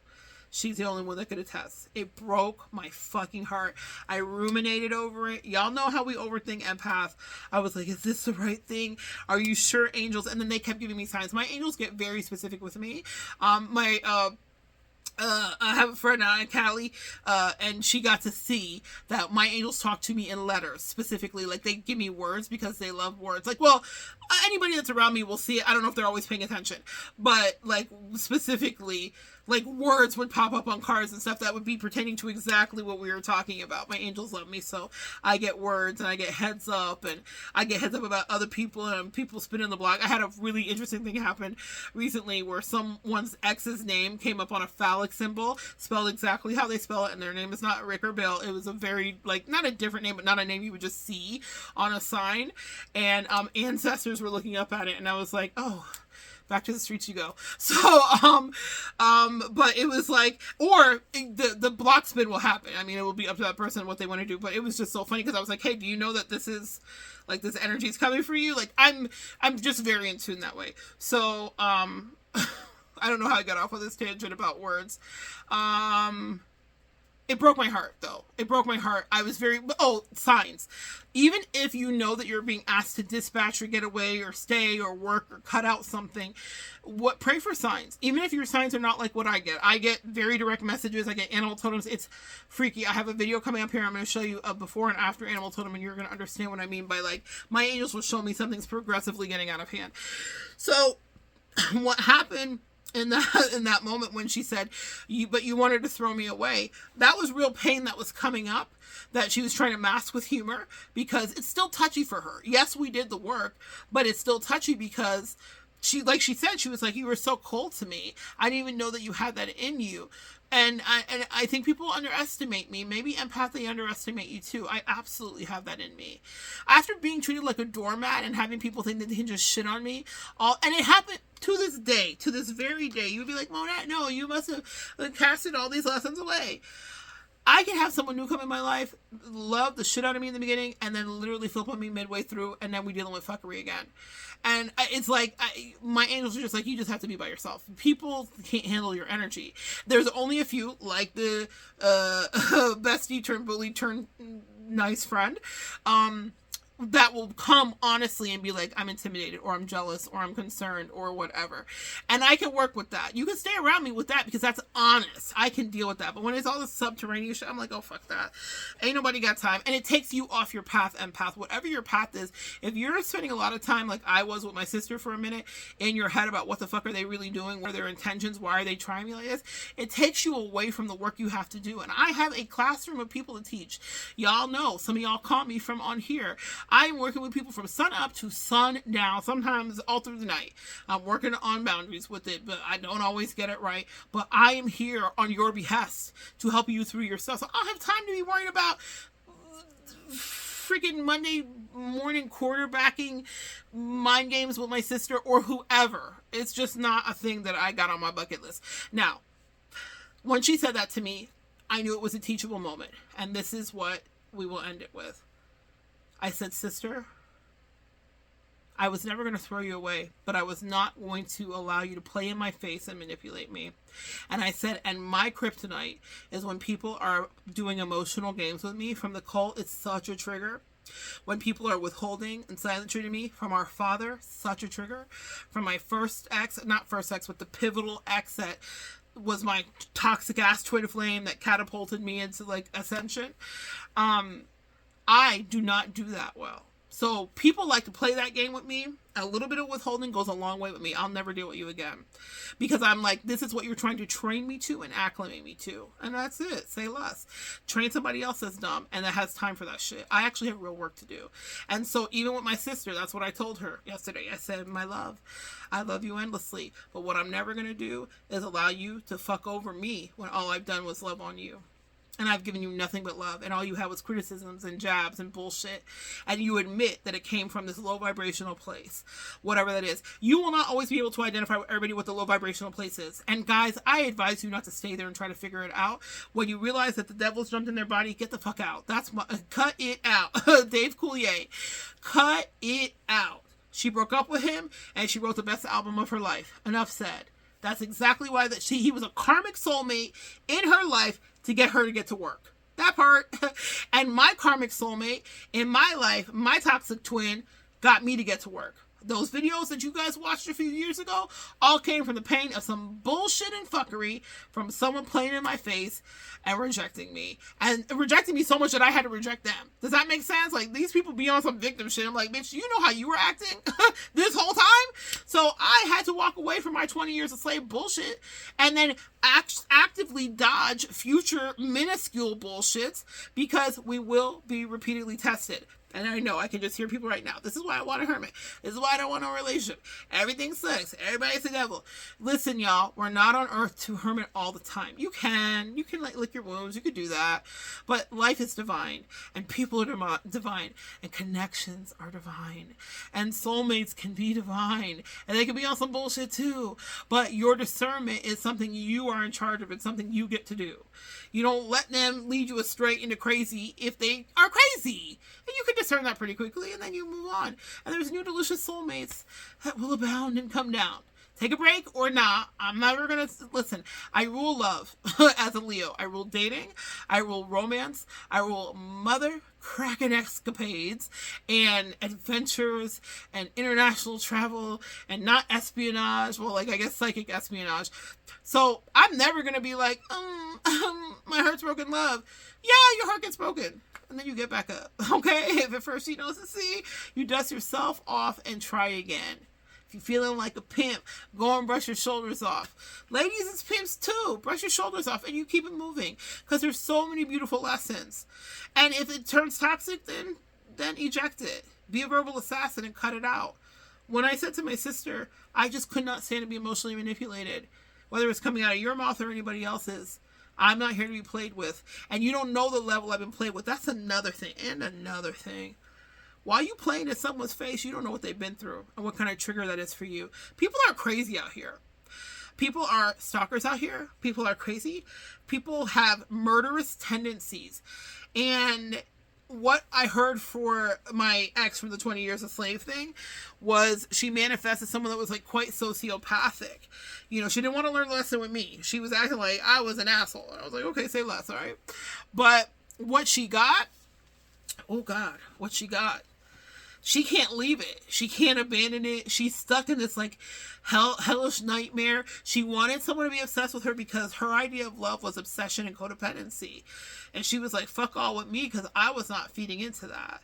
[SPEAKER 1] She's the only one that could attest. It broke my fucking heart. I ruminated over it. Y'all know how we overthink empath. I was like, is this the right thing? Are you sure, angels? And then they kept giving me signs. My angels get very specific with me. I have a friend, Callie, and she got to see that my angels talk to me in letters, specifically. Like, they give me words because they love words. Like, well, anybody that's around me will see it. I don't know if they're always paying attention. But, like, specifically, like, words would pop up on cards and stuff that would be pertaining to exactly what we were talking about. My angels love me, so I get words, and I get heads up, and I get heads up about other people, and people spinning the block. I had a really interesting thing happen recently where someone's ex's name came up on a phallic symbol, spelled exactly how they spell it, and their name is not Rick or Bill. It was a very, like, not a different name, but not a name you would just see on a sign, and ancestors were looking up at it, and I was like, oh, back to the streets you go. So, but it was like, or the block spin will happen. I mean, it will be up to that person what they want to do, but it was just so funny because I was like, hey, do you know that this is, like, this energy is coming for you? Like, I'm just very in tune that way. So, I don't know how I got off on this tangent about words. It broke my heart, though. It broke my heart. I was very... Oh, signs. Even if you know that you're being asked to dispatch or get away or stay or work or cut out something, pray for signs. Even if your signs are not like what I get. I get very direct messages. I get animal totems. It's freaky. I have a video coming up here. I'm going to show you a before and after animal totem, and you're going to understand what I mean by, like, my angels will show me something's progressively getting out of hand. So, what happened... in that moment when she said, but you wanted to throw me away, that was real pain that was coming up that she was trying to mask with humor, because it's still touchy for her. Yes, we did the work, but it's still touchy because she, like she said, she was like, you were so cold to me. I didn't even know that you had that in you. And I think people underestimate me. Maybe empath, they underestimate you too. I absolutely have that in me. After being treated like a doormat and having people think that they can just shit on me, and it happened to this day, to this very day, you'd be like, Monette, no, you must have casted all these lessons away. I can have someone new come in my life, love the shit out of me in the beginning, and then literally flip on me midway through, and then we're dealing with fuckery again. And it's like, my angels are just like, you just have to be by yourself. People can't handle your energy. There's only a few, like the bestie turned bully turned nice friend, that will come honestly and be like, I'm intimidated, or I'm jealous, or I'm concerned, or whatever. And I can work with that. You can stay around me with that because that's honest. I can deal with that. But when it's all this subterranean shit, I'm like, oh, fuck that. Ain't nobody got time. And it takes you off your path, empath. Whatever your path is, if you're spending a lot of time, like I was with my sister for a minute, in your head about what the fuck are they really doing, what are their intentions, why are they trying me like this, it takes you away from the work you have to do. And I have a classroom of people to teach. Y'all know, some of y'all caught me from on here. I'm working with people from sun up to sun down, sometimes all through the night. I'm working on boundaries with it, but I don't always get it right. But I am here on your behest to help you through your stuff. So I don't have time to be worried about freaking Monday morning quarterbacking mind games with my sister or whoever. It's just not a thing that I got on my bucket list. Now, when she said that to me, I knew it was a teachable moment. And this is what we will end it with. I said, sister, I was never going to throw you away, but I was not going to allow you to play in my face and manipulate me. And I said, and my kryptonite is when people are doing emotional games with me from the cult. It's such a trigger. When people are withholding and silent treating me from our father, such a trigger. From my first ex, not first ex, but the pivotal ex that was my toxic ass twin flame that catapulted me into like ascension. I do not do that well. So people like to play that game with me. A little bit of withholding goes a long way with me. I'll never deal with you again. Because I'm like, this is what you're trying to train me to and acclimate me to. And that's it. Say less. Train somebody else that's dumb and that has time for that shit. I actually have real work to do. And so even with my sister, that's what I told her yesterday. I said, my love, I love you endlessly. But what I'm never going to do is allow you to fuck over me when all I've done was love on you. And I've given you nothing but love, and all you had was criticisms and jabs and bullshit, and you admit that it came from this low vibrational place, whatever that is. You will not always be able to identify with everybody what the low vibrational place is. And guys, I advise you not to stay there and try to figure it out. When you realize that the devil's jumped in their body, get the fuck out. Cut it out. Dave Coulier, cut it out. She broke up with him, and she wrote the best album of her life. Enough said. That's exactly why he was a karmic soulmate in her life to get her to get to work. That part. And my karmic soulmate in my life, my toxic twin, got me to get to work. Those videos that you guys watched a few years ago all came from the pain of some bullshit and fuckery from someone playing in my face and rejecting me. And rejecting me so much that I had to reject them. Does that make sense? Like, these people be on some victim shit. I'm like, bitch, you know how you were acting this whole time? So I had to walk away from my 20 years of slave bullshit and then actively dodge future minuscule bullshits because we will be repeatedly tested. And I know I can just hear people right now. This is why I want a hermit. This is why I don't want a relationship. Everything sucks. Everybody's the devil. Listen, y'all, we're not on earth to hermit all the time. You can like lick your wounds. You could do that. But life is divine. And people are divine. And connections are divine. And soulmates can be divine. And they can be on some bullshit too. But your discernment is something you are in charge of. It's something you get to do. You don't let them lead you astray into crazy if they are crazy. And you can discern that pretty quickly, and then you move on. And there's new delicious soulmates that will abound and come down. Take a break or not. I'm never going to... Listen, I rule love as a Leo. I rule dating. I rule romance. I rule mother cracking escapades and adventures and international travel and not espionage. Well, like, I guess psychic espionage. So I'm never going to be like, my heart's broken, love. Yeah, your heart gets broken. And then you get back up. Okay? If at first you know to see, you dust yourself off and try again. If you're feeling like a pimp, go and brush your shoulders off. Ladies, it's pimps too. Brush your shoulders off and you keep it moving. Because there's so many beautiful lessons. And if it turns toxic, then eject it. Be a verbal assassin and cut it out. When I said to my sister, I just could not stand to be emotionally manipulated. Whether it's coming out of your mouth or anybody else's. I'm not here to be played with. And you don't know the level I've been played with. That's another thing. And another thing. While you playing in someone's face, you don't know what they've been through and what kind of trigger that is for you. People are crazy out here. People are stalkers out here. People are crazy. People have murderous tendencies. And what I heard for my ex from the 20 years a slave thing was she manifested someone that was like quite sociopathic. You know, she didn't want to learn the lesson with me. She was acting like I was an asshole. And I was like, okay, say less, all right? But what she got, oh God, what she got. She can't leave it. She can't abandon it. She's stuck in this like hellish nightmare. She wanted someone to be obsessed with her because her idea of love was obsession and codependency. And she was like, fuck all with me because I was not feeding into that.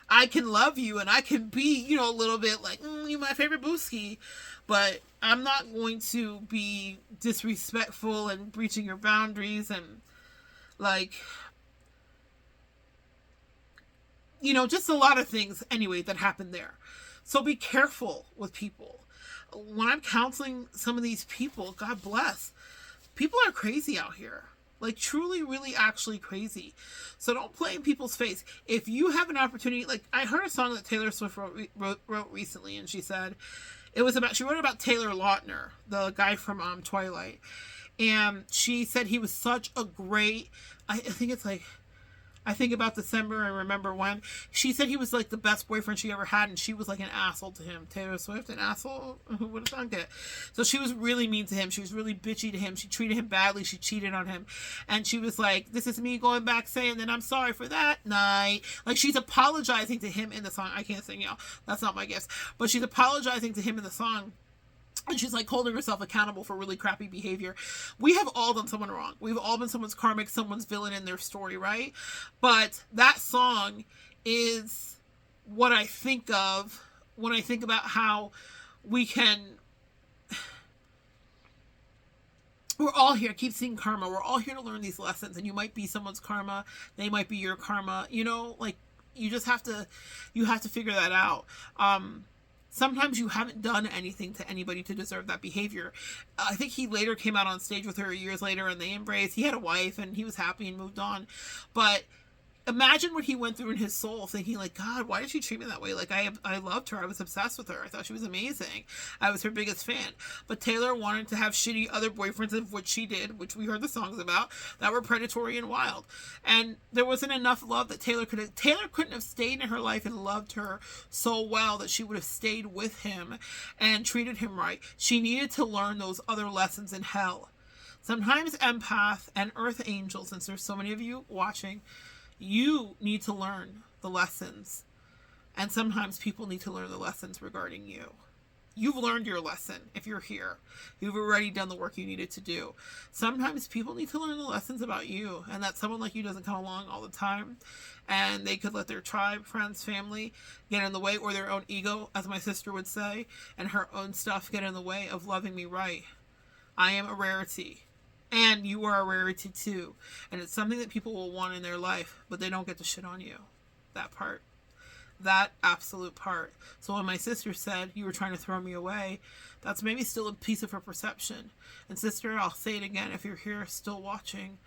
[SPEAKER 1] I can love you and I can be, you know, a little bit like, you're my favorite booski. But I'm not going to be disrespectful and breaching your boundaries and like... You know, just a lot of things, anyway, that happened there. So be careful with people. When I'm counseling some of these people, God bless, people are crazy out here. Like, truly, really, actually crazy. So don't play in people's face. If you have an opportunity, like, I heard a song that Taylor Swift wrote recently, and she said, she wrote about Taylor Lautner, the guy from Twilight. And she said he was such a great, I think it's like, I think about December and remember when she said he was like the best boyfriend she ever had, and she was like an asshole to him. Taylor Swift, an asshole? Who would have thunk it? So she was really mean to him. She was really bitchy to him. She treated him badly. She cheated on him. And she was like, this is me going back saying that I'm sorry for that night. Like, she's apologizing to him in the song. I can't sing, y'all. That's not my gift. But she's apologizing to him in the song. And she's like holding herself accountable for really crappy behavior. We have all done someone wrong. We've all been someone's karmic, someone's villain in their story, right? But that song is what I think of when I think about how we can... We're all here. I keep seeing karma. We're all here to learn these lessons. And you might be someone's karma. They might be your karma. You know, like, you just have to... You have to figure that out. Sometimes you haven't done anything to anybody to deserve that behavior. I think he later came out on stage with her years later and they embraced. He had a wife and he was happy and moved on. But imagine what he went through in his soul thinking like, God, why did she treat me that way? Like, I loved her. I was obsessed with her. I thought she was amazing. I was her biggest fan. But Taylor wanted to have shitty other boyfriends, of which she did, which we heard the songs about, that were predatory and wild. And there wasn't enough love that Taylor couldn't have stayed in her life and loved her so well that she would have stayed with him and treated him right. She needed to learn those other lessons in hell. Sometimes empath and earth angels, since there's so many of you watching, you need to learn the lessons. And sometimes people need to learn the lessons regarding you. You've learned your lesson if you're here. You've already done the work you needed to do. Sometimes people need to learn the lessons about you, and that someone like you doesn't come along all the time, and they could let their tribe, friends, family get in the way, or their own ego, as my sister would say, and her own stuff get in the way of loving me right. I am a rarity. And you are a rarity too. And it's something that people will want in their life, but they don't get to shit on you. That part. That absolute part. So when my sister said, you were trying to throw me away, that's maybe still a piece of her perception. And sister, I'll say it again, if you're here still watching,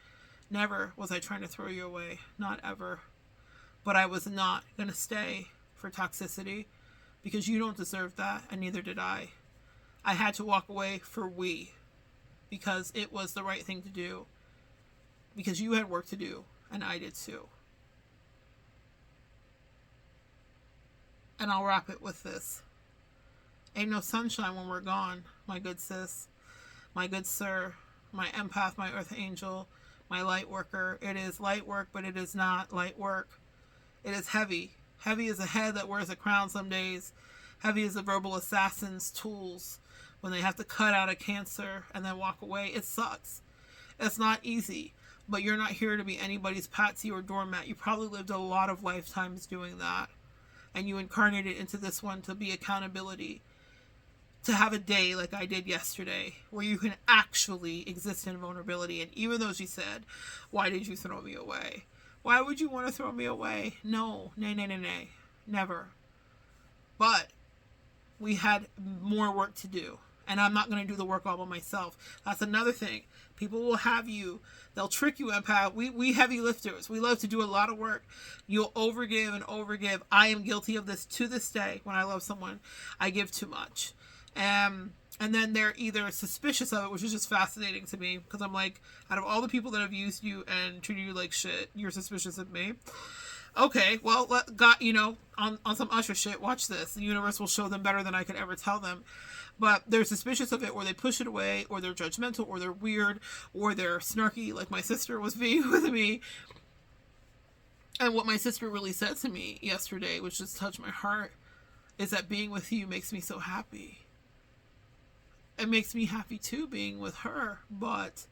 [SPEAKER 1] never was I trying to throw you away. Not ever. But I was not going to stay for toxicity, because you don't deserve that, and neither did I. I had to walk away for we. Because it was the right thing to do. Because you had work to do, and I did too. And I'll wrap it with this. Ain't no sunshine when we're gone, my good sis, my good sir, my empath, my earth angel, my light worker. It is light work, but it is not light work. It is heavy. Heavy as a head that wears a crown some days. Heavy as a verbal assassin's tools. When they have to cut out a cancer and then walk away, it sucks. It's not easy, but you're not here to be anybody's patsy or doormat. You probably lived a lot of lifetimes doing that, and you incarnated into this one to be accountability, to have a day like I did yesterday, where you can actually exist in vulnerability. And even though she said, why did you throw me away? Why would you want to throw me away? No, nay, never. But we had more work to do. And I'm not going to do the work all by myself. That's another thing. People will have you. They'll trick you, empath. We heavy lifters. We love to do a lot of work. You'll overgive and overgive. I am guilty of this to this day. When I love someone, I give too much. And then they're either suspicious of it, which is just fascinating to me. Because I'm like, out of all the people that have used you and treated you like shit, you're suspicious of me. Okay, well, on some Usher shit, watch this. The universe will show them better than I could ever tell them. But they're suspicious of it, or they push it away, or they're judgmental, or they're weird, or they're snarky, like my sister was being with me. And what my sister really said to me yesterday, which just touched my heart, is that being with you makes me so happy. It makes me happy too, being with her, but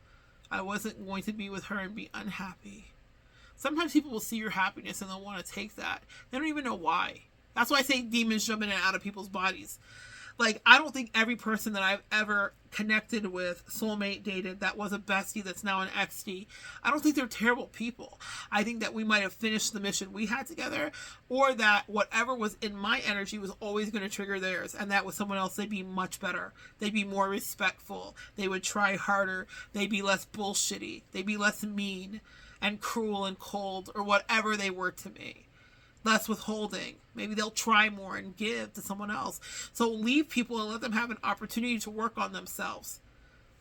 [SPEAKER 1] I wasn't going to be with her and be unhappy. Sometimes people will see your happiness and they'll want to take that. They don't even know why. That's why I say demons jump in and out of people's bodies. Like, I don't think every person that I've ever connected with, soulmate dated, that was a bestie that's now an XD, I don't think they're terrible people. I think that we might have finished the mission we had together, or that whatever was in my energy was always going to trigger theirs, and that with someone else, they'd be much better. They'd be more respectful. They would try harder. They'd be less bullshitty. They'd be less mean and cruel and cold, or whatever they were to me. Less withholding. Maybe they'll try more and give to someone else. So leave people and let them have an opportunity to work on themselves.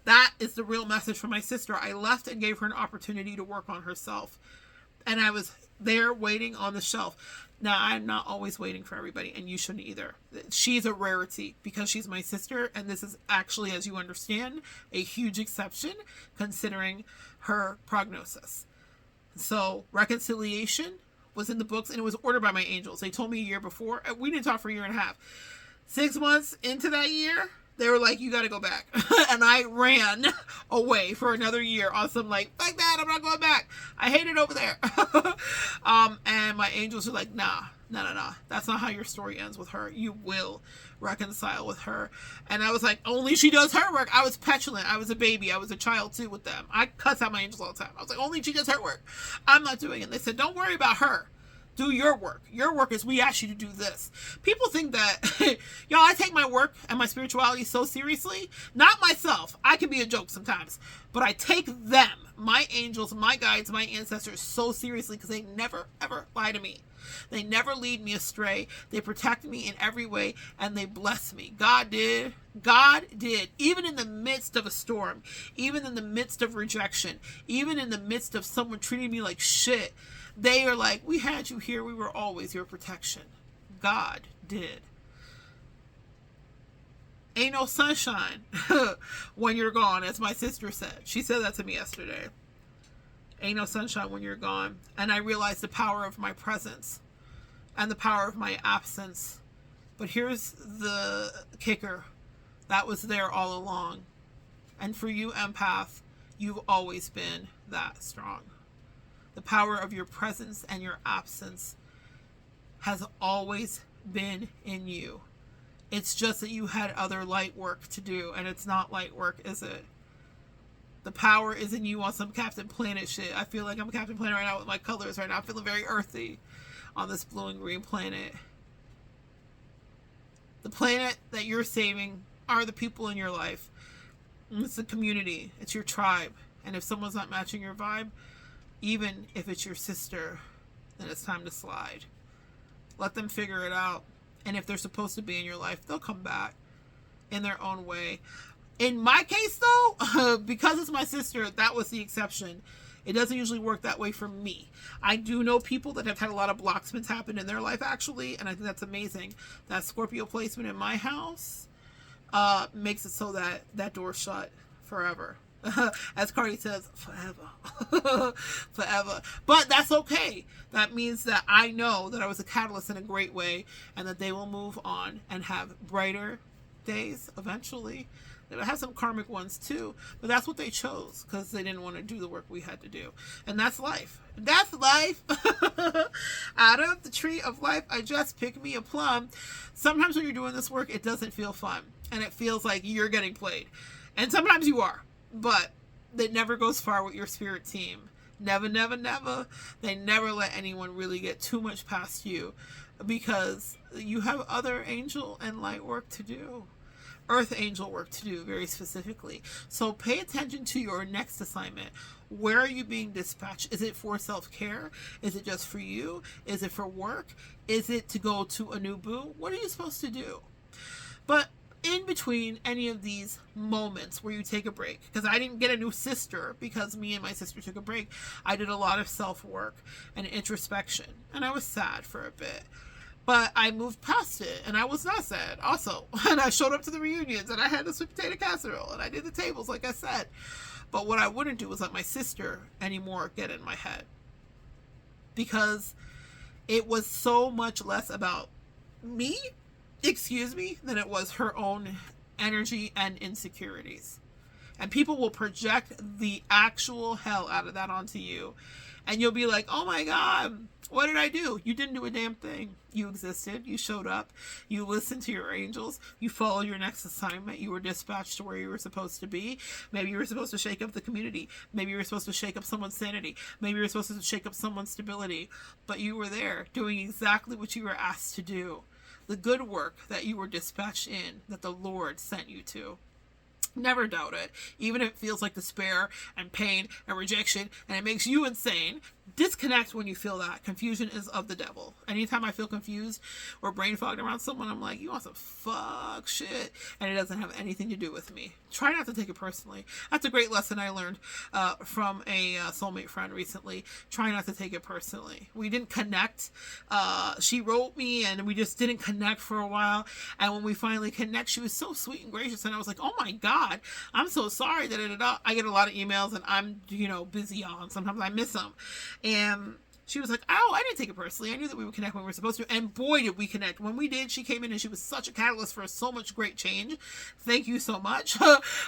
[SPEAKER 1] That is the real message from my sister. I left and gave her an opportunity to work on herself. And I was there waiting on the shelf. Now, I'm not always waiting for everybody, and you shouldn't either. She's a rarity because she's my sister, and this is actually, as you understand, a huge exception considering her prognosis. So, reconciliation was in the books, and it was ordered by my angels. They told me a year before. We didn't talk for a year and a half. 6 months into that year, they were like, you got to go back. And I ran away for another year on some like that, I'm not going back. I hate it over there. And my angels were like, nah. That's not how your story ends with her. You will reconcile with her. And I was like, only she does her work. I was petulant. I was a baby. I was a child too with them. I cuss out my angels all the time. I was like, only she does her work. I'm not doing it. They said, don't worry about her. Do your work. Your work is we ask you to do this. People think that, y'all, I take my work and my spirituality so seriously. Not myself. I can be a joke sometimes. But I take them, my angels, my guides, my ancestors so seriously because they never, ever lie to me. They never lead me astray. They protect me in every way and they bless me. God did. God did. Even in the midst of a storm, even in the midst of rejection, even in the midst of someone treating me like shit, they are like, we had you here. We were always your protection. God did. Ain't no sunshine when you're gone, as my sister said. She said that to me yesterday. Ain't no sunshine when you're gone. And I realized the power of my presence and the power of my absence. But here's the kicker. That was there all along. And for you, empath, you've always been that strong. The power of your presence and your absence has always been in you. It's just that you had other light work to do, and it's not light work, is it? The power is in you on some Captain Planet shit. I feel like I'm Captain Planet right now with my colors right now. I'm feeling very earthy on this blue and green planet. The planet that you're saving are the people in your life. It's the community. It's your tribe. And if someone's not matching your vibe, even if it's your sister, then it's time to slide. Let them figure it out. And if they're supposed to be in your life, they'll come back in their own way. In my case, though, because it's my sister, that was the exception. It doesn't usually work that way for me. I do know people that have had a lot of blocksments happen in their life, actually, and I think that's amazing. That Scorpio placement in my house makes it so that that door's shut forever. As Cardi says, forever. Forever. But that's okay. That means that I know that I was a catalyst in a great way and that they will move on and have brighter days eventually. They'll have some karmic ones too, but that's what they chose because they didn't want to do the work we had to do. And that's life. That's life. Out of the tree of life, I just picked me a plum. Sometimes when you're doing this work, it doesn't feel fun and it feels like you're getting played. And sometimes you are. But it never goes far with your spirit team. Never, never, never. They never let anyone really get too much past you because you have other angel and light work to do. Earth angel work to do, very specifically. So pay attention to your next assignment. Where are you being dispatched? Is it for self-care? Is it just for you? Is it for work? Is it to go to a new boo? What are you supposed to do? But in between any of these moments where you take a break, because I didn't get a new sister because me and my sister took a break, I did a lot of self-work and introspection, and I was sad for a bit. But I moved past it, and I was not sad also. And I showed up to the reunions, and I had the sweet potato casserole, and I did the tables, like I said. But what I wouldn't do was let my sister anymore get in my head. Because it was so much less about me, than it was her own energy and insecurities. And people will project the actual hell out of that onto you. And you'll be like, oh my God, what did I do? You didn't do a damn thing. You existed. You showed up. You listened to your angels. You followed your next assignment. You were dispatched to where you were supposed to be. Maybe you were supposed to shake up the community. Maybe you were supposed to shake up someone's sanity. Maybe you were supposed to shake up someone's stability. But you were there doing exactly what you were asked to do. The good work that you were dispatched in, that the Lord sent you to. Never doubt it. Even if it feels like despair and pain and rejection and it makes you insane, disconnect when you feel that. Confusion is of the devil. Anytime I feel confused or brain fogged around someone, I'm like, you want some fuck shit, and it doesn't have anything to do with me. Try not to take it personally. That's a great lesson I learned from a soulmate friend recently. Try not to take it personally. We didn't connect. She wrote me and we just didn't connect for a while, and when we finally connect, she was so sweet and gracious, and I was like, oh my god, I'm so sorry. I get a lot of emails, and I'm busy on. Sometimes I miss them. And she was like, oh, I didn't take it personally. I knew that we would connect when we were supposed to. And boy, did we connect. When we did, she came in and she was such a catalyst for so much great change. Thank you so much.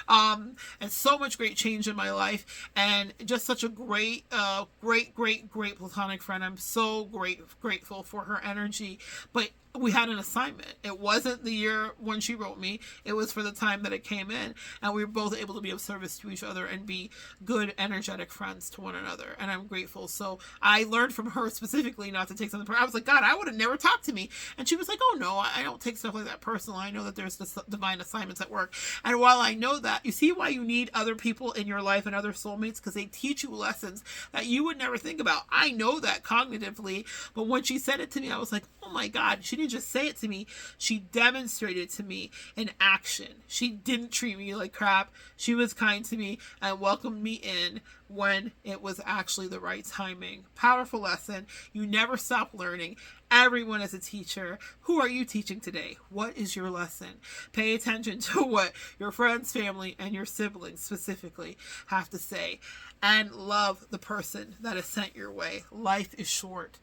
[SPEAKER 1] And so much great change in my life. And just such a great platonic friend. I'm so grateful for her energy. But we had an assignment. It wasn't the year when she wrote me. It was for the time that it came in. And we were both able to be of service to each other and be good, energetic friends to one another. And I'm grateful. So I learned from her specifically not to take something personal. I was like, God, I would have never talked to me. And she was like, oh no, I don't take stuff like that personal. I know that there's divine assignments at work. And while I know that, you see why you need other people in your life and other soulmates? Because they teach you lessons that you would never think about. I know that cognitively, but when she said it to me, I was like, oh my God, she didn't just say it to me, she demonstrated to me in action. She didn't treat me like crap. She was kind to me and welcomed me in when it was actually the right timing. Powerful lesson. You never stop learning. Everyone is a teacher. Who are you teaching today? What is your lesson? Pay attention to what your friends, family, and your siblings specifically have to say. And love the person that is sent your way. Life is short.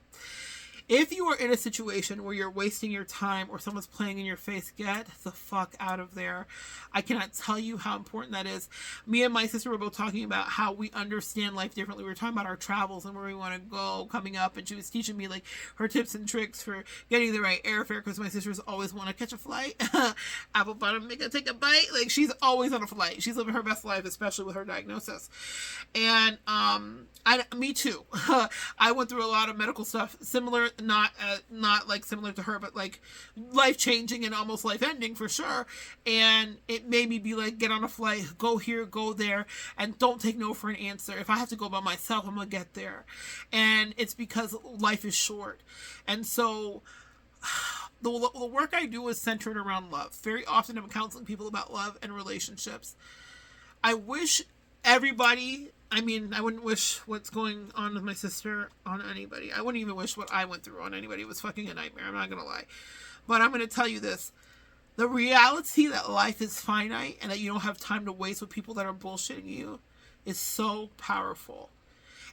[SPEAKER 1] If you are in a situation where you're wasting your time or someone's playing in your face, get the fuck out of there. I cannot tell you how important that is. Me and my sister were both talking about how we understand life differently. We were talking about our travels and where we want to go coming up, and she was teaching me like her tips and tricks for getting the right airfare, because my sisters always want to catch a flight. Apple bottom, make her take a bite. Like, she's always on a flight. She's living her best life, especially with her diagnosis. And me too. I went through a lot of medical stuff similar, not like similar to her, but like life changing and almost life ending for sure. And it made me be like, get on a flight, go here, go there, and don't take no for an answer. If I have to go by myself, I'm gonna get there. And it's because life is short. And so the work I do is centered around love. Very often I'm counseling people about love and relationships. I wish everybody, I wouldn't wish what's going on with my sister on anybody. I wouldn't even wish what I went through on anybody. It was fucking a nightmare. I'm not going to lie. But I'm going to tell you this. The reality that life is finite and that you don't have time to waste with people that are bullshitting you is so powerful.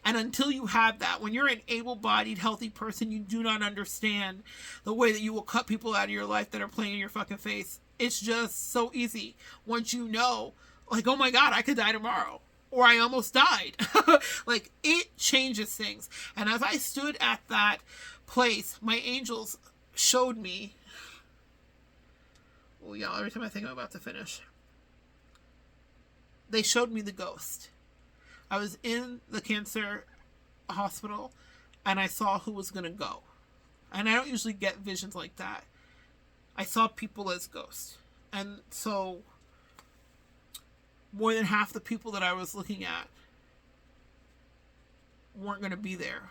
[SPEAKER 1] And until you have that, when you're an able-bodied, healthy person, you do not understand the way that you will cut people out of your life that are playing in your fucking face. It's just so easy. Once you know, like, oh my God, I could die tomorrow. Or I almost died. Like, it changes things. And as I stood at that place, my angels showed me. Oh, y'all, every time I think I'm about to finish, they showed me the ghost. I was in the cancer hospital and I saw who was going to go. And I don't usually get visions like that. I saw people as ghosts. And so more than half the people that I was looking at weren't going to be there.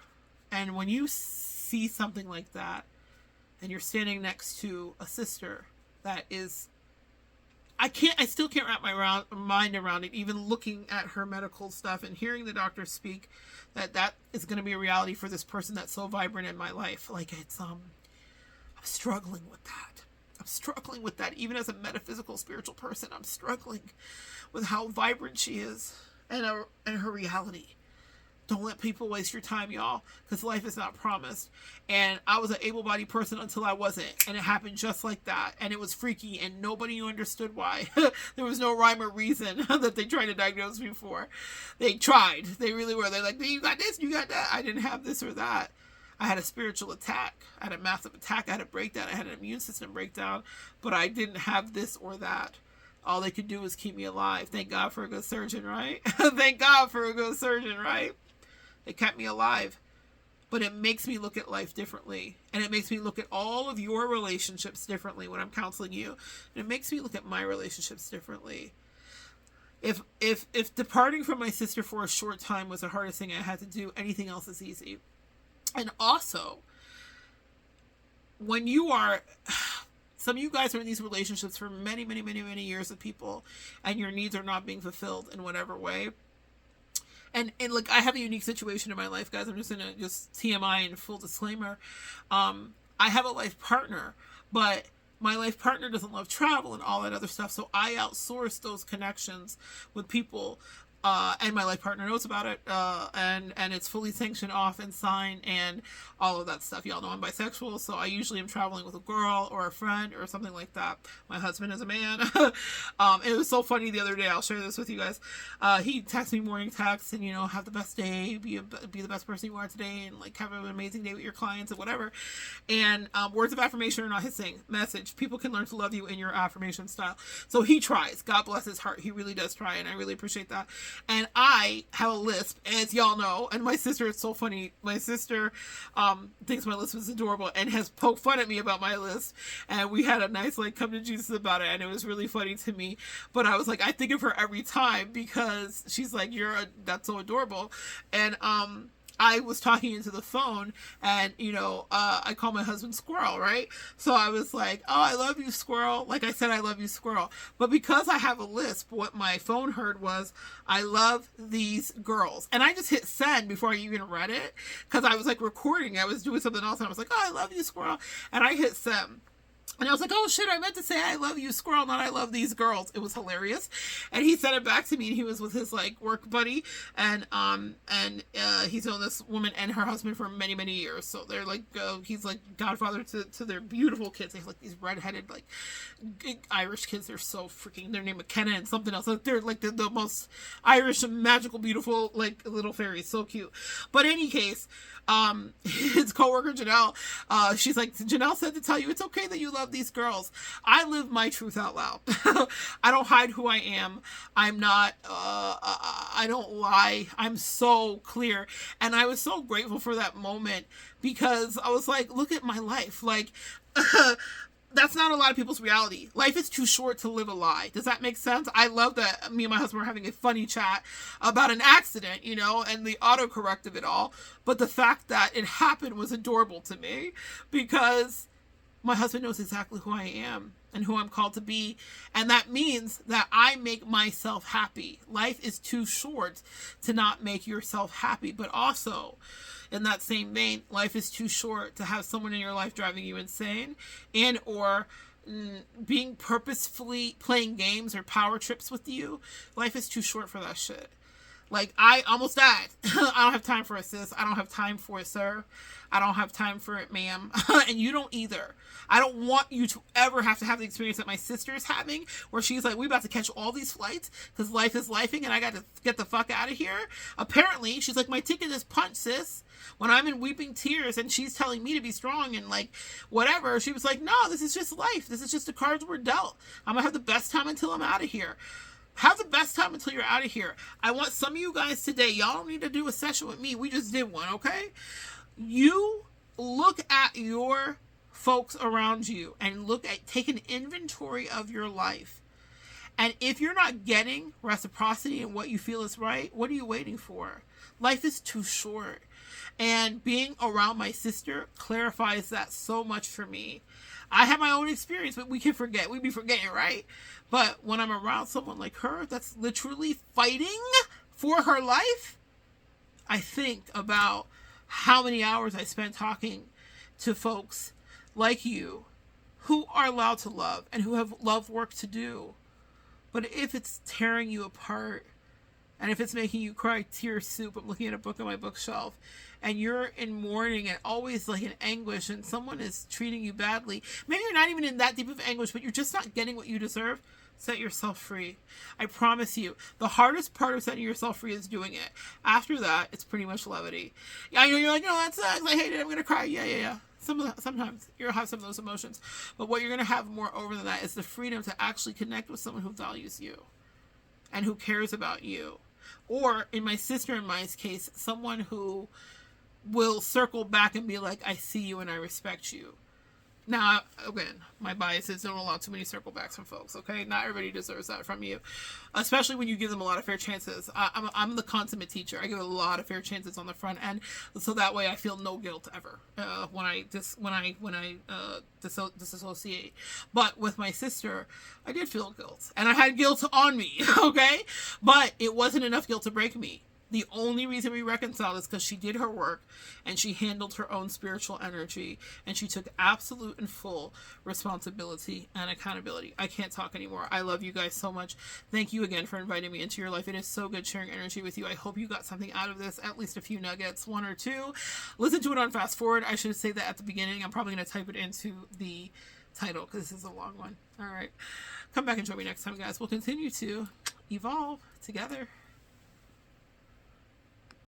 [SPEAKER 1] And when you see something like that and you're standing next to a sister that is, I still can't wrap my mind around it, even looking at her medical stuff and hearing the doctor speak, that is going to be a reality for this person that's so vibrant in my life. Like, it's, I'm struggling with that. I'm struggling with that. Even as a metaphysical, spiritual person, I'm struggling with how vibrant she is and her reality. Don't let people waste your time, y'all, because life is not promised. And I was an able-bodied person until I wasn't. And it happened just like that. And it was freaky, and nobody understood why. There was no rhyme or reason that they tried to diagnose me for. They tried. They really were. They're like, you got this, you got that. I didn't have this or that. I had a spiritual attack. I had a massive attack. I had a breakdown. I had an immune system breakdown. But I didn't have this or that. All they could do was keep me alive. Thank God for a good surgeon, right? Thank God for a good surgeon, right? They kept me alive. But it makes me look at life differently. And it makes me look at all of your relationships differently when I'm counseling you. And it makes me look at my relationships differently. if departing from my sister for a short time was the hardest thing I had to do, anything else is easy. And also, when you are, some of you guys are in these relationships for many, many, many, many years with people, and your needs are not being fulfilled in whatever way. And like, I have a unique situation in my life, guys. I'm just gonna just TMI and full disclaimer. I have a life partner, but my life partner doesn't love travel and all that other stuff. So I outsource those connections with people. And my life partner knows about it, and it's fully sanctioned off and signed and all of that stuff. Y'all know I'm bisexual, so I usually am traveling with a girl or a friend or something like that. My husband is a man. It was so funny the other day. I'll share this with you guys. He texted me morning texts and, have the best day, be the best person you are today, and like have an amazing day with your clients and whatever. And words of affirmation are not his thing. Message: people can learn to love you in your affirmation style. So he tries. God bless his heart. He really does try, and I really appreciate that. And I have a lisp, as y'all know, and my sister, it's so funny. My sister thinks my lisp is adorable and has poked fun at me about my lisp. And we had a nice, like, come to Jesus about it, and it was really funny to me. But I was like, I think of her every time because she's like, that's so adorable. And I was talking into the phone, and I call my husband Squirrel, right? So I was like, oh, I love you, Squirrel. Like I said, I love you, Squirrel. But because I have a lisp, what my phone heard was, I love these girls. And I just hit send before I even read it, because I was like recording. I was doing something else, and I was like, oh, I love you, Squirrel. And I hit send. And I was like, oh shit, I meant to say I love you, Squirrel, not I love these girls. It was hilarious. And he sent it back to me, and he was with his like work buddy, and he's known this woman and her husband for many, many years. So they're like, he's like godfather to their beautiful kids. They have like these redheaded, like Irish kids. They're so freaking, their name McKenna and something else. Like, they're like the most Irish, magical, beautiful, like little fairies. So cute. But in any case, his coworker Janelle, she's like, Janelle said to tell you it's okay that you love these girls. I live my truth out loud. I don't hide who I am. I'm not, I don't lie. I'm so clear. And I was so grateful for that moment, because I was like, look at my life. Like, that's not a lot of people's reality. Life is too short to live a lie. Does that make sense? I love that me and my husband were having a funny chat about an accident, and the autocorrect of it all. But the fact that it happened was adorable to me, because my husband knows exactly who I am and who I'm called to be. And that means that I make myself happy. Life is too short to not make yourself happy. But also, in that same vein, life is too short to have someone in your life driving you insane, and or being purposefully playing games or power trips with you. Life is too short for that shit. Like, I almost died. I don't have time for it, sis. I don't have time for it, sir. I don't have time for it, ma'am. And you don't either. I don't want you to ever have to have the experience that my sister is having, where she's like, we about to catch all these flights because life is lifing and I got to get the fuck out of here. Apparently, she's like, my ticket is punched, sis. When I'm in weeping tears and she's telling me to be strong and like whatever, she was like, no, this is just life. This is just the cards we're dealt. I'm going to have the best time until I'm out of here. Have the best time until you're out of here. I want some of you guys today, y'all don't need to do a session with me. We just did one, okay? You look at your folks around you and take an inventory of your life. And if you're not getting reciprocity in what you feel is right, what are you waiting for? Life is too short. And being around my sister clarifies that so much for me. I have my own experience, but we can forget. We be forgetting, right? But when I'm around someone like her that's literally fighting for her life, I think about how many hours I spent talking to folks like you who are allowed to love and who have love work to do. But if it's tearing you apart, and if it's making you cry tear soup, I'm looking at a book on my bookshelf, and you're in mourning and always like in anguish, and someone is treating you badly, maybe you're not even in that deep of anguish, but you're just not getting what you deserve, set yourself free. I promise you, the hardest part of setting yourself free is doing it. After that, it's pretty much levity. I know you're like, no, that sucks, I hate it, I'm going to cry. Yeah. Sometimes you'll have some of those emotions, but what you're going to have more over than that is the freedom to actually connect with someone who values you and who cares about you. Or in my sister-in-law's case, someone who will circle back and be like, I see you and I respect you.
[SPEAKER 2] Now, again, my biases don't allow too many circle backs from folks, okay? Not everybody deserves that from you, especially when you give them a lot of fair chances. I'm the consummate teacher. I give a lot of fair chances on the front end, so that way I feel no guilt ever when I disassociate. But with my sister, I did feel guilt, and I had guilt on me, okay? But it wasn't enough guilt to break me. The only reason we reconciled is because she did her work and she handled her own spiritual energy and she took absolute and full responsibility and accountability. I can't talk anymore. I love you guys so much. Thank you again for inviting me into your life. It is so good sharing energy with you. I hope you got something out of this, at least a few nuggets, one or two. Listen to it on fast forward. I should say that at the beginning. I'm probably going to type it into the title because this is a long one. All right. Come back and join me next time, guys. We'll continue to evolve together.